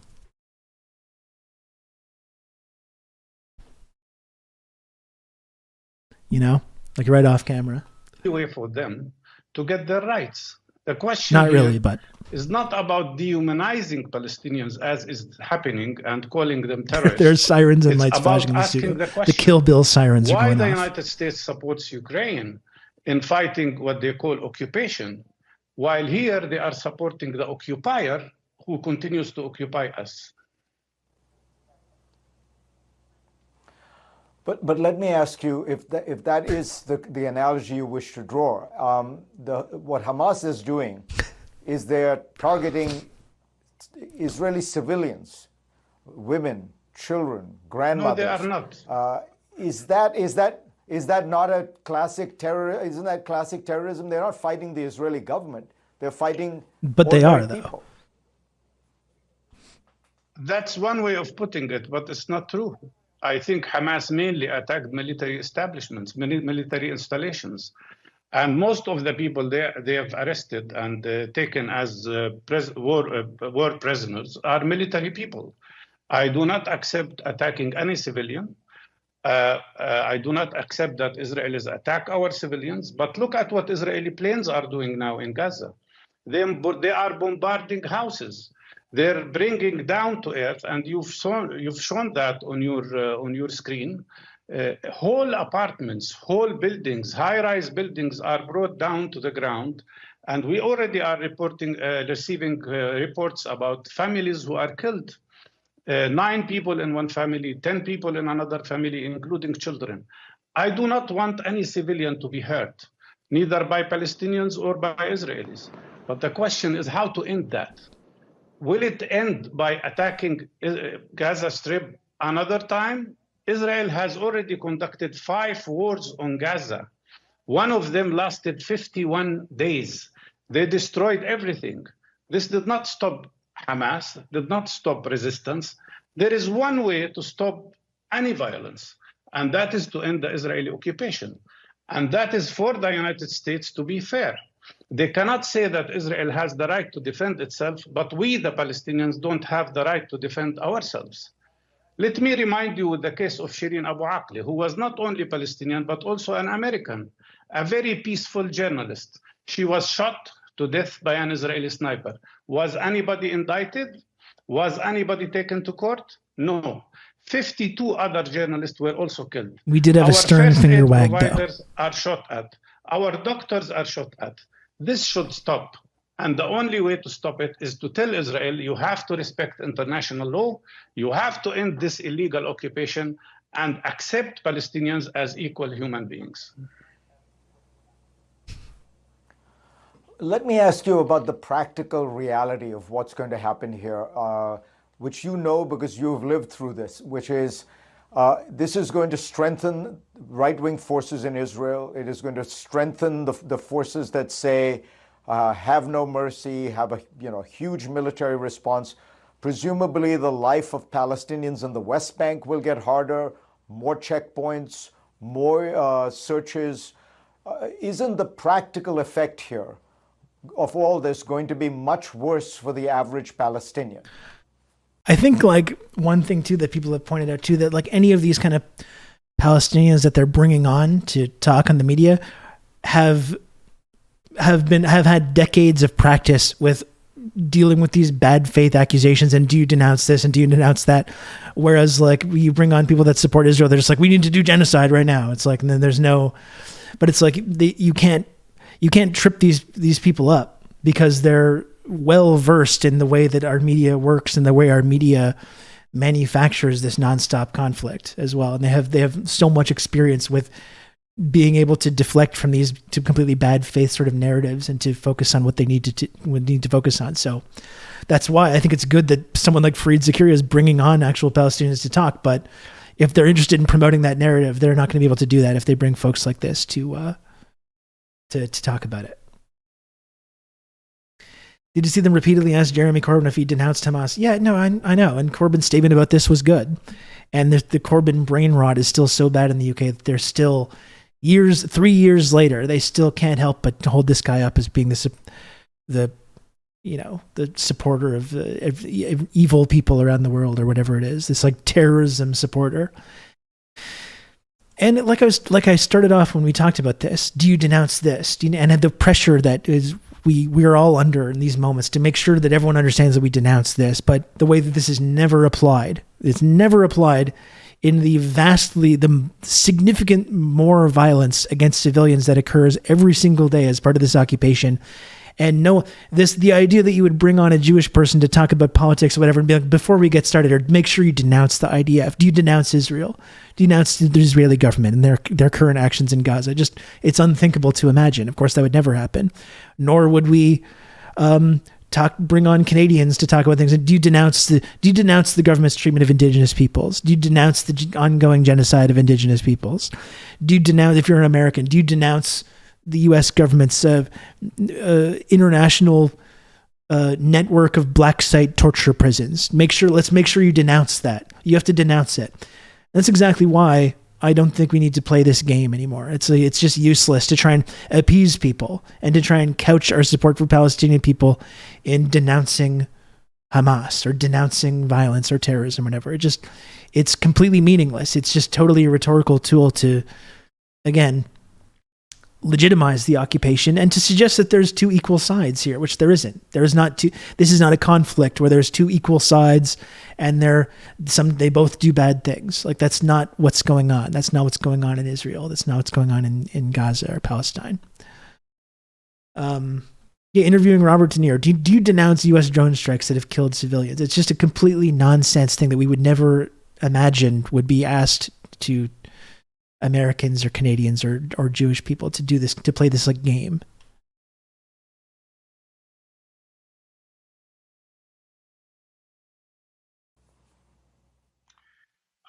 you know, like right off camera. way for them to get their rights. The question Not really, but is not about dehumanizing Palestinians as is happening and calling them terrorists. there's sirens and It's lights about flashing in the asking studio. the question, The Kill Bill sirens are why going the off. United States supports Ukraine in fighting what they call occupation, while here they are supporting the occupier who continues to occupy us. But let me ask you, if that is the analogy you wish to draw, what Hamas is doing is they're targeting Israeli civilians, women, children, grandmothers. No, they are not. Is that not a classic terror? Isn't that classic terrorism? They're not fighting the Israeli government. They're fighting But they are, ordinary though. people. That's one way of putting it, but it's not true. I think Hamas mainly attacked military establishments, military installations. And most of the people they have arrested and taken as war prisoners are military people. I do not accept attacking any civilian. I do not accept that Israelis attack our civilians. But look at what Israeli planes are doing now in Gaza. They are bombarding houses. They're bringing down to earth, and you've shown that on your screen. Whole apartments, whole buildings, high-rise buildings are brought down to the ground, and we already are receiving reports about families who are killed. 9 people in one family, 10 people in another family, including children. I do not want any civilian to be hurt, neither by Palestinians or by Israelis. But the question is how to end that. Will it end by attacking Gaza Strip another time? Israel has already conducted 5 wars on Gaza. One of them lasted 51 days. They destroyed everything. This did not stop Hamas, did not stop resistance. There is one way to stop any violence, and that is to end the Israeli occupation. And that is for the United States to be fair. They cannot say that Israel has the right to defend itself, but we, the Palestinians, don't have the right to defend ourselves. Let me remind you with the case of Shireen Abu Akleh, who was not only Palestinian, but also an American, a very peaceful journalist. She was shot to death by an Israeli sniper. Was anybody indicted? Was anybody taken to court? No. 52 other journalists were also killed. We did have Our a stern first finger aid wag, though. providers are shot at. Our doctors are shot at. This should stop. And the only way to stop it is to tell Israel, you have to respect international law, you have to end this illegal occupation, and accept Palestinians as equal human beings. Let me ask you about the practical reality of what's going to happen here, which you know because you've lived through this, which is this is going to strengthen right-wing forces in Israel. It is going to strengthen the forces that say have no mercy, have a huge military response. Presumably the life of Palestinians in the West Bank will get harder, more checkpoints, more searches. Isn't the practical effect here of all this going to be much worse for the average Palestinian? I think like one thing too that people have pointed out too, that like any of these kind of Palestinians that they're bringing on to talk on the media have had decades of practice with dealing with these bad faith accusations and do you denounce this and do you denounce that, whereas like you bring on people that support Israel, they're just like, we need to do genocide right now. It's like, and then there's no, but it's like you can't trip these people up because they're well versed in the way that our media works and the way our media manufactures this nonstop conflict as well, and they have so much experience with being able to deflect from these to completely bad faith sort of narratives and to focus on what they need to focus on. So that's why I think it's good that someone like Fareed Zakaria is bringing on actual Palestinians to talk. But if they're interested in promoting that narrative, they're not going to be able to do that if they bring folks like this to talk about it. Did you see them repeatedly ask Jeremy Corbyn if he denounced Hamas? Yeah, no, I know. And Corbyn's statement about this was good. And the Corbyn brain rot is still so bad in the UK that they're still 3 years later, they still can't help but hold this guy up as being the supporter of evil people around the world or whatever it is. This like terrorism supporter. And like I started off when we talked about this, do you denounce this? And the pressure that is we are all under in these moments to make sure that everyone understands that we denounce this, but the way that this is never applied. It's never applied in the significant more violence against civilians that occurs every single day as part of this occupation. And the idea that you would bring on a Jewish person to talk about politics or whatever and be like, before we get started, or make sure you denounce the IDF. Do you denounce Israel? Do you denounce the Israeli government and their current actions in Gaza? It's unthinkable to imagine. Of course, that would never happen. Nor would we bring on Canadians to talk about things. Do you denounce the government's treatment of Indigenous peoples? Do you denounce the ongoing genocide of Indigenous peoples? Do you denounce, if you're an American, do you denounce the U.S. government's international network of black site torture prisons? Let's make sure you denounce that. You have to denounce it. That's exactly why I don't think we need to play this game anymore. It's just useless to try and appease people and to try and couch our support for Palestinian people in denouncing Hamas or denouncing violence or terrorism or whatever. It's completely meaningless. It's just totally a rhetorical tool to, again, legitimize the occupation and to suggest that there's two equal sides here, which there isn't. This is not a conflict where there's two equal sides and they both do bad things. Like, that's not what's going on. That's not what's going on in Israel. That's not what's going on in Gaza or Palestine. Interviewing Robert De Niro. Do you denounce U.S. drone strikes that have killed civilians? It's just a completely nonsense thing that we would never imagine would be asked to Americans or Canadians or Jewish people to do this, to play this like game.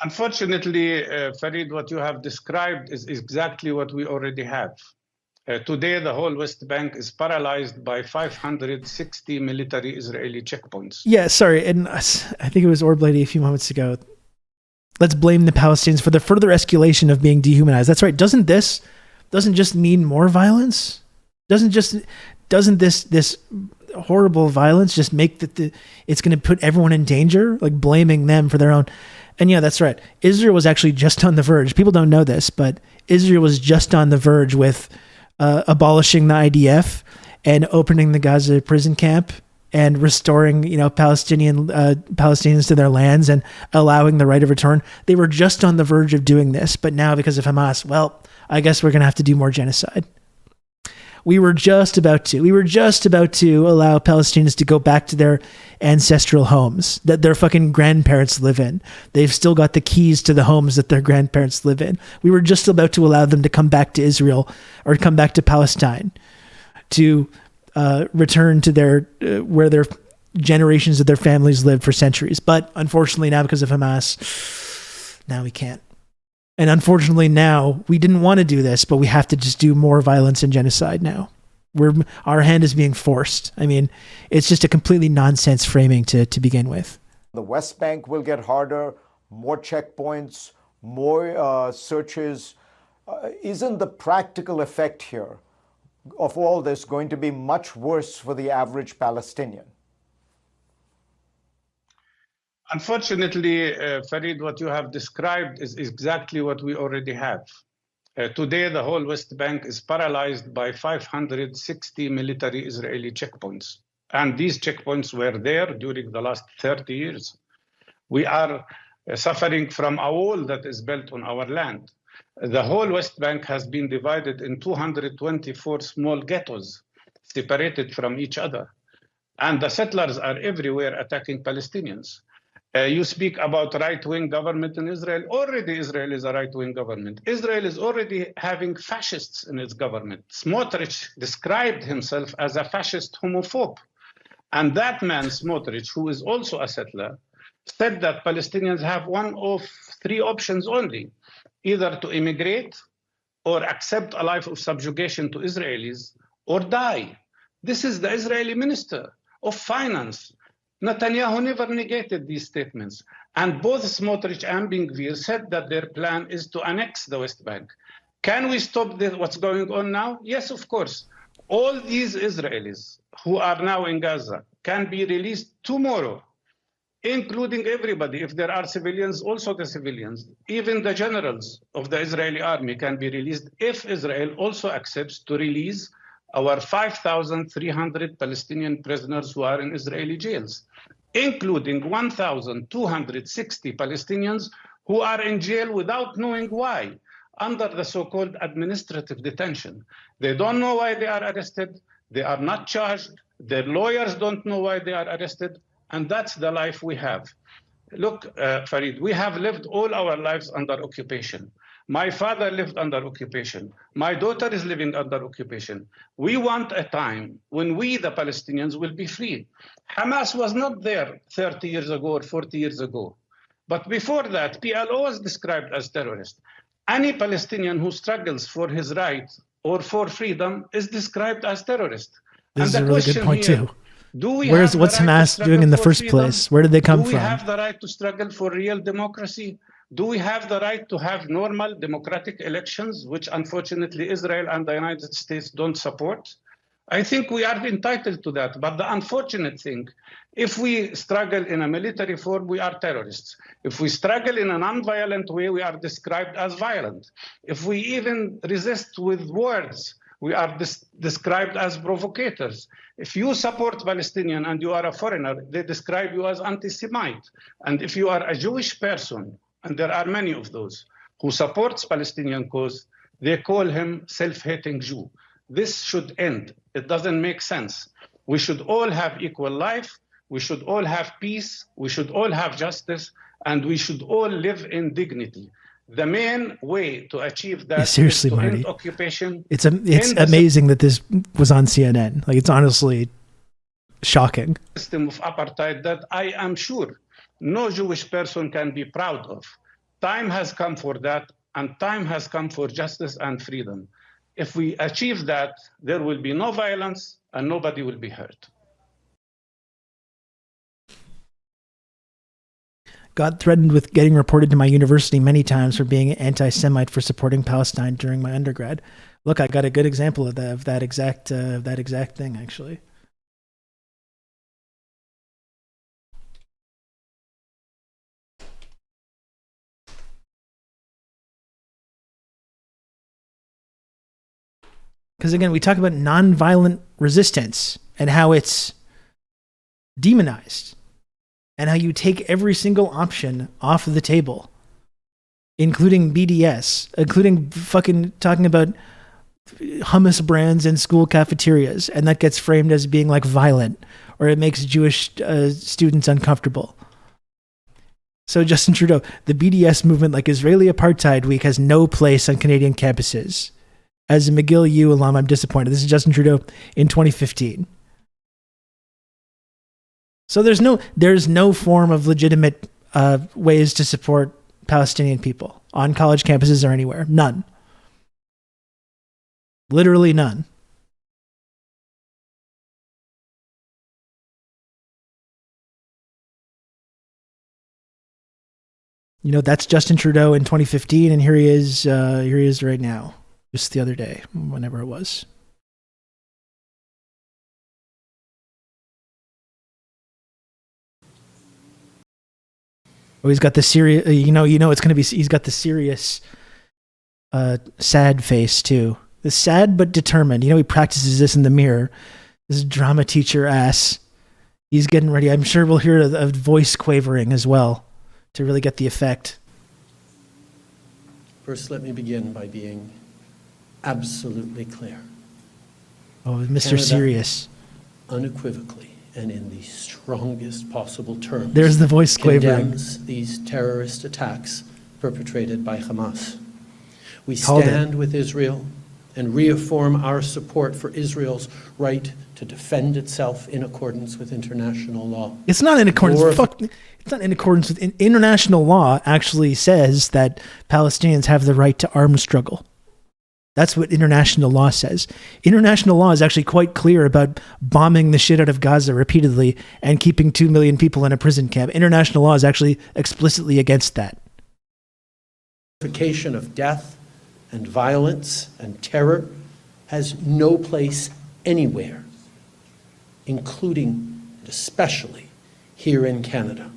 Unfortunately, Fareed, what you have described is exactly what we already have. Today, the whole West Bank is paralyzed by 560 military Israeli checkpoints. Yeah, sorry. And I think it was Orb Lady a few moments ago. Let's blame the Palestinians for the further escalation of being dehumanized. That's right. Doesn't just mean more violence? Doesn't this horrible violence just make it's going to put everyone in danger? Like blaming them for their own. And yeah, that's right. Israel was actually just on the verge. People don't know this, but Israel was just on the verge with abolishing the IDF and opening the Gaza prison camp and restoring, Palestinians to their lands and allowing the right of return. They were just on the verge of doing this, but now because of Hamas, well, I guess we're going to have to do more genocide. We were just about to allow Palestinians to go back to their ancestral homes that their fucking grandparents live in. They've still got the keys to the homes that their grandparents live in. We were just about to allow them to come back to Israel or come back to Palestine to return to where their generations of their families lived for centuries. But unfortunately now, because of Hamas, now we can't. And unfortunately now, we didn't want to do this, but we have to just do more violence and genocide now. Our hand is being forced. I mean, it's just a completely nonsense framing to begin with. The West Bank will get harder, more checkpoints, more searches. Isn't the practical effect here of all this going to be much worse for the average Palestinian? Unfortunately, Fareed, what you have described is exactly what we already have. Today, the whole West Bank is paralyzed by 560 military Israeli checkpoints. And these checkpoints were there during the last 30 years. We are suffering from a wall that is built on our land. The whole West Bank has been divided in 224 small ghettos, separated from each other. And the settlers are everywhere attacking Palestinians. You speak about right-wing government in Israel. Already Israel is a right-wing government. Israel is already having fascists in its government. Smotrich described himself as a fascist homophobe. And that man, Smotrich, who is also a settler, said that Palestinians have one of three options only, either to immigrate or accept a life of subjugation to Israelis or die. This is the Israeli Minister of Finance. Netanyahu never negated these statements. And both Smotrich and Ben-Gvir said that their plan is to annex the West Bank. Can we stop what's going on now? Yes, of course. All these Israelis who are now in Gaza can be released tomorrow, including everybody. If there are civilians, also the civilians, even the generals of the Israeli army can be released if Israel also accepts to release our 5,300 Palestinian prisoners who are in Israeli jails, including 1,260 Palestinians who are in jail without knowing why, under the so-called administrative detention. They don't know why they are arrested. They are not charged. Their lawyers don't know why they are arrested. And that's the life we have. Look, Farid, we have lived all our lives under occupation. My father lived under occupation. My daughter is living under occupation. We want a time when we, the Palestinians, will be free. Hamas was not there 30 years ago or 40 years ago. But before that, PLO was described as terrorist. Any Palestinian who struggles for his right or for freedom is described as terrorist. This is a really good point, too. What's Hamas doing in the first place? Where did they come from? Do we have the right to struggle for real democracy? Do we have the right to have normal democratic elections, which unfortunately Israel and the United States don't support? I think we are entitled to that. But the unfortunate thing, if we struggle in a military form, we are terrorists. If we struggle in a non-violent way, we are described as violent. If we even resist with words, we are described as provocators. If you support Palestinian and you are a foreigner, they describe you as anti-Semite. And if you are a Jewish person, and there are many of those, who supports Palestinian cause, they call him self-hating Jew. This should end. It doesn't make sense. We should all have equal life. We should all have peace. We should all have justice. And we should all live in dignity. The main way to achieve that seriously, is to Marty, end occupation. It's amazing that this was on CNN. Like, it's honestly shocking. System of apartheid that I am sure no Jewish person can be proud of. Time has come for that, and time has come for justice and freedom. If we achieve that, there will be no violence and nobody will be hurt. Got threatened with getting reported to my university many times for being an anti-Semite for supporting Palestine during my undergrad. Look, I got a good example of that exact thing, actually. Because again, we talk about nonviolent resistance and how it's demonized and how you take every single option off of the table, including BDS, including fucking talking about hummus brands in school cafeterias, and that gets framed as being like violent, or it makes Jewish students uncomfortable. So Justin Trudeau, the BDS movement, like Israeli Apartheid Week, has no place on Canadian campuses. As a McGill U alum, I'm disappointed. This is Justin Trudeau in 2015. So there's no form of legitimate ways to support Palestinian people on college campuses or anywhere. None. Literally none. You know, that's Justin Trudeau in 2015, and here he is right now. Just the other day, whenever it was. Oh, he's got the serious. You know, it's gonna be. He's got the serious, sad face too. The sad but determined. You know, he practices this in the mirror. This drama teacher ass. He's getting ready. I'm sure we'll hear a voice quavering as well to really get the effect. First, let me begin by being absolutely clear. Oh, Mr. Canada Serious. Unequivocally and in the strongest possible terms, There's the voice quavering. condemns these terrorist attacks perpetrated by Hamas. We Called it. stand with Israel and reaffirm our support for Israel's right to defend itself in accordance with international law. It's not in accordance. It's not in accordance with international law. Actually, says that Palestinians have the right to armed struggle. That's what international law says. International law is actually quite clear about bombing the shit out of Gaza repeatedly and keeping 2 million people in a prison camp. International law is actually explicitly against that. Justification of death and violence and terror has no place anywhere, including and especially here in Canada.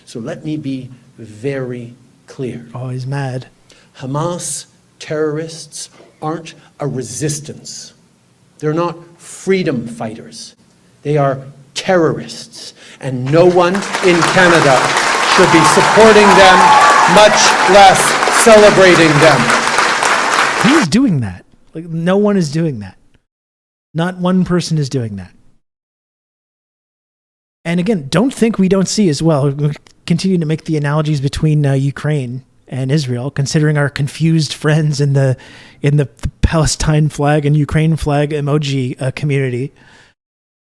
So let me be very clear. Oh, he's mad. Hamas terrorists aren't a resistance. They're not freedom fighters. They are terrorists, and no one in Canada should be supporting them, much less celebrating them. He's doing that. Like, no one is doing that. Not one person is doing that. And again, don't think we don't see as well. We continue to make the analogies between Ukraine and Israel, considering our confused friends in the Palestine flag and Ukraine flag emoji community.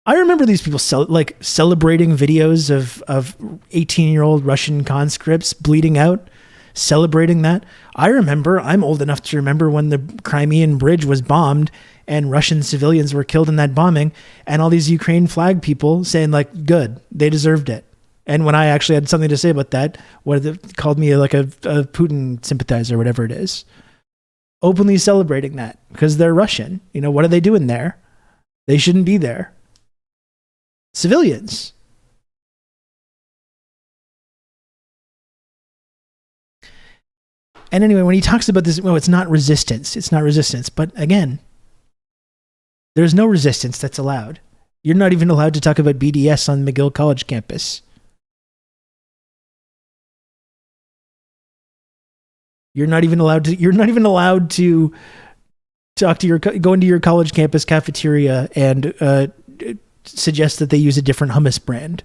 I remember these people celebrating videos of 18-year-old Russian conscripts bleeding out, celebrating that. I'm old enough to remember when the Crimean Bridge was bombed and Russian civilians were killed in that bombing, and all these Ukraine flag people saying like, good, they deserved it. And when I actually had something to say about that, called me like a Putin sympathizer, whatever it is. Openly celebrating that because they're Russian. You know, what are they doing there? They shouldn't be there. Civilians. And anyway, when he talks about this, well, it's not resistance. It's not resistance. But again, there's no resistance that's allowed. You're not even allowed to talk about BDS on McGill College campus. You're not even allowed to talk to go into your college campus cafeteria and suggest that they use a different hummus brand.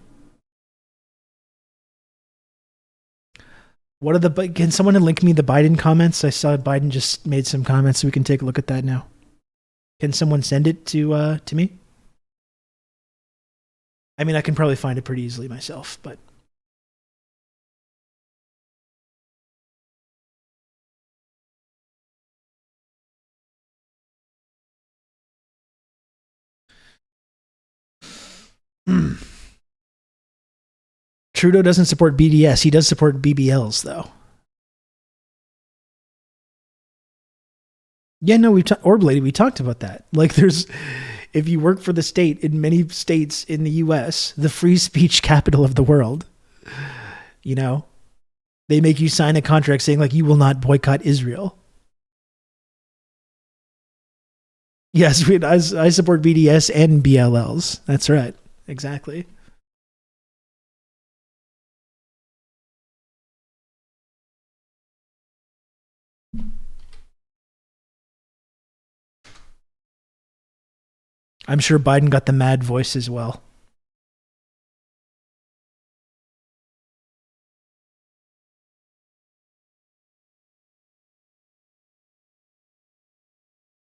Can someone link me the Biden comments? I saw Biden just made some comments, so we can take a look at that now. Can someone send it to me? I mean, I can probably find it pretty easily myself, but. Trudeau doesn't support BDS. He does support BBLs, though. Yeah, no, we talked about that. Like, if you work for the state, in many states in the U.S., the free speech capital of the world, you know, they make you sign a contract saying, like, you will not boycott Israel. Yes, I support BDS and BLLs. That's right. Exactly. I'm sure Biden got the mad voice as well.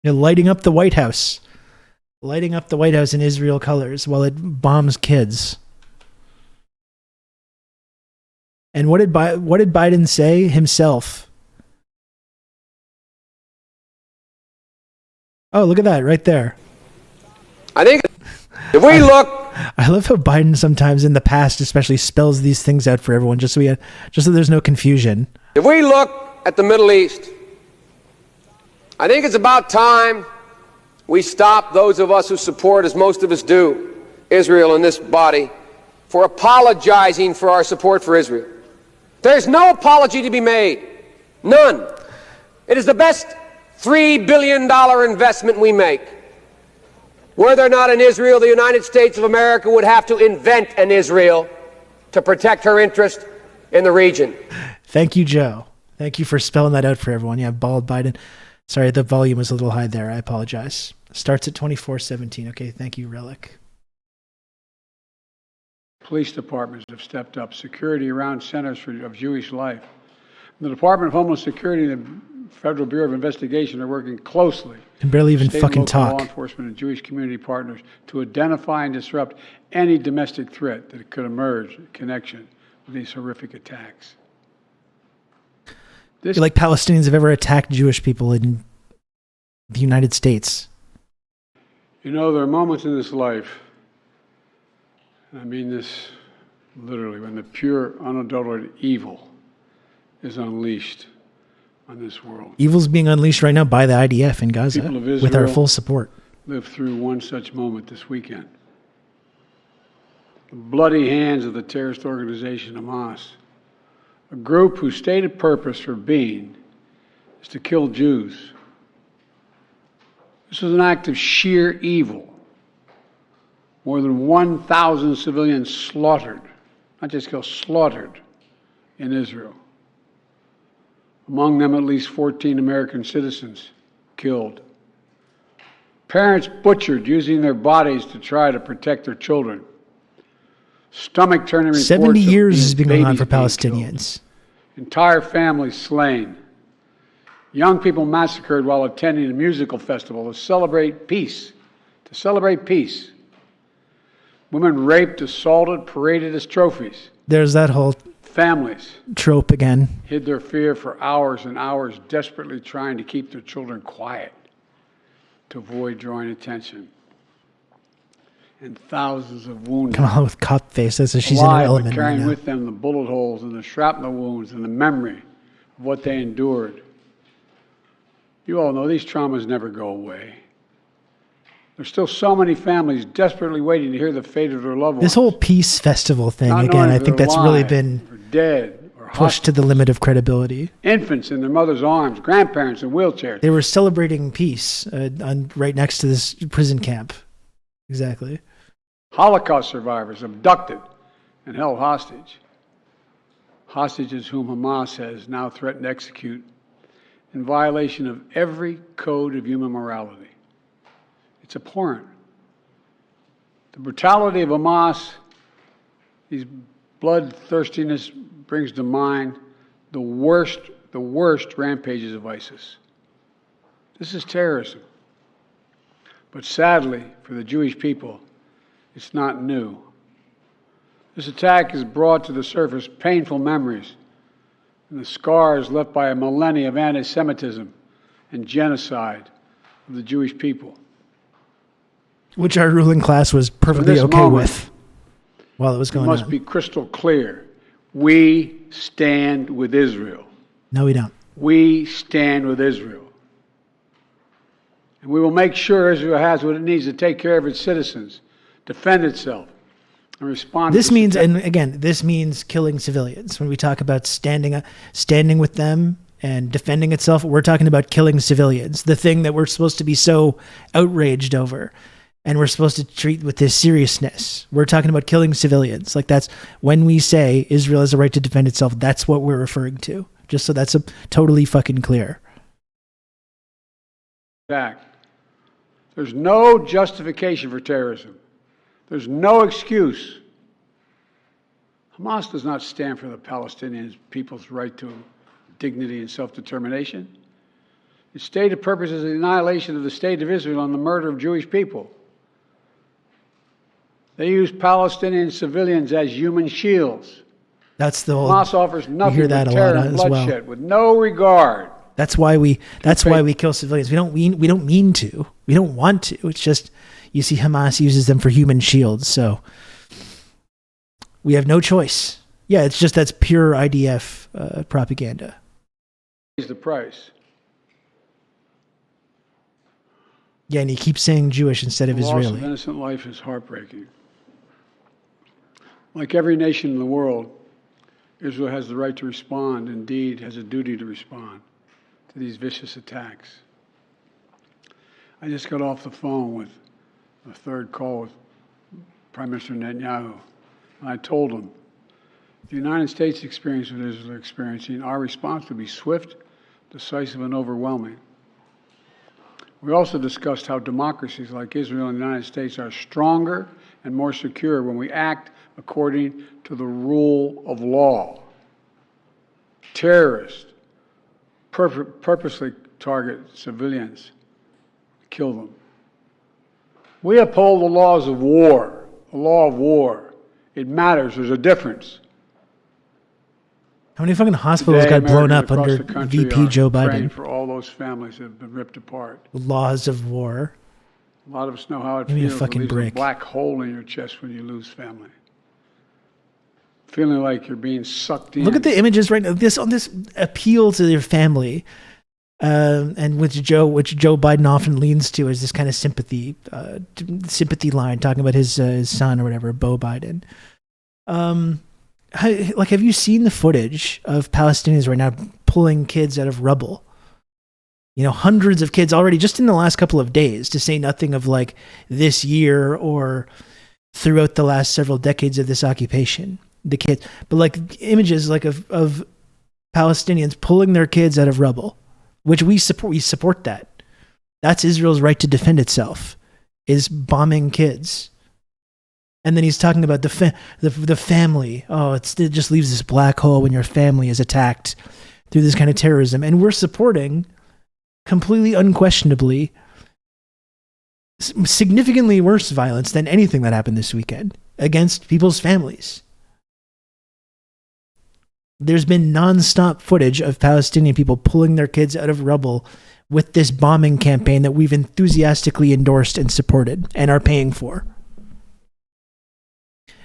You know, lighting up the White House. Lighting up the White House in Israel colors while it bombs kids. And what did Biden say himself? Oh, look at that right there. I think if we look, I love how Biden sometimes in the past especially spells these things out for everyone just so there's no confusion. if we look at the Middle East, I think it's about time we stop, those of us who support, as most of us do, Israel in this body, for apologizing for our support for Israel. There's no apology to be made. None. It is the best $3 billion investment we make. Were there not an Israel, the United States of America would have to invent an Israel to protect her interest in the region. Thank you, Joe. Thank you for spelling that out for everyone. Yeah, bald Biden. Sorry, the volume was a little high there. I apologize. Starts at 24:17. Okay, thank you, Relic. Police departments have stepped up. Security around centers of Jewish life. The Department of Homeland Security and the Federal Bureau of Investigation are working closely. Can barely even state fucking and local talk. law enforcement and Jewish community partners to identify and disrupt any domestic threat that could emerge in connection with these horrific attacks. I feel like Palestinians have ever attacked Jewish people in the United States. You know, there are moments in this life, and I mean this literally, when the pure, unadulterated evil is unleashed on this world. Evil's being unleashed right now by the IDF in Gaza People of with our Israel full support. lived through one such moment this weekend. The bloody hands of the terrorist organization Hamas, a group whose stated purpose for being is to kill Jews. This was an act of sheer evil. More than 1,000 civilians slaughtered, not just killed, slaughtered in Israel. Among them, at least 14 American citizens killed. Parents butchered using their bodies to try to protect their children. Stomach-turning reports 70 of years has been going on babies for being Palestinians. killed. Entire families slain. Young people massacred while attending a musical festival to celebrate peace. To celebrate peace. Women raped, assaulted, paraded as trophies. There's that whole Families trope again. hid their fear for hours and hours, desperately trying to keep their children quiet to avoid drawing attention. And thousands of wounded. Come on with cop face. That's she's in her alive, but element right carrying now. with them the bullet holes and the shrapnel wounds and the memory of what they endured. You all know these traumas never go away. There's still so many families desperately waiting to hear the fate of their loved ones. This whole peace festival thing, Not again, knowing I if think they're that's really alive been or dead or pushed to the limit of credibility. infants in their mother's arms, grandparents in wheelchairs. They were celebrating peace right next to this prison camp. Exactly. Holocaust survivors abducted and held hostage. Hostages whom Hamas has now threatened to execute in violation of every code of human morality. It's abhorrent. The brutality of Hamas, these bloodthirstiness brings to mind the worst rampages of ISIS. This is terrorism. But sadly, for the Jewish people, it's not new. This attack has brought to the surface painful memories and the scars left by a millennia of anti-Semitism and genocide of the Jewish people. Which our ruling class was perfectly this okay moment, with while it was going It must on. be crystal clear. We stand with Israel. No, we don't. We stand with Israel. And we will make sure Israel has what it needs to take care of its citizens, defend itself, and respond This to means, and again, this means killing civilians. When we talk about standing with them and defending itself, we're talking about killing civilians. The thing that we're supposed to be so outraged over. And we're supposed to treat with this seriousness. We're talking about killing civilians. Like that's when we say Israel has a right to defend itself. That's what we're referring to. Just so that's totally fucking clear. attack. There's no justification for terrorism. There's no excuse. Hamas does not stand for the Palestinian people's right to dignity and self-determination. Its stated purpose is the annihilation of the state of Israel and the murder of Jewish people. They use Palestinian civilians as human shields. That's the whole. Hamas offers nothing hear but that a terror lot and as well. bloodshed with no regard. That's why we kill civilians. We don't mean to. We don't want to. It's just you see Hamas uses them for human shields. So we have no choice. Yeah, it's just that's pure IDF propaganda. Raise the price. Yeah, and he keeps saying Jewish instead of The loss Israeli. of innocent life is heartbreaking. Like every nation in the world, Israel has the right to respond, indeed has a duty to respond to these vicious attacks. I just got off the phone with a third call with Prime Minister Netanyahu, and I told him, the United States experience what Israel is experiencing, our response will be swift, decisive, and overwhelming. We also discussed how democracies like Israel and the United States are stronger and more secure when we act according to the rule of law. Terrorists purposely target civilians, kill them. We uphold the laws of war, the law of war. It matters. There's a difference. How many fucking hospitals Today, got blown up Americans under across the country VP are Joe praying Biden? for all those families that have been ripped apart. Laws of war. A lot of us know how it Give me a feels. fucking It leaves break. a black hole in your chest when you lose family. Feeling like you're being sucked in. Look at the images right now. This appeal to their family, and which Joe Biden often leans to as this kind of sympathy line, talking about his son or whatever, Beau Biden. Have you seen the footage of Palestinians right now pulling kids out of rubble? You know, hundreds of kids already just in the last couple of days, to say nothing of like this year or throughout the last several decades of this occupation. The kids, but like images like of Palestinians pulling their kids out of rubble, which we support. We support that. That's Israel's right to defend itself, is bombing kids. And then he's talking about the family. Oh, it just leaves this black hole when your family is attacked through this kind of terrorism. And we're supporting, completely unquestionably, significantly worse violence than anything that happened this weekend against people's families. There's been nonstop footage of Palestinian people pulling their kids out of rubble with this bombing campaign that we've enthusiastically endorsed and supported and are paying for.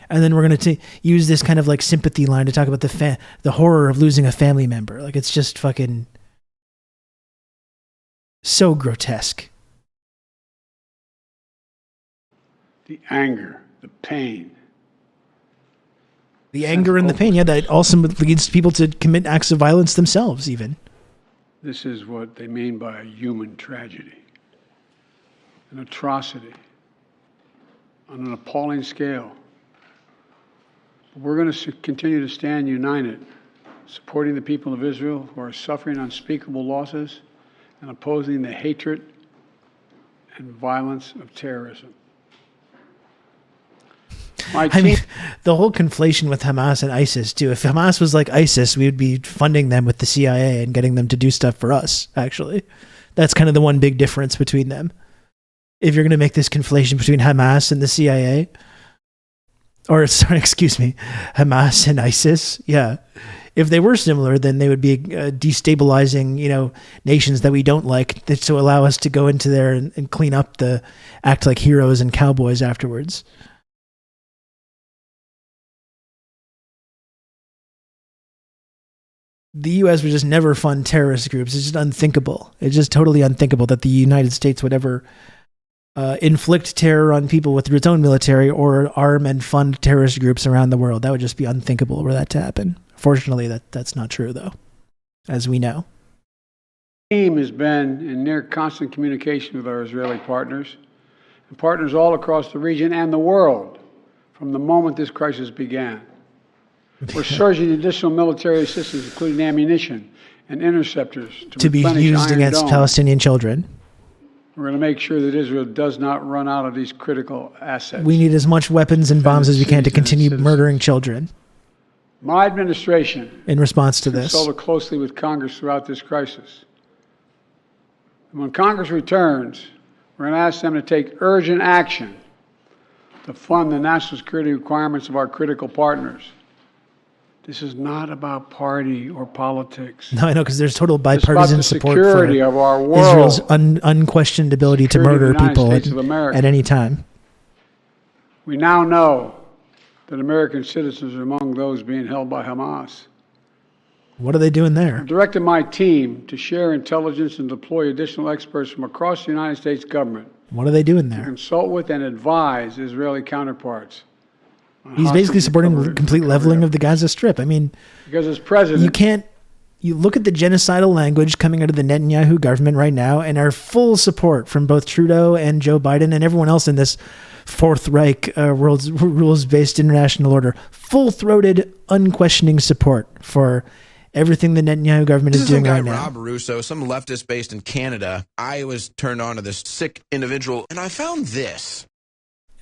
And then we're going to use this kind of like sympathy line to talk about the horror of losing a family member. Like, it's just fucking so grotesque. The anger, the pain. The anger and the pain, yeah, that also leads people to commit acts of violence themselves, even. This is what they mean by a human tragedy, an atrocity on an appalling scale. But we're going to continue to stand united, supporting the people of Israel who are suffering unspeakable losses and opposing the hatred and violence of terrorism. I mean, the whole conflation with Hamas and ISIS, too. If Hamas was like ISIS, we would be funding them with the CIA and getting them to do stuff for us, actually. That's kind of the one big difference between them. If you're going to make this conflation between Hamas and the CIA, or, sorry, excuse me, Hamas and ISIS, yeah. If they were similar, then they would be destabilizing, nations that we don't like to allow us to go into there and clean up act like heroes and cowboys afterwards. The U.S. would just never fund terrorist groups. It's just unthinkable. It's just totally unthinkable that the United States would ever inflict terror on people with its own military or arm and fund terrorist groups around the world. That would just be unthinkable for that to happen. Fortunately, that's not true, though, as we know. The team has been in near constant communication with our Israeli partners and partners all across the region and the world from the moment this crisis began. We're surging additional military assistance, including ammunition and interceptors, to be used against Palestinian children. We're going to make sure that Israel does not run out of these critical assets. We need as much weapons and bombs as we can to continue murdering children. My administration, in response to this, consulted closely with Congress throughout this crisis. And when Congress returns, we're going to ask them to take urgent action to fund the national security requirements of our critical partners. This is not about party or politics. No, I know, because there's total bipartisan support for of our world, Israel's unquestioned ability to murder people at any time. We now know that American citizens are among those being held by Hamas. What are they doing there? I've directed my team to share intelligence and deploy additional experts from across the United States government. What are they doing there? To consult with and advise Israeli counterparts. He's basically supporting complete leveling of the Gaza Strip. I mean, because as president, you look at the genocidal language coming out of the Netanyahu government right now, and our full support from both Trudeau and Joe Biden and everyone else in this Fourth Reich rules-based international order, full-throated, unquestioning support for everything the Netanyahu government is doing right now. Rob Russo, some leftist based in Canada. I was turned on to this sick individual, and I found this.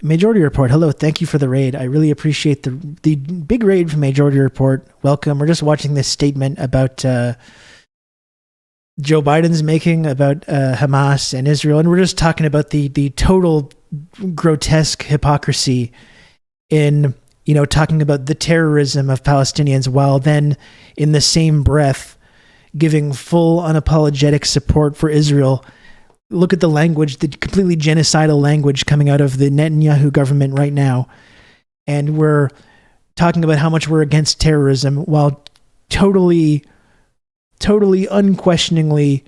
Majority Report, hello, thank you for the raid. I really appreciate the big raid from Majority Report. Welcome. We're just watching this statement about Joe Biden's making about Hamas and Israel, and we're just talking about the total grotesque hypocrisy in, you know, talking about the terrorism of Palestinians while then in the same breath giving full unapologetic support for Israel. Look at the language, the completely genocidal language coming out of the Netanyahu government right now. And we're talking about how much we're against terrorism while totally unquestioningly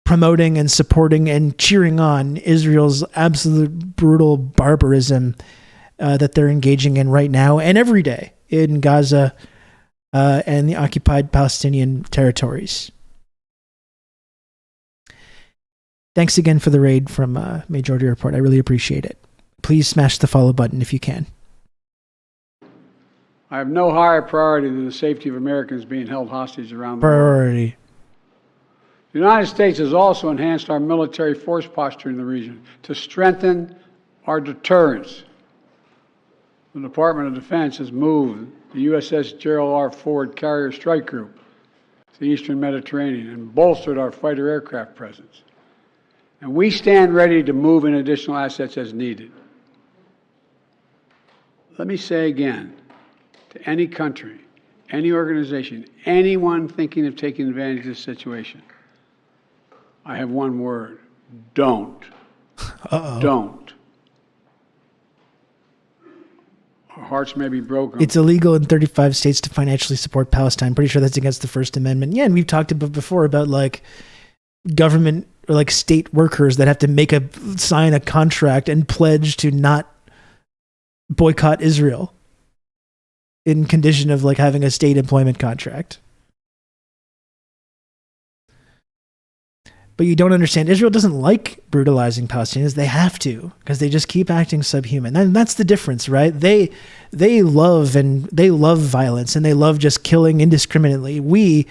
promoting and supporting and cheering on Israel's absolute brutal barbarism that they're engaging in right now and every day in Gaza and the occupied Palestinian territories. Thanks again for the raid from Majority Report. I really appreciate it. Please smash the follow button if you can. I have no higher priority than the safety of Americans being held hostage around the world. Priority. The United States has also enhanced our military force posture in the region to strengthen our deterrence. The Department of Defense has moved the USS Gerald R. Ford Carrier Strike Group to the Eastern Mediterranean and bolstered our fighter aircraft presence. And we stand ready to move in additional assets as needed. Let me say again, to any country, any organization, anyone thinking of taking advantage of this situation, I have one word: don't. Don't. Our hearts may be broken. It's illegal in 35 states to financially support Palestine. Pretty sure that's against the First Amendment. Yeah, and we've talked about before about like government or like state workers that have to sign a contract and pledge to not boycott Israel in condition of like having a state employment contract. But you don't understand. Israel doesn't like brutalizing Palestinians. They have to, because they just keep acting subhuman. And that's the difference, right? They love violence, and they love just killing indiscriminately. We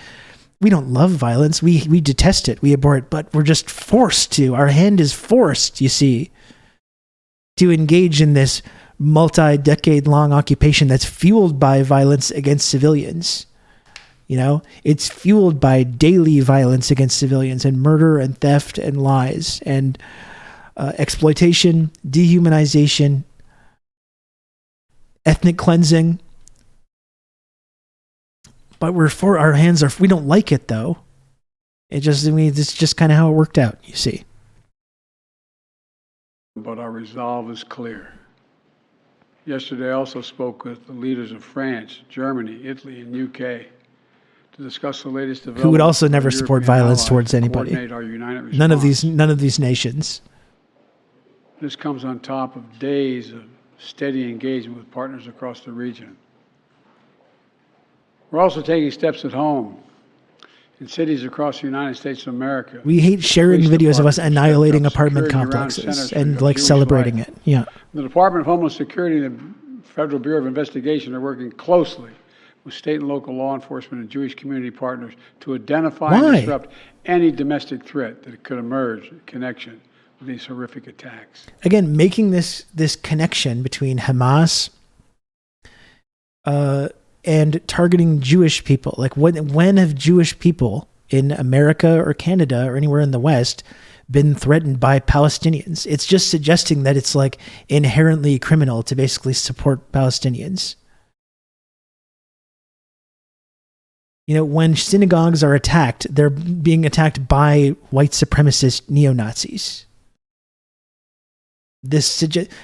don't love violence. We detest it. We abhor it, but we're just forced to. Our hand is forced, you see, to engage in this multi-decade-long occupation that's fueled by violence against civilians. You know, it's fueled by daily violence against civilians and murder and theft and lies and exploitation, dehumanization, ethnic cleansing. But our hands are, we don't like it though. It's just kind of how it worked out, you see. But our resolve is clear. Yesterday I also spoke with the leaders of France, Germany, Italy, and UK to discuss the latest developments. Who would also never support violence towards anybody. None of these nations. This comes on top of days of steady engagement with partners across the region. We're also taking steps at home in cities across the United States of America. We hate sharing videos of us annihilating apartment complexes and like celebrating it. Yeah. The Department of Homeland Security and the Federal Bureau of Investigation are working closely with state and local law enforcement and Jewish community partners to identify and disrupt any domestic threat that could emerge in connection with these horrific attacks. Again, making this connection between Hamas and targeting Jewish people. Like when have Jewish people in America or Canada or anywhere in the West been threatened by Palestinians? It's just suggesting that it's like inherently criminal to basically support Palestinians. You know, when synagogues are attacked, they're being attacked by white supremacist neo-Nazis.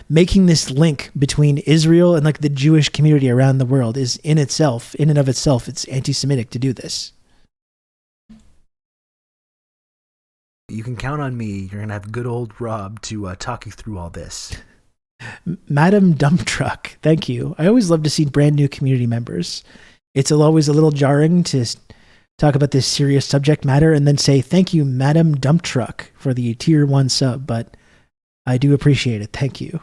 Making this link between Israel and like the Jewish community around the world is in and of itself, it's anti-Semitic to do this. You can count on me. You're going to have good old Rob to talk you through all this. Madam Dump Truck, thank you. I always love to see brand new community members. It's always a little jarring to talk about this serious subject matter and then say, thank you, Madam Dump Truck, for the tier 1 sub, but I do appreciate it. Thank you.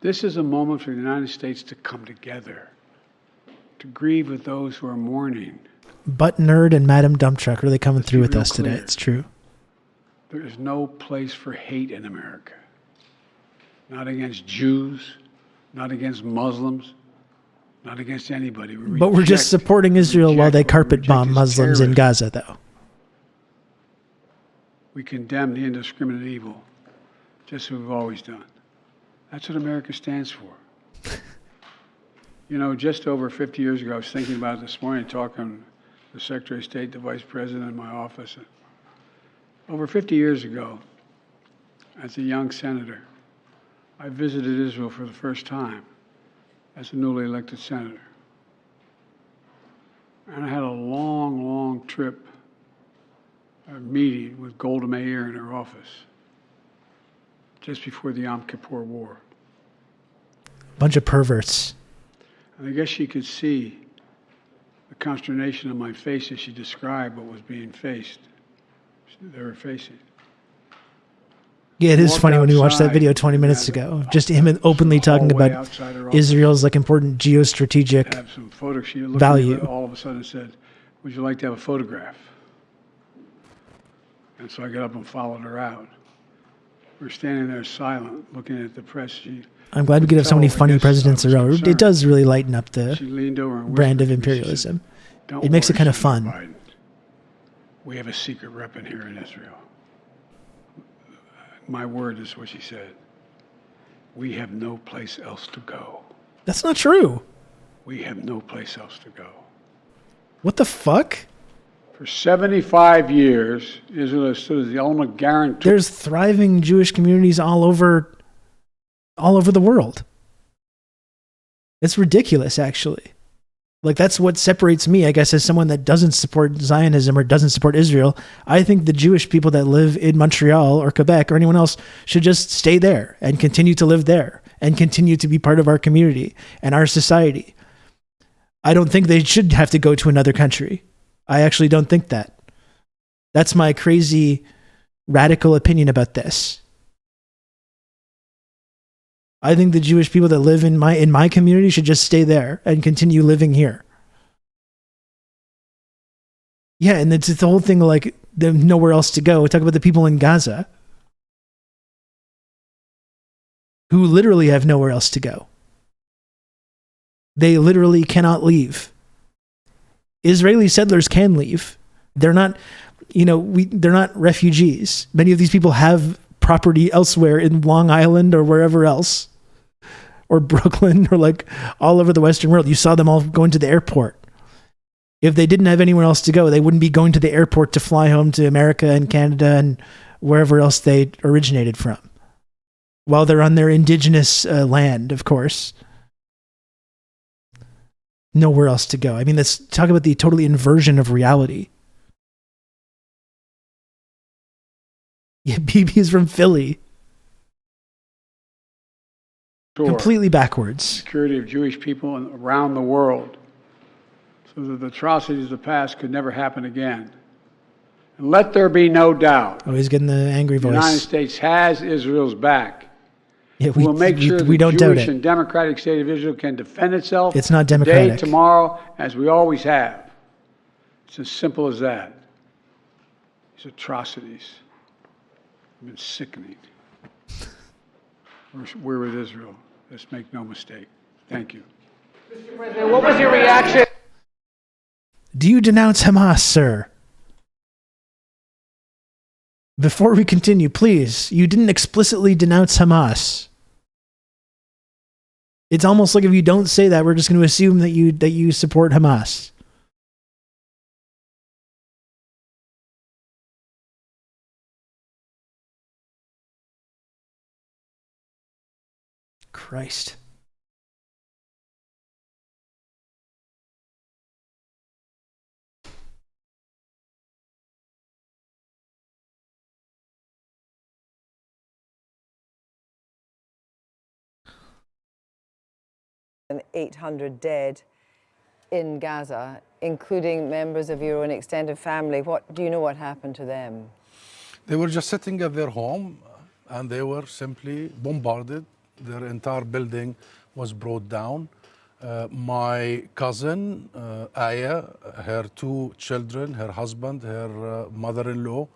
This is a moment for the United States to come together, to grieve with those who are mourning. Butt Nerd and Madam Dump Truck really coming through with us today. It's true. There is no place for hate in America. Not against Jews, not against Muslims, not against anybody. But we're just supporting Israel while they carpet bomb Muslims in Gaza, though. We condemn the indiscriminate evil, just as we've always done. That's what America stands for. You know, just over 50 years ago, I was thinking about it this morning, talking to the Secretary of State, the Vice President in my office. Over 50 years ago, as a young senator, I visited Israel for the first time as a newly elected senator. And I had a long, long trip, a meeting with Golda Meir in her office just before the Yom Kippur War. Bunch of perverts. And I guess she could see the consternation on my face as she described what was being faced. They were facing. Yeah, it is funny when we watched that video 20 minutes ago. Just him openly talking about Israel's like important geostrategic value. All of a sudden said, "Would you like to have a photograph?" And so I got up and followed her out. We're standing there silent, looking at the press. I'm glad we could have so many funny presidents in a row. It does really lighten up the brand of imperialism. It makes it kind of fun. Biden. We have a secret weapon here in Israel. My word is what she said. We have no place else to go. That's not true. We have no place else to go. What the fuck? For 75 years, Israel has stood as the only guarantee. There's thriving Jewish communities all over the world. It's ridiculous, actually. Like, that's what separates me, I guess, as someone that doesn't support Zionism or doesn't support Israel. I think the Jewish people that live in Montreal or Quebec or anyone else should just stay there and continue to live there and continue to be part of our community and our society. I don't think they should have to go to another country. I actually don't think that. That's my crazy, radical opinion about this. I think the Jewish people that live in my community should just stay there and continue living here. Yeah, and it's the whole thing like there's nowhere else to go. We talk about the people in Gaza who literally have nowhere else to go. They literally cannot leave. Israeli settlers can leave. They're not, they're not refugees. Many of these people have property elsewhere in Long Island or wherever else, or Brooklyn, or like all over the Western world. You saw them all going to the airport. If they didn't have anywhere else to go, they wouldn't be going to the airport to fly home to America and Canada and wherever else they originated from, while they're on their indigenous land, of course. Nowhere else to go. I mean, let's talk about the totally inversion of reality. Yeah, BB is from Philly. Sure. Completely backwards. Security of Jewish people around the world, so that the atrocities of the past could never happen again. And let there be no doubt. Oh, he's getting the angry voice. The United States has Israel's back. Yeah, we'll make sure we the don't doubt Jewish it. and democratic state of Israel can defend itself. It's not democratic. Today, tomorrow, as we always have. It's as simple as that. These atrocities have been sickening. We're with Israel. Let's make no mistake. Thank you. Mr. President, what was your reaction? Do you denounce Hamas, sir? Before we continue, please, you didn't explicitly denounce Hamas. It's almost like if you don't say that, we're just going to assume that you support Hamas. Christ. And 800 dead in Gaza, including members of your own extended family. What do you know what happened to them? They were just sitting at their home and they were simply bombarded their entire building was brought down. My cousin, Aya, her 2 children, her husband, her mother-in-law,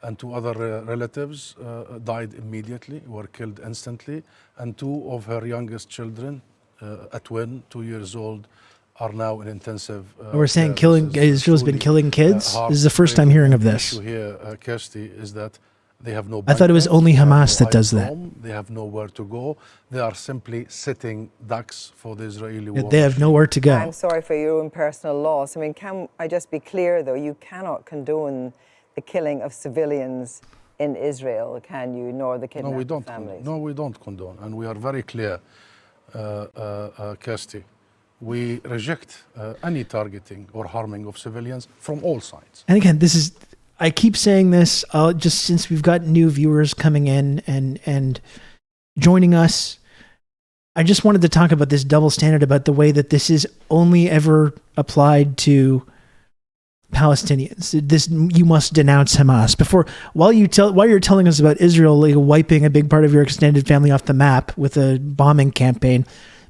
and 2 other relatives died immediately, were killed instantly. And 2 of her youngest children, a twin, 2 years old, are now in intensive We're saying Israel's been killing kids? This is the first time hearing of this. The issue here, Kirsty, is that they have no I thought it was bunkers, only they have Hamas no that does ice that. home, they have nowhere to go. They are simply sitting ducks for the Israeli war. They have nowhere to go. I'm sorry for your own personal loss. I mean, can I just be clear, though? You cannot condone the killing of civilians in Israel, can you? Nor the kidnapped families. No, we don't condone. And we are very clear, Kirsty. We reject any targeting or harming of civilians from all sides. And again, this is, I keep saying this just since we've got new viewers coming in and joining us. I just wanted to talk about this double standard, about the way that this is only ever applied to Palestinians. This, you must denounce Hamas. While you're telling us about Israel like wiping a big part of your extended family off the map with a bombing campaign,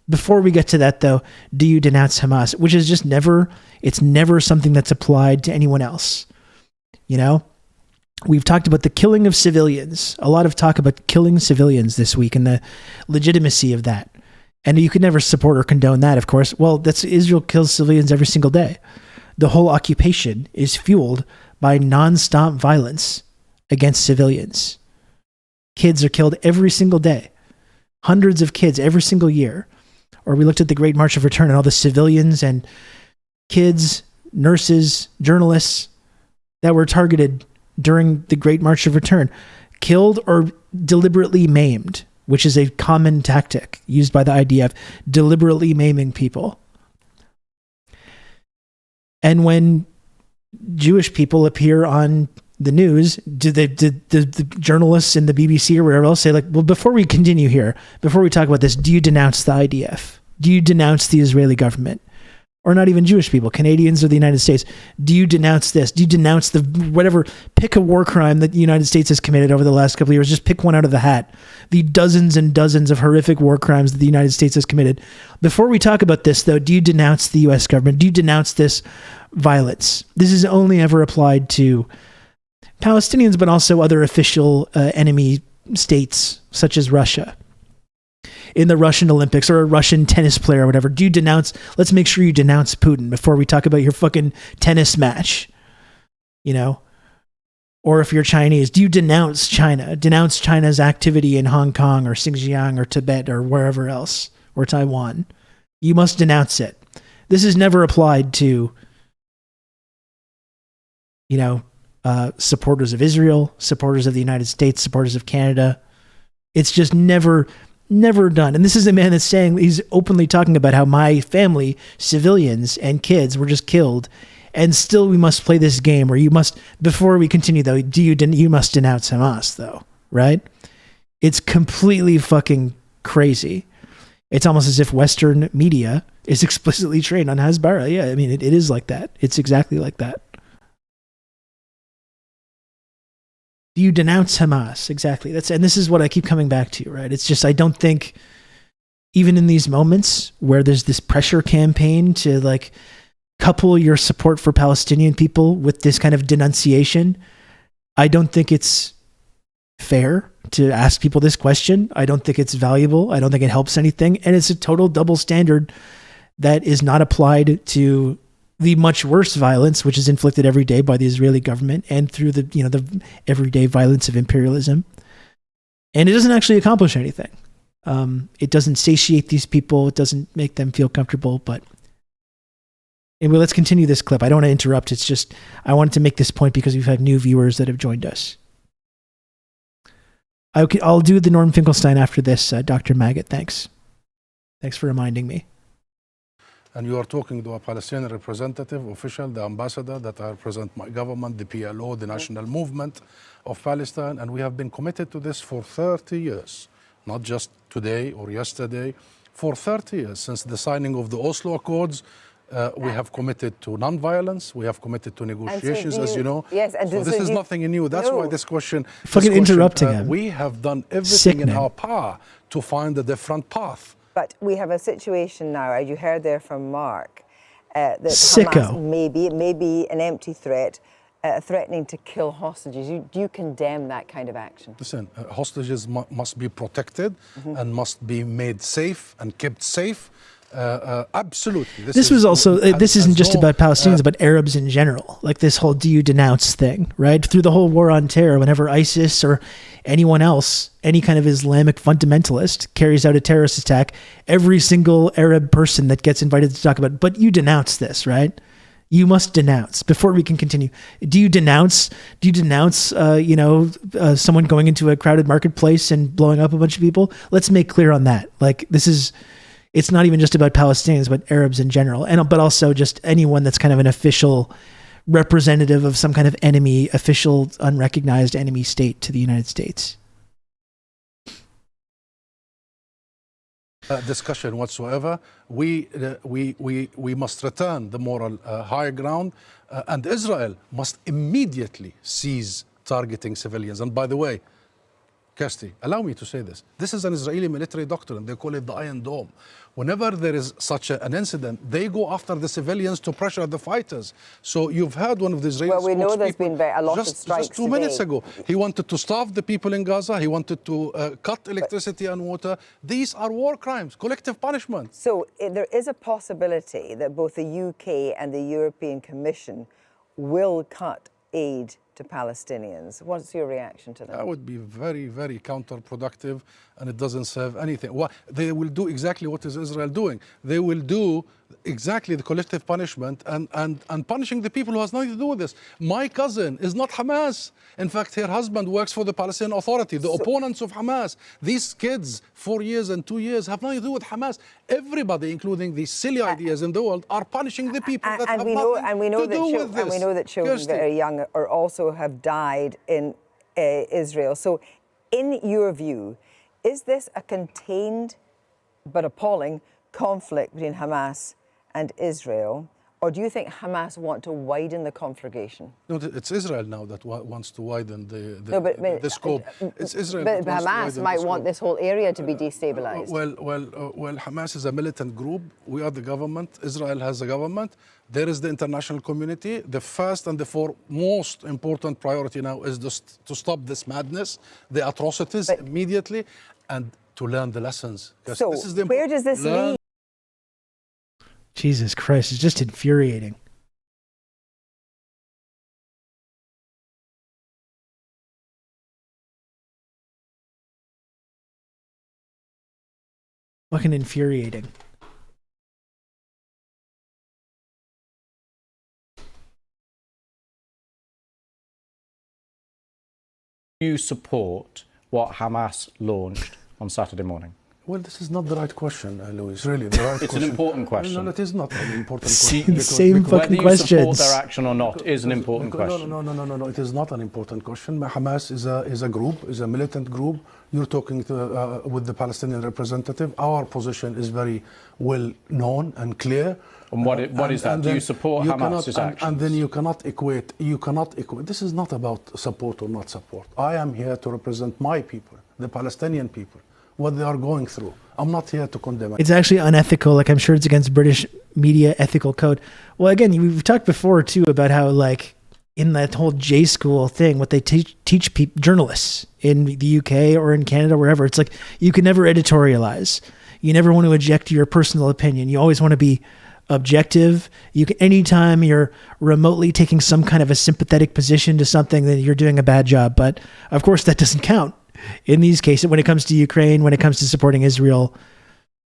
before we get to that though, do you denounce Hamas? Which is just never something that's applied to anyone else. You know, we've talked about the killing of civilians, a lot of talk about killing civilians this week and the legitimacy of that. And you could never support or condone that, of course. Well, that's Israel kills civilians every single day. The whole occupation is fueled by nonstop violence against civilians. Kids are killed every single day. Hundreds of kids every single year. Or we looked at the Great March of Return and all the civilians and kids, nurses, journalists that were targeted during the Great March of Return, killed or deliberately maimed, which is a common tactic used by the IDF, deliberately maiming people. And when Jewish people appear on the news, do the journalists in the BBC or wherever else say, like, well, before we continue here, before we talk about this, do you denounce the IDF? Do you denounce the Israeli government? Or not even Jewish people, Canadians or the United States. Do you denounce this? Do you denounce the whatever, pick a war crime that the United States has committed over the last couple of years. Just pick one out of the hat. The dozens and dozens of horrific war crimes that the United States has committed. Before we talk about this, though, do you denounce the U.S. government? Do you denounce this violence? This is only ever applied to Palestinians, but also other official enemy states, such as Russia. In the Russian Olympics, or a Russian tennis player or whatever, do you denounce, let's make sure you denounce Putin before we talk about your fucking tennis match, you know? Or if you're Chinese, do you denounce China? Denounce China's activity in Hong Kong or Xinjiang or Tibet or wherever else, or Taiwan. You must denounce it. This is never applied to, you know, supporters of Israel, supporters of the United States, supporters of Canada. It's just never done. And this is a man that's saying, he's openly talking about how my family, civilians and kids, were just killed. And still we must play this game where you must, before we continue though, you must denounce Hamas though, right? It's completely fucking crazy. It's almost as if Western media is explicitly trained on Hasbara. Yeah, I mean, it is like that. It's exactly like that. Do you denounce Hamas? Exactly. And this is what I keep coming back to, right? It's just, I don't think, even in these moments where there's this pressure campaign to like couple your support for Palestinian people with this kind of denunciation, I don't think it's fair to ask people this question. I don't think it's valuable. I don't think it helps anything. And it's a total double standard that is not applied to the much worse violence, which is inflicted every day by the Israeli government and through the, you know, the everyday violence of imperialism. And it doesn't actually accomplish anything. It doesn't satiate these people. It doesn't make them feel comfortable. But anyway, let's continue this clip. I don't want to interrupt. It's just, I wanted to make this point because we've had new viewers that have joined us. I'll do the Norm Finkelstein after this, Dr. Maggot. Thanks. Thanks for reminding me. And you are talking to a Palestinian representative, official, the ambassador, that I represent my government, the PLO, the national movement of Palestine. And we have been committed to this for 30 years, not just today or yesterday, for 30 years, since the signing of the Oslo Accords We have committed to non-violence. We have committed to negotiations, as you know. Yes, and so this is nothing new. That's why this question. Fucking interrupting him. We have done everything in our power to find a different path. But we have a situation now, as you heard there from Mark, that Sicko. Hamas may be an empty threat, threatening to kill hostages. Do you condemn that kind of action? Listen, hostages must be protected and must be made safe and kept safe. Absolutely. This was also, this isn't just about Palestinians, but Arabs in general. Like this whole do you denounce thing, right? Through the whole war on terror, whenever ISIS or anyone else, any kind of Islamic fundamentalist carries out a terrorist attack, every single Arab person that gets invited to talk about, but you denounce this, right? You must denounce. Before we can continue, do you denounce, someone going into a crowded marketplace and blowing up a bunch of people? Let's make clear on that. Like it's not even just about Palestinians, but Arabs in general, but also just anyone that's kind of an official representative of some kind of enemy, official unrecognized enemy state to the United States. Discussion whatsoever. We must return the moral high ground, and Israel must immediately cease targeting civilians. And by the way, Kirsty, allow me to say this. This is an Israeli military doctrine. They call it the Iron Dome. Whenever there is such an incident, they go after the civilians to pressure the fighters. So you've heard one of the Israeli Well, we know there's been a lot of strikes just 2 minutes ago. He wanted to starve the people in Gaza. He wanted to cut electricity and water. These are war crimes, collective punishment. So there is a possibility that both the UK and the European Commission will cut aid to Palestinians. What's your reaction to that? That would be very, very counterproductive, and it doesn't serve anything. Well, they will do exactly what is Israel doing. They will do exactly the collective punishment and punishing the people who has nothing to do with this. My cousin is not Hamas. In fact, her husband works for the Palestinian Authority, the opponents of Hamas. These kids, 4 years and 2 years, have nothing to do with Hamas. Everybody, including these silly ideas in the world, are punishing the people that have nothing to do with this. And we know that children that are young are also have died in Israel. So in your view, is this a contained but appalling conflict between Hamas and Israel, or do you think Hamas want to widen the conflagration? No, it's Israel now that wants to widen the scope. It's Israel. But Hamas might want this whole area to be destabilized. Well, Hamas is a militant group. We are the government. Israel has a government. There is the international community. The first and the most important priority now is to stop this madness, the atrocities immediately, and to learn the lessons. So this is where does this lead? Jesus Christ, it's just infuriating. Fucking infuriating. You support what Hamas launched on Saturday morning? Well, this is not the right question, Louis. Really, the right It's question. an important question. No, it is not an important question. Same fucking Whether you support questions. their action or not is an important question. No. It is not an important question. Hamas is a group, is a militant group. You're talking with the Palestinian representative. Our position is very well known and clear. And what is that? Do you support Hamas's actions? And then you cannot equate. This is not about support or not support. I am here to represent my people, the Palestinian people, what they are going through. I'm not here to condemn it. It's actually unethical. Like, I'm sure it's against British media ethical code. Well, again, we've talked before too about how, like, in that whole J school thing, what they teach journalists in the UK or in Canada, wherever, it's like you can never editorialize. You never want to inject your personal opinion. You always want to be objective. Anytime you're remotely taking some kind of a sympathetic position to something, then you're doing a bad job. But of course, that doesn't count in these cases. When it comes to Ukraine, when it comes to supporting Israel,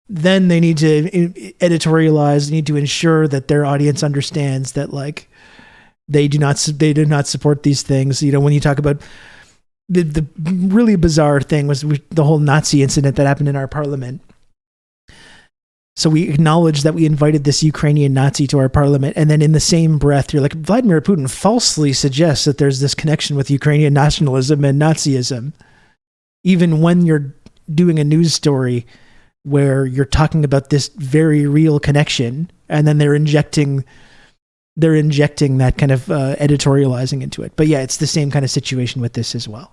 then they need to editorialize. They need to ensure that their audience understands that, like, they do not support these things. You know, when you talk about the really bizarre thing was the whole Nazi incident that happened in our parliament. So we acknowledge that we invited this Ukrainian Nazi to our parliament, and then in the same breath, you're like, Vladimir Putin falsely suggests that there's this connection with Ukrainian nationalism and Nazism, even when you're doing a news story where you're talking about this very real connection, and then they're injecting that kind of editorializing into it. But yeah, it's the same kind of situation with this as well.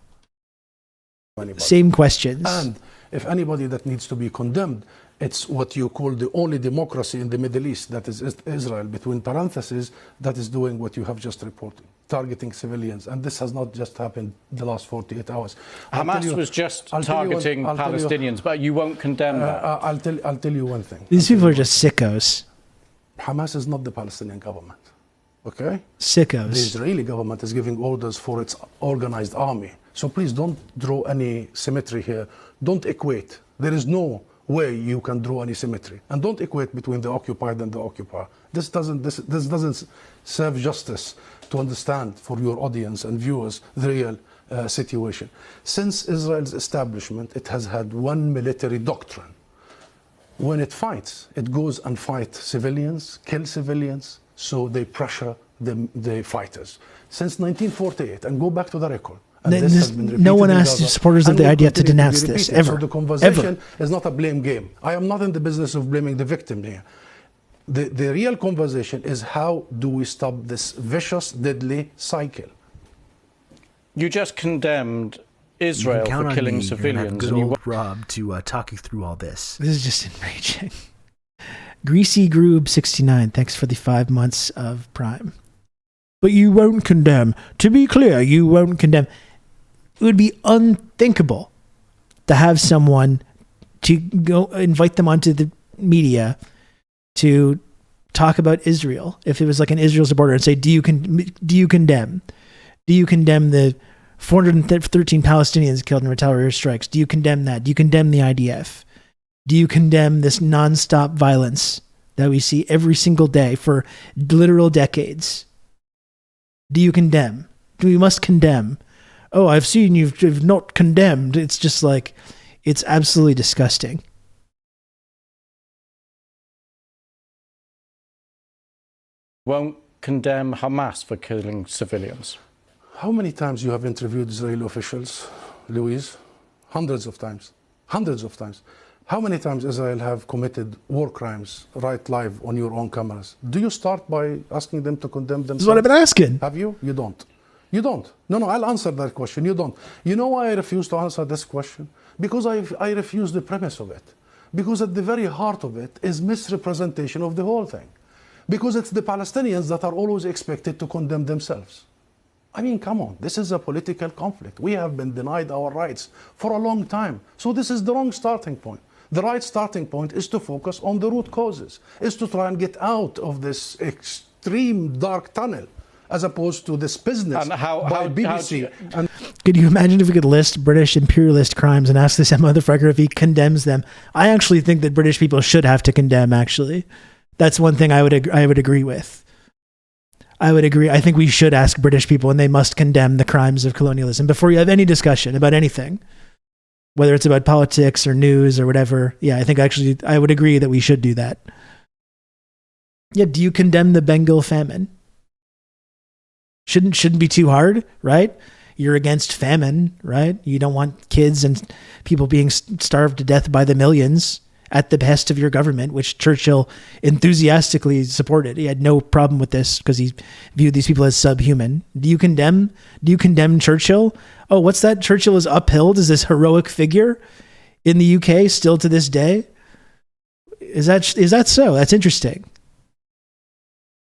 Same questions. And if anybody that needs to be condemned, it's what you call the only democracy in the Middle East, that is Israel, between parentheses, that is doing what you have just reported, targeting civilians. And this has not just happened the last 48 hours. Hamas was just targeting Palestinians, but you won't condemn that. I'll tell you one thing. These people are just sickos. Hamas is not the Palestinian government. Okay? Sickos. The Israeli government is giving orders for its organized army. So please don't draw any symmetry here. Don't equate. There is no way you can draw any symmetry. And don't equate between the occupied and the occupier. This doesn't serve justice to understand for your audience and viewers the real situation. Since Israel's establishment, it has had one military doctrine. When it fights, it goes and fights civilians, kill civilians, so they pressure the fighters. Since 1948, and go back to the record, and this has been repeated no one in asked Gaza, supporters of and the will IDF to continue denounce be this, repeated. ever. So the conversation Ever. is not a blame game. I am not in the business of blaming the victim here. The real conversation is, how do we stop this vicious, deadly cycle? You just condemned Israel for killing civilians. Good old Rob to talk you through all this. This is just enraging. Greasy Groob 69, thanks for the 5 months of Prime. But you won't condemn. To be clear, you won't condemn. It would be unthinkable to have someone to go invite them onto the media to talk about Israel, if it was like an Israel supporter, and say, do you condemn? Do you condemn the 413 Palestinians killed in retaliatory strikes? Do you condemn that? Do you condemn the IDF? Do you condemn this nonstop violence that we see every single day for literal decades? Do you condemn? We must condemn. Oh, I've seen you've not condemned. It's just like, it's absolutely disgusting. Won't condemn Hamas for killing civilians. How many times you have interviewed Israeli officials, Louise? Hundreds of times. Hundreds of times. How many times Israel have committed war crimes right live on your own cameras? Do you start by asking them to condemn themselves? This is what I've been asking. Have you? You don't. You don't. No, I'll answer that question. You don't. You know why I refuse to answer this question? Because I refuse the premise of it. Because at the very heart of it is misrepresentation of the whole thing. Because it's the Palestinians that are always expected to condemn themselves. I mean, come on, this is a political conflict. We have been denied our rights for a long time. So this is the wrong starting point. The right starting point is to focus on the root causes, is to try and get out of this extreme dark tunnel, as opposed to this business by BBC. Could you imagine if we could list British imperialist crimes and ask this motherfucker if he condemns them? I actually think that British people should have to condemn, actually. That's one thing I would agree with. I would agree. I think we should ask British people, and they must condemn the crimes of colonialism before you have any discussion about anything, whether it's about politics or news or whatever. Yeah, I think actually I would agree that we should do that. Yeah, do you condemn the Bengal famine? Shouldn't be too hard, right? You're against famine, right? You don't want kids and people being starved to death by the millions at the behest of your government, which Churchill enthusiastically supported. He had no problem with this because he viewed these people as subhuman. Do you condemn Churchill? Oh, what's that? Churchill is upheld as this heroic figure in the UK still to this day. Is that so? That's interesting.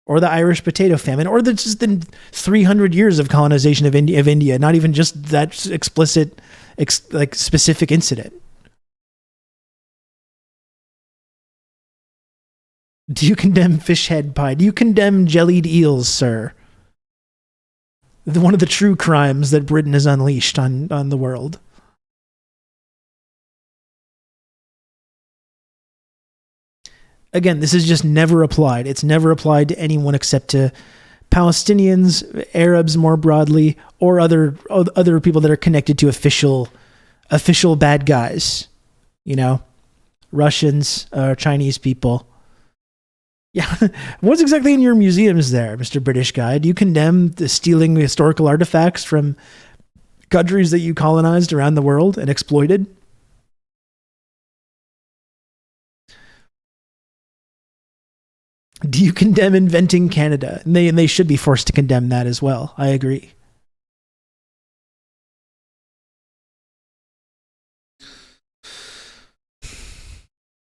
Or the Irish potato famine, or just the 300 years of colonization of India, not even just that explicit, specific incident. Do you condemn fish head pie? Do you condemn jellied eels, sir? One of the true crimes that Britain has unleashed on the world. Again, this is just never applied. It's never applied to anyone except to Palestinians, Arabs more broadly, or other people that are connected to official bad guys. You know, Russians or Chinese people. Yeah, what's exactly in your museums there, Mr. British guy? Do you condemn the stealing historical artifacts from countries that you colonized around the world and exploited? Do you condemn inventing Canada? And they should be forced to condemn that as well. I agree.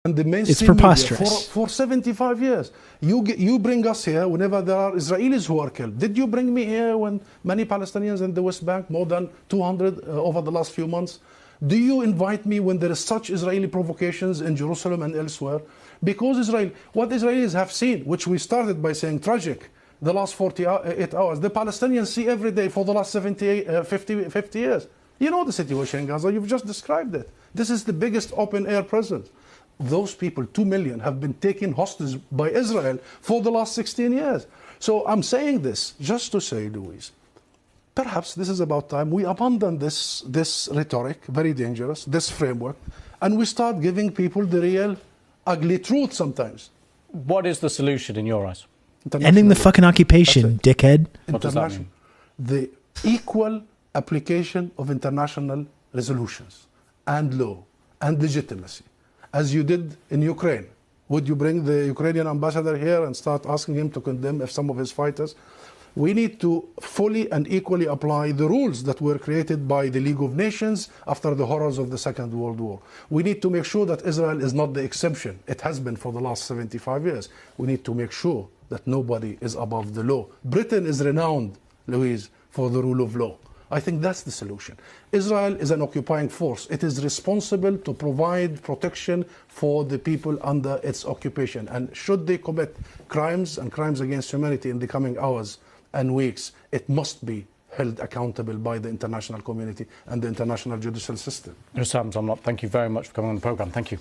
And the mainstream It's preposterous. media for 75 years. You bring us here whenever there are Israelis who are killed. Did you bring me here when many Palestinians in the West Bank, more than 200 over the last few months? Do you invite me when there is such Israeli provocations in Jerusalem and elsewhere? Because what Israelis have seen, which we started by saying tragic, the last 48 hours, the Palestinians see every day for the last 50 years. You know the situation in Gaza, you've just described it. This is the biggest open-air prison. Those people, 2 million, have been taken hostage by Israel for the last 16 years. So I'm saying this just to say, Louise, perhaps this is about time we abandon this rhetoric, very dangerous, this framework, and we start giving people the real ugly truth sometimes. What is the solution in your eyes? Ending the fucking occupation, dickhead. What does that mean? The equal application of international resolutions and law and legitimacy, as you did in Ukraine. Would you bring the Ukrainian ambassador here and start asking him to condemn if some of his fighters? We need to fully and equally apply the rules that were created by the League of Nations after the horrors of the Second World War. We need to make sure that Israel is not the exception. It has been for the last 75 years. We need to make sure that nobody is above the law. Britain is renowned, Louise, for the rule of law. I think that's the solution. Israel is an occupying force. It is responsible to provide protection for the people under its occupation. And should they commit crimes and crimes against humanity in the coming hours and weeks, it must be held accountable by the international community and the international judicial system. Sam Zomlop, thank you very much for coming on the program. Thank you.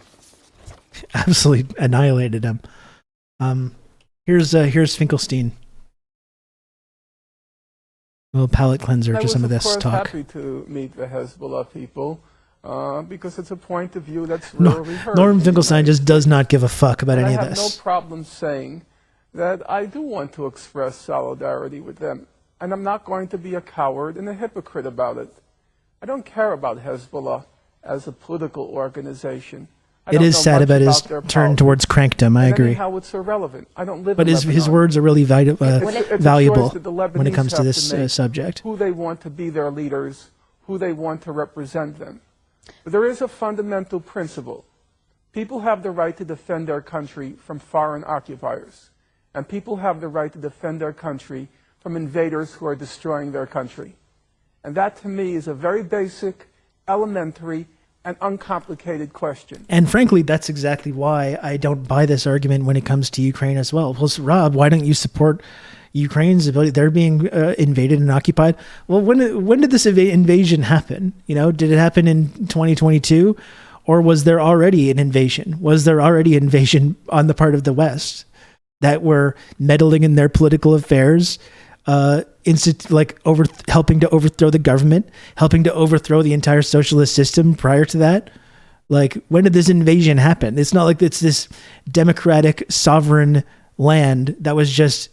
Absolutely annihilated him. Here's Finkelstein. A little palate cleanser to some of this talk. I was, of course, happy to meet the Hezbollah people because it's a point of view that's rarely heard. Norm Finkelstein just does not give a fuck about any of this. I have no problem saying that I do want to express solidarity with them, and I'm not going to be a coward and a hypocrite about it. I don't care about Hezbollah as a political organization. It is sad about his turn towards crankdom. I agree. Anyhow, it's irrelevant. I don't live but in his words are really valuable when it comes to this subject. Who they want to be their leaders, who they want to represent them. But there is a fundamental principle. People have the right to defend their country from foreign occupiers. And people have the right to defend their country from invaders who are destroying their country. And that, to me, is a very basic, elementary, and uncomplicated question. And frankly, that's exactly why I don't buy this argument when it comes to Ukraine as well. Well, Rob, why don't you support Ukraine's ability? They're being invaded and occupied. Well, when did this invasion happen? Did it happen in 2022? Or was there already an invasion? Was there already an invasion on the part of the West that were meddling in their political affairs, helping to overthrow the government, helping to overthrow the entire socialist system prior to that? Like, when did this invasion happen? It's not like it's this democratic sovereign land that was just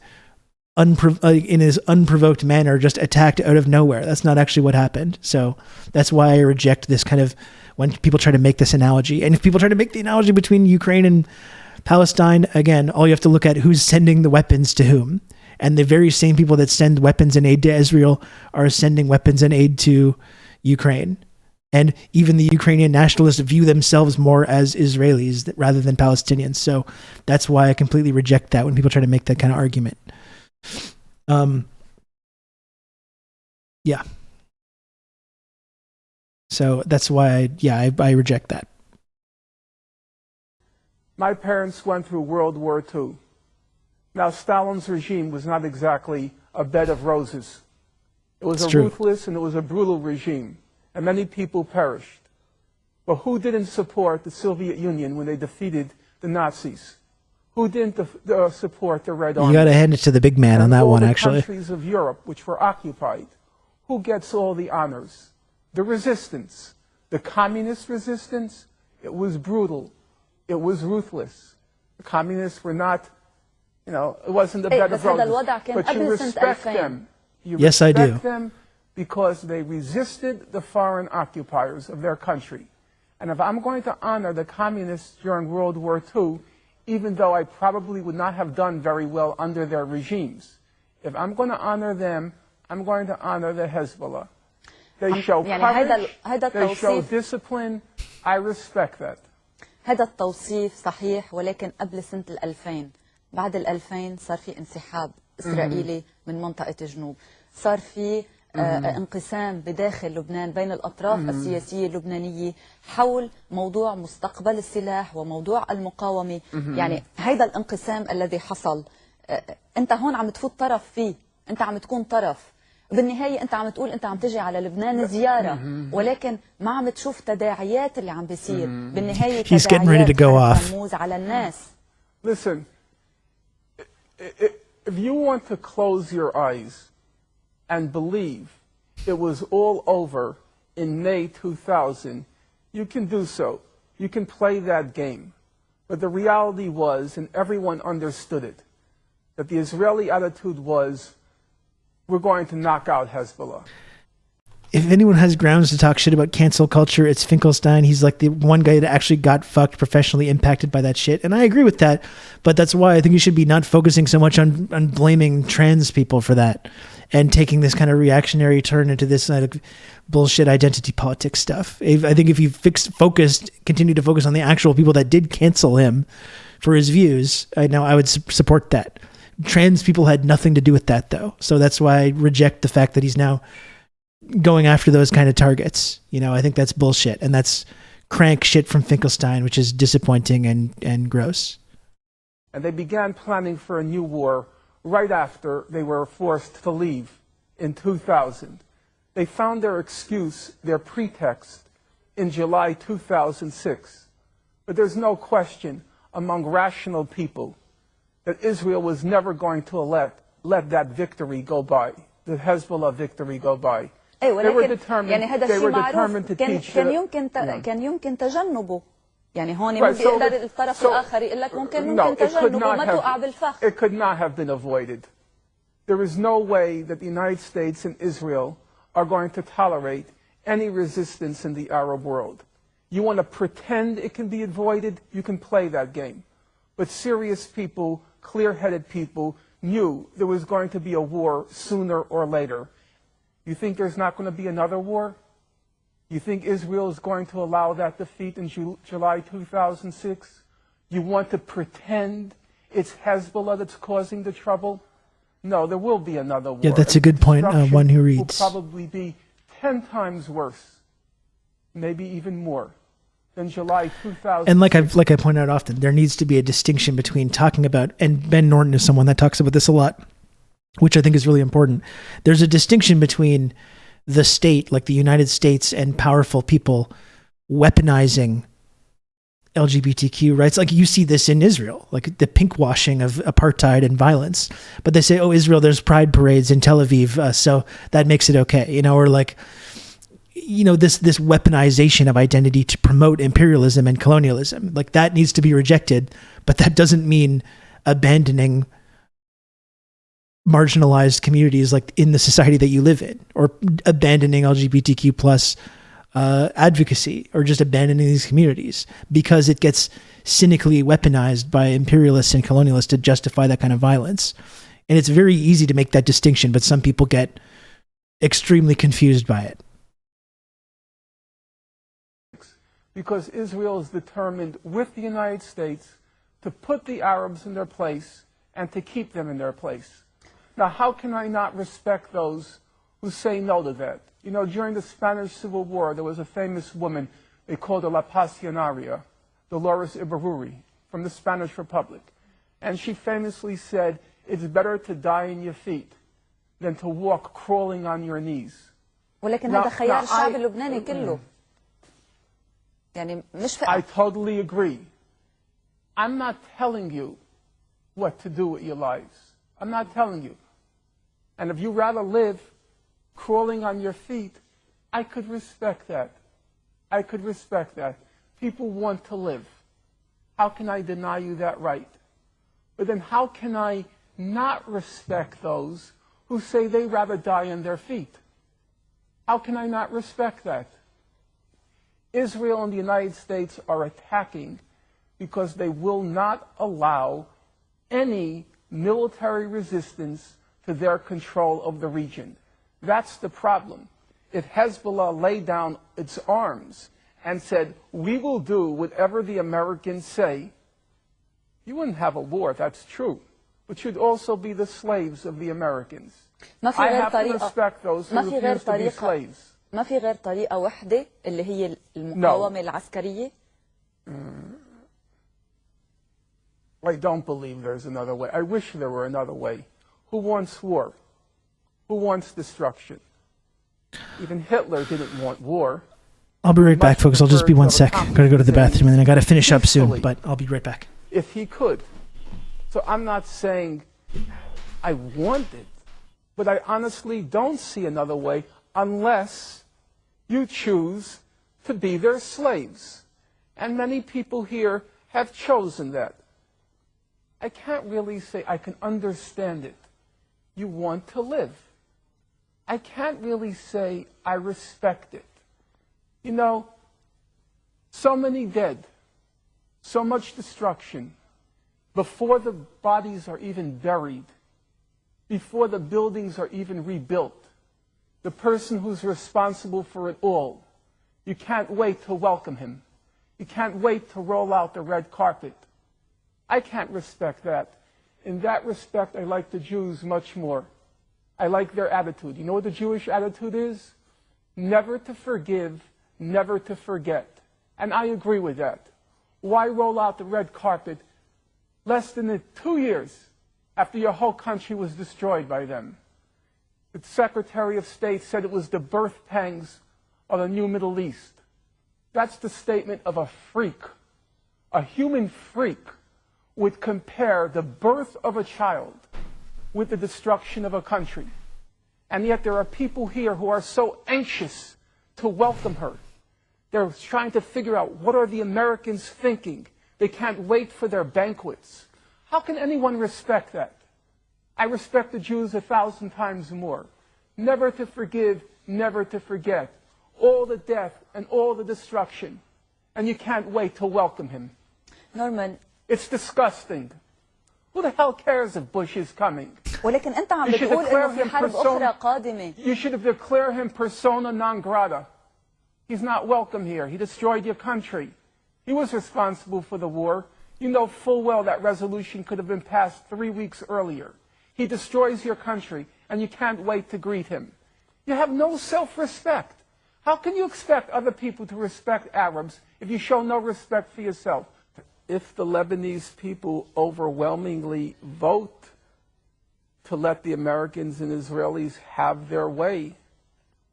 in his unprovoked manner just attacked out of nowhere. That's not actually what happened. So that's why I reject this kind of, when people try to make this analogy. And if people try to make the analogy between Ukraine and Palestine, again, all you have to look at who's sending the weapons to whom. And the very same people that send weapons and aid to Israel are sending weapons and aid to Ukraine. And even the Ukrainian nationalists view themselves more as Israelis rather than Palestinians. So that's why I completely reject that when people try to make that kind of argument. Yeah. So that's why I reject that. My parents went through World War II. Now, Stalin's regime was not exactly a bed of roses. It was ruthless and it was a brutal regime, and many people perished. But who didn't support the Soviet Union when they defeated the Nazis? Who didn't support the Red Army? You got to hand it to the big man on that one, actually. The countries of Europe which were occupied. Who gets all the honors? The resistance. The communist resistance, it was brutal. It was ruthless. The communists were not, it wasn't a bed of roses. But you respect them. Yes, I do. You respect them because they resisted the foreign occupiers of their country. And if I'm going to honor the communists during World War II, even though I probably would not have done very well under their regimes. If I'm going to honor them, I'm going to honor the Hezbollah. They show courage, they show discipline. I respect that. هذا التوصيف صحيح، ولكن قبل سنة 2000 بعد 2000 صار في انسحاب إسرائيلي من منطقة الجنوب، صار في انقسام بداخل لبنان بين الأطراف السياسية اللبنانية حول موضوع مستقبل السلاح وموضوع المقاومة. يعني هذا الانقسام الذي حصل أنت هون عم تفوت طرف فيه، أنت عم تكون طرف. بالنهاية أنت عم تقول أنت عم تجي على لبنان زيارة، ولكن ما عم تشوف تداعيات اللي عم بيصير. بالنهاية تداعيات رموز على الناس. Listen, if you want to close your eyes and believe it was all over in May 2000, you can do so. You can play that game. But the reality was, and everyone understood it, that the Israeli attitude was, we're going to knock out Hezbollah. If anyone has grounds to talk shit about cancel culture, it's Finkelstein. He's like the one guy that actually got fucked, professionally impacted by that shit. And I agree with that. But that's why I think you should be not focusing so much on blaming trans people for that and taking this kind of reactionary turn into this like bullshit identity politics stuff. I think if you continue to focus on the actual people that did cancel him for his views, I would support that. Trans people had nothing to do with that, though. So that's why I reject the fact that he's now going after those kind of targets. I think that's bullshit. And that's crank shit from Finkelstein, which is disappointing and gross. And they began planning for a new war right after they were forced to leave in 2000. They found their excuse, their pretext, in July 2006. But there's no question among rational people that Israel was never going to let that victory go by, the Hezbollah victory go by. They were determined to teach كان يمكن تجنبه. يعني هون ممكن يقدر الطرف الآخر يقول لك ممكن تجنبه وما توقع بالفخ. It could not have been avoided. There is no way that the United States and Israel are going to tolerate any resistance in the Arab world. You want to pretend it can be avoided, you can play that game. But serious people, clear-headed people, knew there was going to be a war sooner or later. You think there's not going to be another war? You think Israel is going to allow that defeat in July 2006? You want to pretend it's Hezbollah that's causing the trouble? No, there will be another war. Yeah, that's a good point. One who reads. Will probably be 10 times worse, maybe even more, than July 2006. And like I point out often, there needs to be a distinction between talking about, and Ben Norton is someone that talks about this a lot, which I think is really important. There's a distinction between the state, like the United States, and powerful people weaponizing LGBTQ rights. Like you see this in Israel, like the pinkwashing of apartheid and violence. But they say, oh, Israel, there's pride parades in Tel Aviv, so that makes it okay. Or like, this weaponization of identity to promote imperialism and colonialism. Like that needs to be rejected, but that doesn't mean abandoning marginalized communities like in the society that you live in, or abandoning LGBTQ plus advocacy, or just abandoning these communities because it gets cynically weaponized by imperialists and colonialists to justify that kind of violence. And it's very easy to make that distinction, but some people get extremely confused by it. Because Israel is determined with the United States to put the Arabs in their place and to keep them in their place. Now, how can I not respect those who say no to that? During the Spanish Civil War, there was a famous woman, they called her La Pasionaria, Dolores Ibárruri, from the Spanish Republic. And she famously said, it's better to die in your feet than to walk crawling on your knees. ولكن هذا خيار الشعب اللبناني كله. يعني مش I totally agree. I'm not telling you what to do with your lives. I'm not telling you. And if you rather live crawling on your feet, I could respect that. I could respect that. People want to live. How can I deny you that right? But then how can I not respect those who say they rather die on their feet? How can I not respect that? Israel and the United States are attacking because they will not allow any military resistance to their control of the region. That's the problem. If Hezbollah laid down its arms and said, we will do whatever the Americans say, you wouldn't have a war, that's true. But you'd also be the slaves of the Americans. I have to respect those who refuse to be slaves. ما في غير طريقة واحدة اللي هي المقاومة العسكرية. I don't believe there's another way. I wish there were another way. Who wants war? Who wants destruction? Even Hitler didn't want war. I'll be right back, folks. I'll just be 1 sec. Gotta go to the bathroom, and then I gotta finish up soon, but I'll be right back. If he could. So I'm not saying I want it, but I honestly don't see another way unless you choose to be their slaves. And many people here have chosen that. I can't really say I can understand it. You want to live. I can't really say I respect it. You know, so many dead, so much destruction, before the bodies are even buried, before the buildings are even rebuilt, the person who's responsible for it all, you can't wait to welcome him. You can't wait to roll out the red carpet. I can't respect that. In that respect, I like the Jews much more. I like their attitude. You know what the Jewish attitude is? Never to forgive, never to forget. And I agree with that. Why roll out the red carpet less than 2 years after your whole country was destroyed by them? The Secretary of State said it was the birth pangs of the new Middle East. That's the statement of a freak. A human freak would compare the birth of a child with the destruction of a country. And yet there are people here who are so anxious to welcome her. They're trying to figure out, what are the Americans thinking? They can't wait for their banquets. How can anyone respect that? I respect the Jews 1,000 times more. Never to forgive, never to forget. All the death and all the destruction. And you can't wait to welcome him. Norman. It's disgusting. Who the hell cares if Bush is coming? ولكن أنت عم بتقول إنه في حرب أخرى قادمة. You should have declared him persona non grata. He's not welcome here. He destroyed your country. He was responsible for the war. You know full well that resolution could have been passed 3 weeks earlier. He destroys your country, and you can't wait to greet him. You have no self-respect. How can you expect other people to respect Arabs if you show no respect for yourself? If the Lebanese people overwhelmingly vote to let the Americans and Israelis have their way,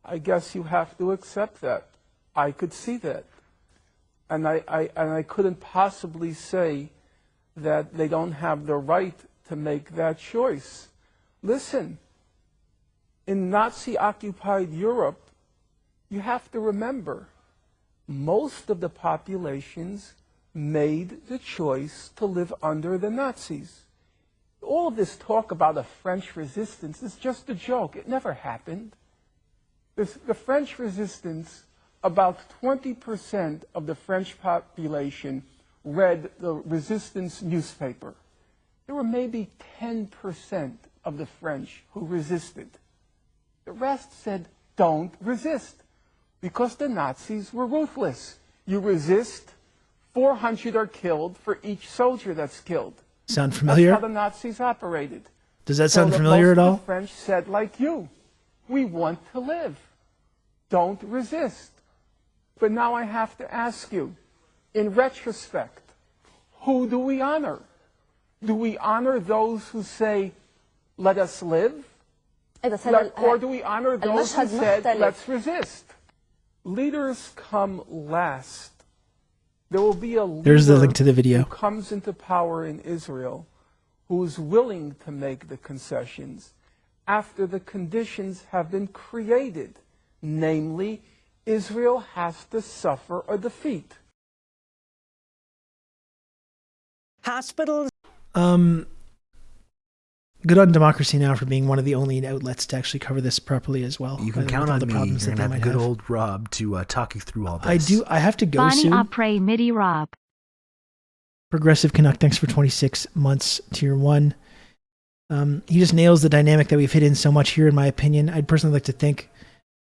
I guess you have to accept that. I could see that. And I couldn't possibly say that they don't have the right to make that choice. Listen, in Nazi-occupied Europe, you have to remember, most of the populations made the choice to live under the Nazis. All this talk about a French resistance is just a joke. It never happened. The French resistance, about 20% of the French population read the resistance newspaper. There were maybe 10% of the French who resisted. The rest said, don't resist, because the Nazis were ruthless. You resist, 400 are killed for each soldier that's killed. Sound familiar? That's how the Nazis operated. Does that sound familiar at all? The French said, like you, we want to live. Don't resist. But now I have to ask you, in retrospect, who do we honor? Do we honor those who say, let us live? Or do we honor those who said, let's resist? Leaders come last. There will be a leader There's the link to the video. who comes into power in Israel who is willing to make the concessions after the conditions have been created. Namely, Israel has to suffer a defeat. Hospitals. Good on Democracy Now! For being one of the only outlets to actually cover this properly as well. You can count on me. You're going to have good old Rob to talk you through all this. I have to go Bonnie soon. après midi Rob. Progressive Canuck, thanks for 26 months, tier 1. He just nails the dynamic that we've hit in so much here, in my opinion. I'd personally like to think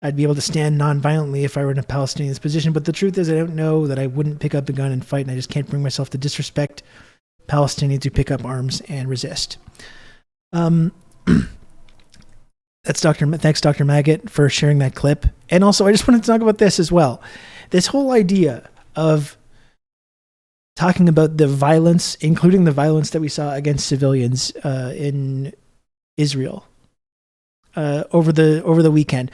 I'd be able to stand non-violently if I were in a Palestinian's position, but the truth is I don't know that I wouldn't pick up a gun and fight, and I just can't bring myself to disrespect Palestinians who pick up arms and resist. Thanks, Dr. Maggot, for sharing that clip. And also, I just wanted to talk about this as well. This whole idea of talking about the violence, including the violence that we saw against civilians in Israel over the weekend.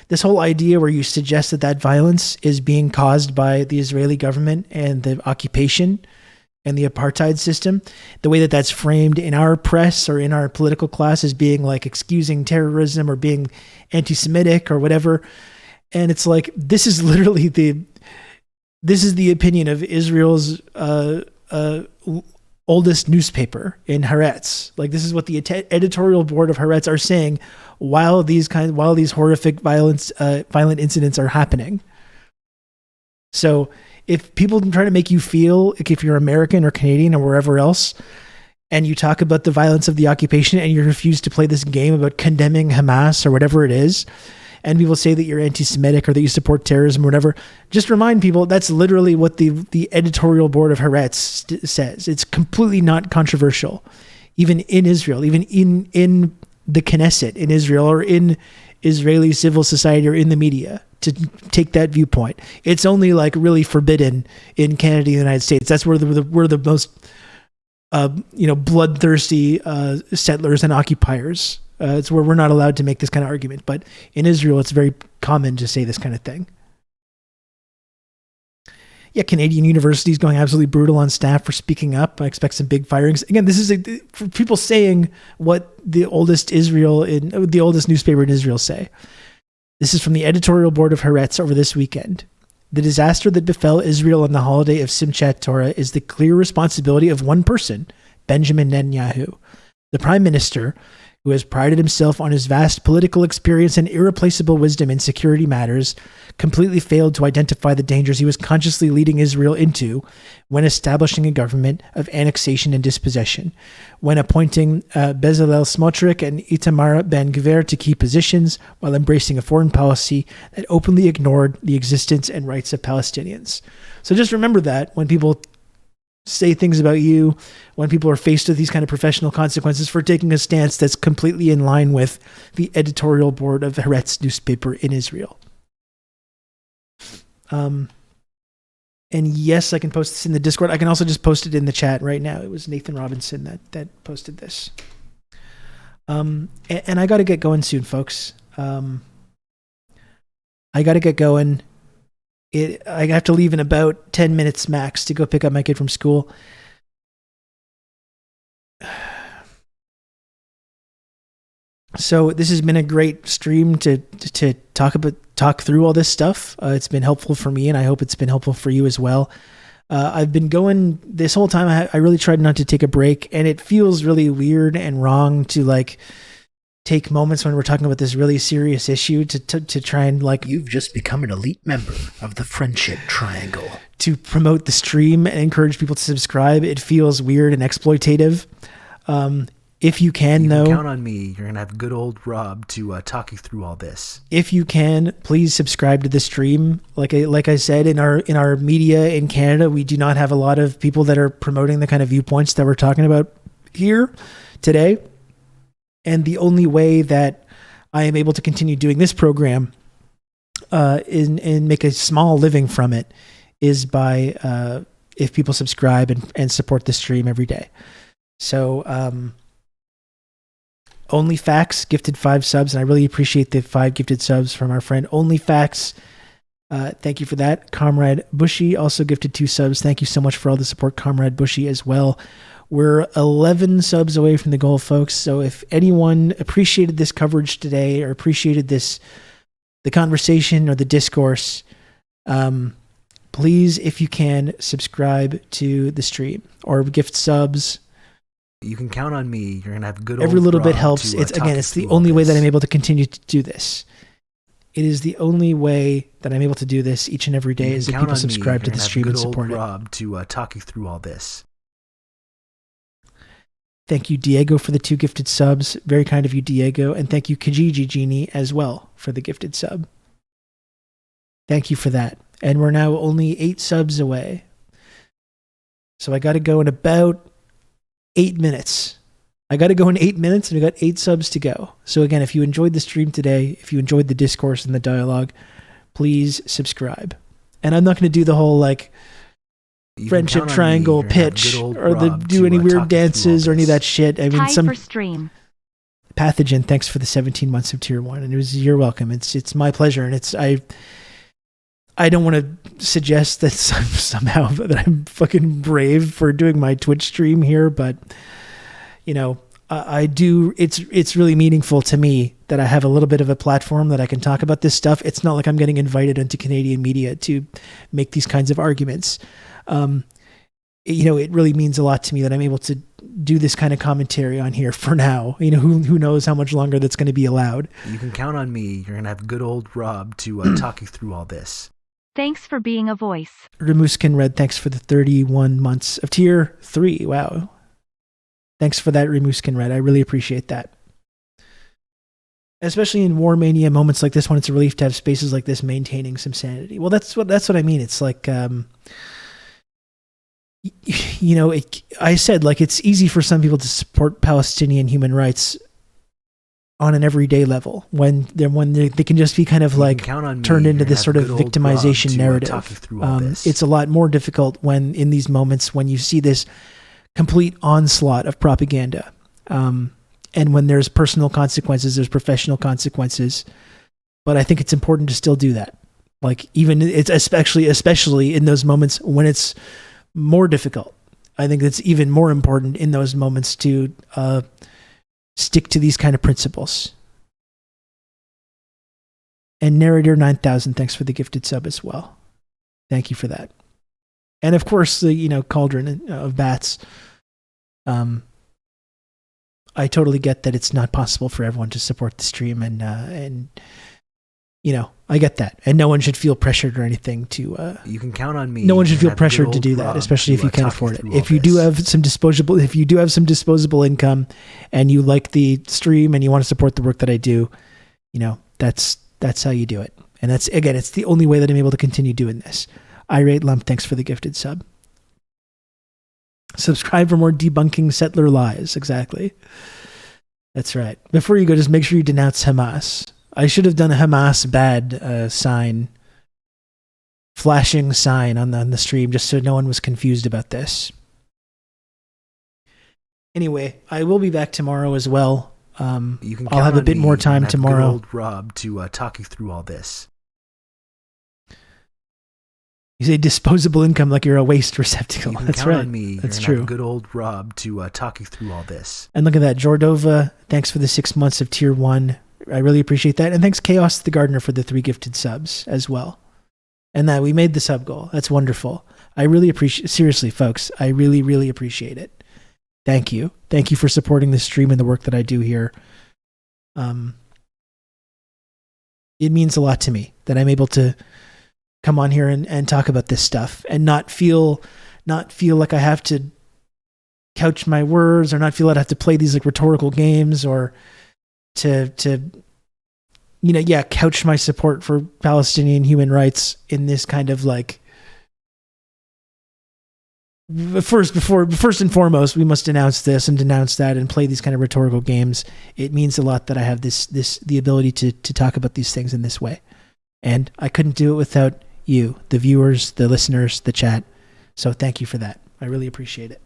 This whole idea where you suggest that violence is being caused by the Israeli government and the occupation and the apartheid system, the way that that's framed in our press or in our political class as being like excusing terrorism or being anti-Semitic or whatever. And it's like, this is literally the opinion of Israel's oldest newspaper in Haaretz. Like, this is what the editorial board of Haaretz are saying while these horrific violent incidents are happening. So if people try to make you feel like, if you're American or Canadian or wherever else, and you talk about the violence of the occupation and you refuse to play this game about condemning Hamas or whatever it is, and people say that you're anti-Semitic or that you support terrorism or whatever, just remind people that's literally what the editorial board of Haaretz says. It's completely not controversial, even in Israel, even in the Knesset in Israel or in Israeli civil society or in the media, to take that viewpoint. It's only like really forbidden in Canada and the United States. That's where we're the most bloodthirsty settlers and occupiers. It's where we're not allowed to make this kind of argument. But in Israel, it's very common to say this kind of thing. Yeah, Canadian universities going absolutely brutal on staff for speaking up. I expect some big firings. Again, this is for people saying what the oldest newspaper in Israel say. This is from the editorial board of Haaretz over this weekend. The disaster that befell Israel on the holiday of Simchat Torah is the clear responsibility of one person, Benjamin Netanyahu, the prime minister, who has prided himself on his vast political experience and irreplaceable wisdom in security matters, completely failed to identify the dangers he was consciously leading Israel into when establishing a government of annexation and dispossession, when appointing Bezalel Smotrich and Itamar Ben-Gvir to key positions while embracing a foreign policy that openly ignored the existence and rights of Palestinians. So just remember that when people say things about you, when people are faced with these kind of professional consequences for taking a stance that's completely in line with the editorial board of Haaretz newspaper in Israel. And yes, I can post this in the Discord. I can also just post it in the chat right now. It was Nathan Robinson that posted this. And I got to get going soon, folks. I got to get going. I have to leave in about 10 minutes max to go pick up my kid from school. So this has been a great stream to talk through all this stuff. It's been helpful for me, and I hope it's been helpful for you as well. I've been going this whole time. I really tried not to take a break, and it feels really weird and wrong to take moments when we're talking about this really serious issue to try and You've just become an elite member of the Friendship Triangle. To promote the stream and encourage people to subscribe. It feels weird and exploitative. If you can, though, count on me. You're gonna have good old Rob to talk you through all this. If you can, please subscribe to the stream. Like I said, in our media in Canada, we do not have a lot of people that are promoting the kind of viewpoints that we're talking about here today. And the only way that I am able to continue doing this program and make a small living from it is by if people subscribe and support the stream every day. So OnlyFacts gifted 5 subs, and I really appreciate the 5 gifted subs from our friend OnlyFacts. Thank you for that. Comrade Bushy also gifted 2 subs. Thank you so much for all the support, Comrade Bushy, as well. We're 11 subs away from the goal, folks. So if anyone appreciated this coverage today or appreciated the conversation or the discourse, please, if you can, subscribe to the stream or gift subs. You can count on me. You're gonna have good. Every little bit helps. It's the only way that I'm able to continue to do this. It is the only way that I'm able to do this each and every day is if people subscribe to the stream and support it. Rob to talk you through all this. Thank you, Diego, for the 2 gifted subs. Very kind of you, Diego. And thank you, Kijiji Genie, as well, for the gifted sub. Thank you for that. And we're now only 8 subs away. So I got to go in about 8 minutes. And we got 8 subs to go. So again, if you enjoyed the stream today, if you enjoyed the discourse and the dialogue, please subscribe. And I'm not going to do the whole like friendship triangle pitch or do any weird dances or any of that shit. I mean, for stream. Pathogen, thanks for the 17 months of tier 1. And you're welcome. It's my pleasure. And I don't want to suggest that somehow that I'm fucking brave for doing my Twitch stream here, but you know, I do. It's really meaningful to me that I have a little bit of a platform that I can talk about this stuff. It's not like I'm getting invited into Canadian media to make these kinds of arguments. You know, it really means a lot to me that I'm able to do this kind of commentary on here for now. You know, who knows how much longer that's going to be allowed. You can count on me. You're going to have good old Rob to talk you through all this. Thanks for being a voice. Remuskin Red, thanks for the 31 months of tier 3. Wow. Thanks for that, Remuskin Red. I really appreciate that. Especially in War Mania moments like this one, it's a relief to have spaces like this maintaining some sanity. Well, that's what I mean. It's like, you know, I said, like, it's easy for some people to support Palestinian human rights on an everyday level when they can just be kind of like turned into this sort of victimization narrative. It's a lot more difficult when in these moments when you see this complete onslaught of propaganda. And when there's personal consequences, there's professional consequences. But I think it's important to still do that. Like, even it's especially in those moments when it's more difficult. I think it's even more important in those moments to stick to these kind of principles. And Narrator 9000, thanks for the gifted sub as well. Thank you for that. And of course, the Cauldron of Bats. I totally get that it's not possible for everyone to support the stream, and you know, I get that, and no one should feel pressured or anything to. You can count on me. No one should feel pressured to do that, especially if you can't afford it. If you do have some disposable income, and you like the stream and you want to support the work that I do, you know, that's how you do it. And that's, again, it's the only way that I'm able to continue doing this. Irate Lump, thanks for the gifted sub. Subscribe for more debunking settler lies. Exactly. That's right. Before you go, just make sure you denounce Hamas. I should have done a Hamas bad sign, flashing sign on the stream, just so no one was confused about this. Anyway, I will be back tomorrow as well. I'll have a bit more time tomorrow. Good old Rob to talk you through all this. You say disposable income like you're a waste receptacle. That's right. On me. That's true. Good old Rob to talk you through all this. And look at that, Jordova. Thanks for the 6 months of tier 1. I really appreciate that. And thanks, Chaos the Gardener, for the 3 gifted subs as well. And that we made the sub goal. That's wonderful. I really appreciate. Seriously, folks, I really, really appreciate it. Thank you. Thank you for supporting the stream and the work that I do here. It means a lot to me that I'm able to come on here and talk about this stuff and not feel like I have to couch my words, or not feel like I have to play these like rhetorical games, or to couch my support for Palestinian human rights in this kind of like, first and foremost, we must denounce this and denounce that and play these kind of rhetorical games. It means a lot that I have the ability to talk about these things in this way. And I couldn't do it without you, the viewers, the listeners, the chat. So thank you for that. I really appreciate it.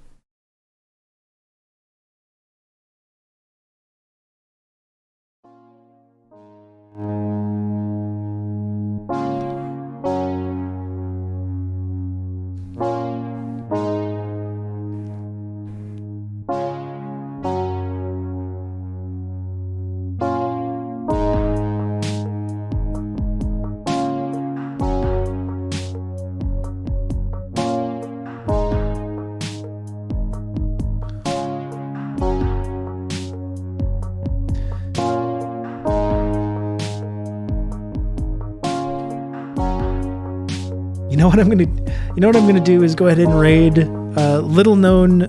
You know what I'm gonna do is go ahead and raid little known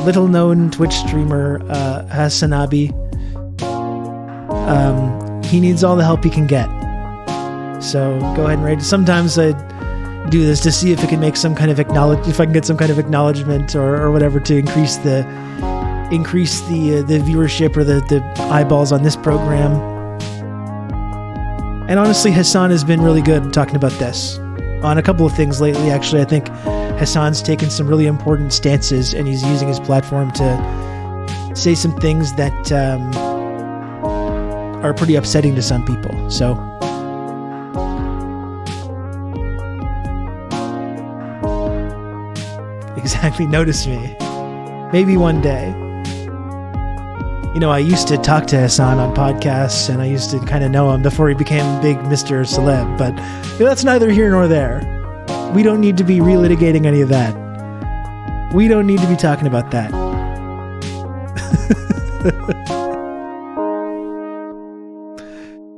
little known Twitch streamer, Hassanabi. He needs all the help he can get. So go ahead and rate it. Sometimes I do this to see if it can make some kind of if I can get some kind of acknowledgement or whatever to increase the viewership or the eyeballs on this program. And honestly, Hassan has been really good talking about this on a couple of things lately. Actually, I think Hassan's taken some really important stances, and he's using his platform to say some things that are pretty upsetting to some people. So exactly, notice me. Maybe one day. You know, I used to talk to Hassan on podcasts, and I used to kind of know him before he became big Mr. Celeb, but that's neither here nor there. We don't need to be relitigating any of that. We don't need to be talking about that.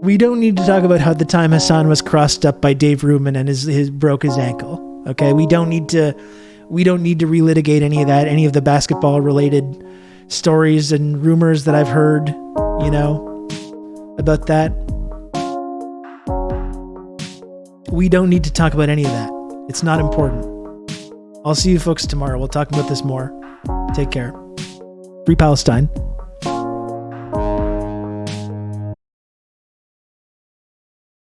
We don't need to talk about how the time Hassan was crossed up by Dave Rubin and his broke his ankle. Okay, we don't need to relitigate any of that, any of the basketball related stories and rumors that I've heard, about that. We don't need to talk about any of that. It's not important. I'll see you folks tomorrow. We'll talk about this more. Take care. Free Palestine.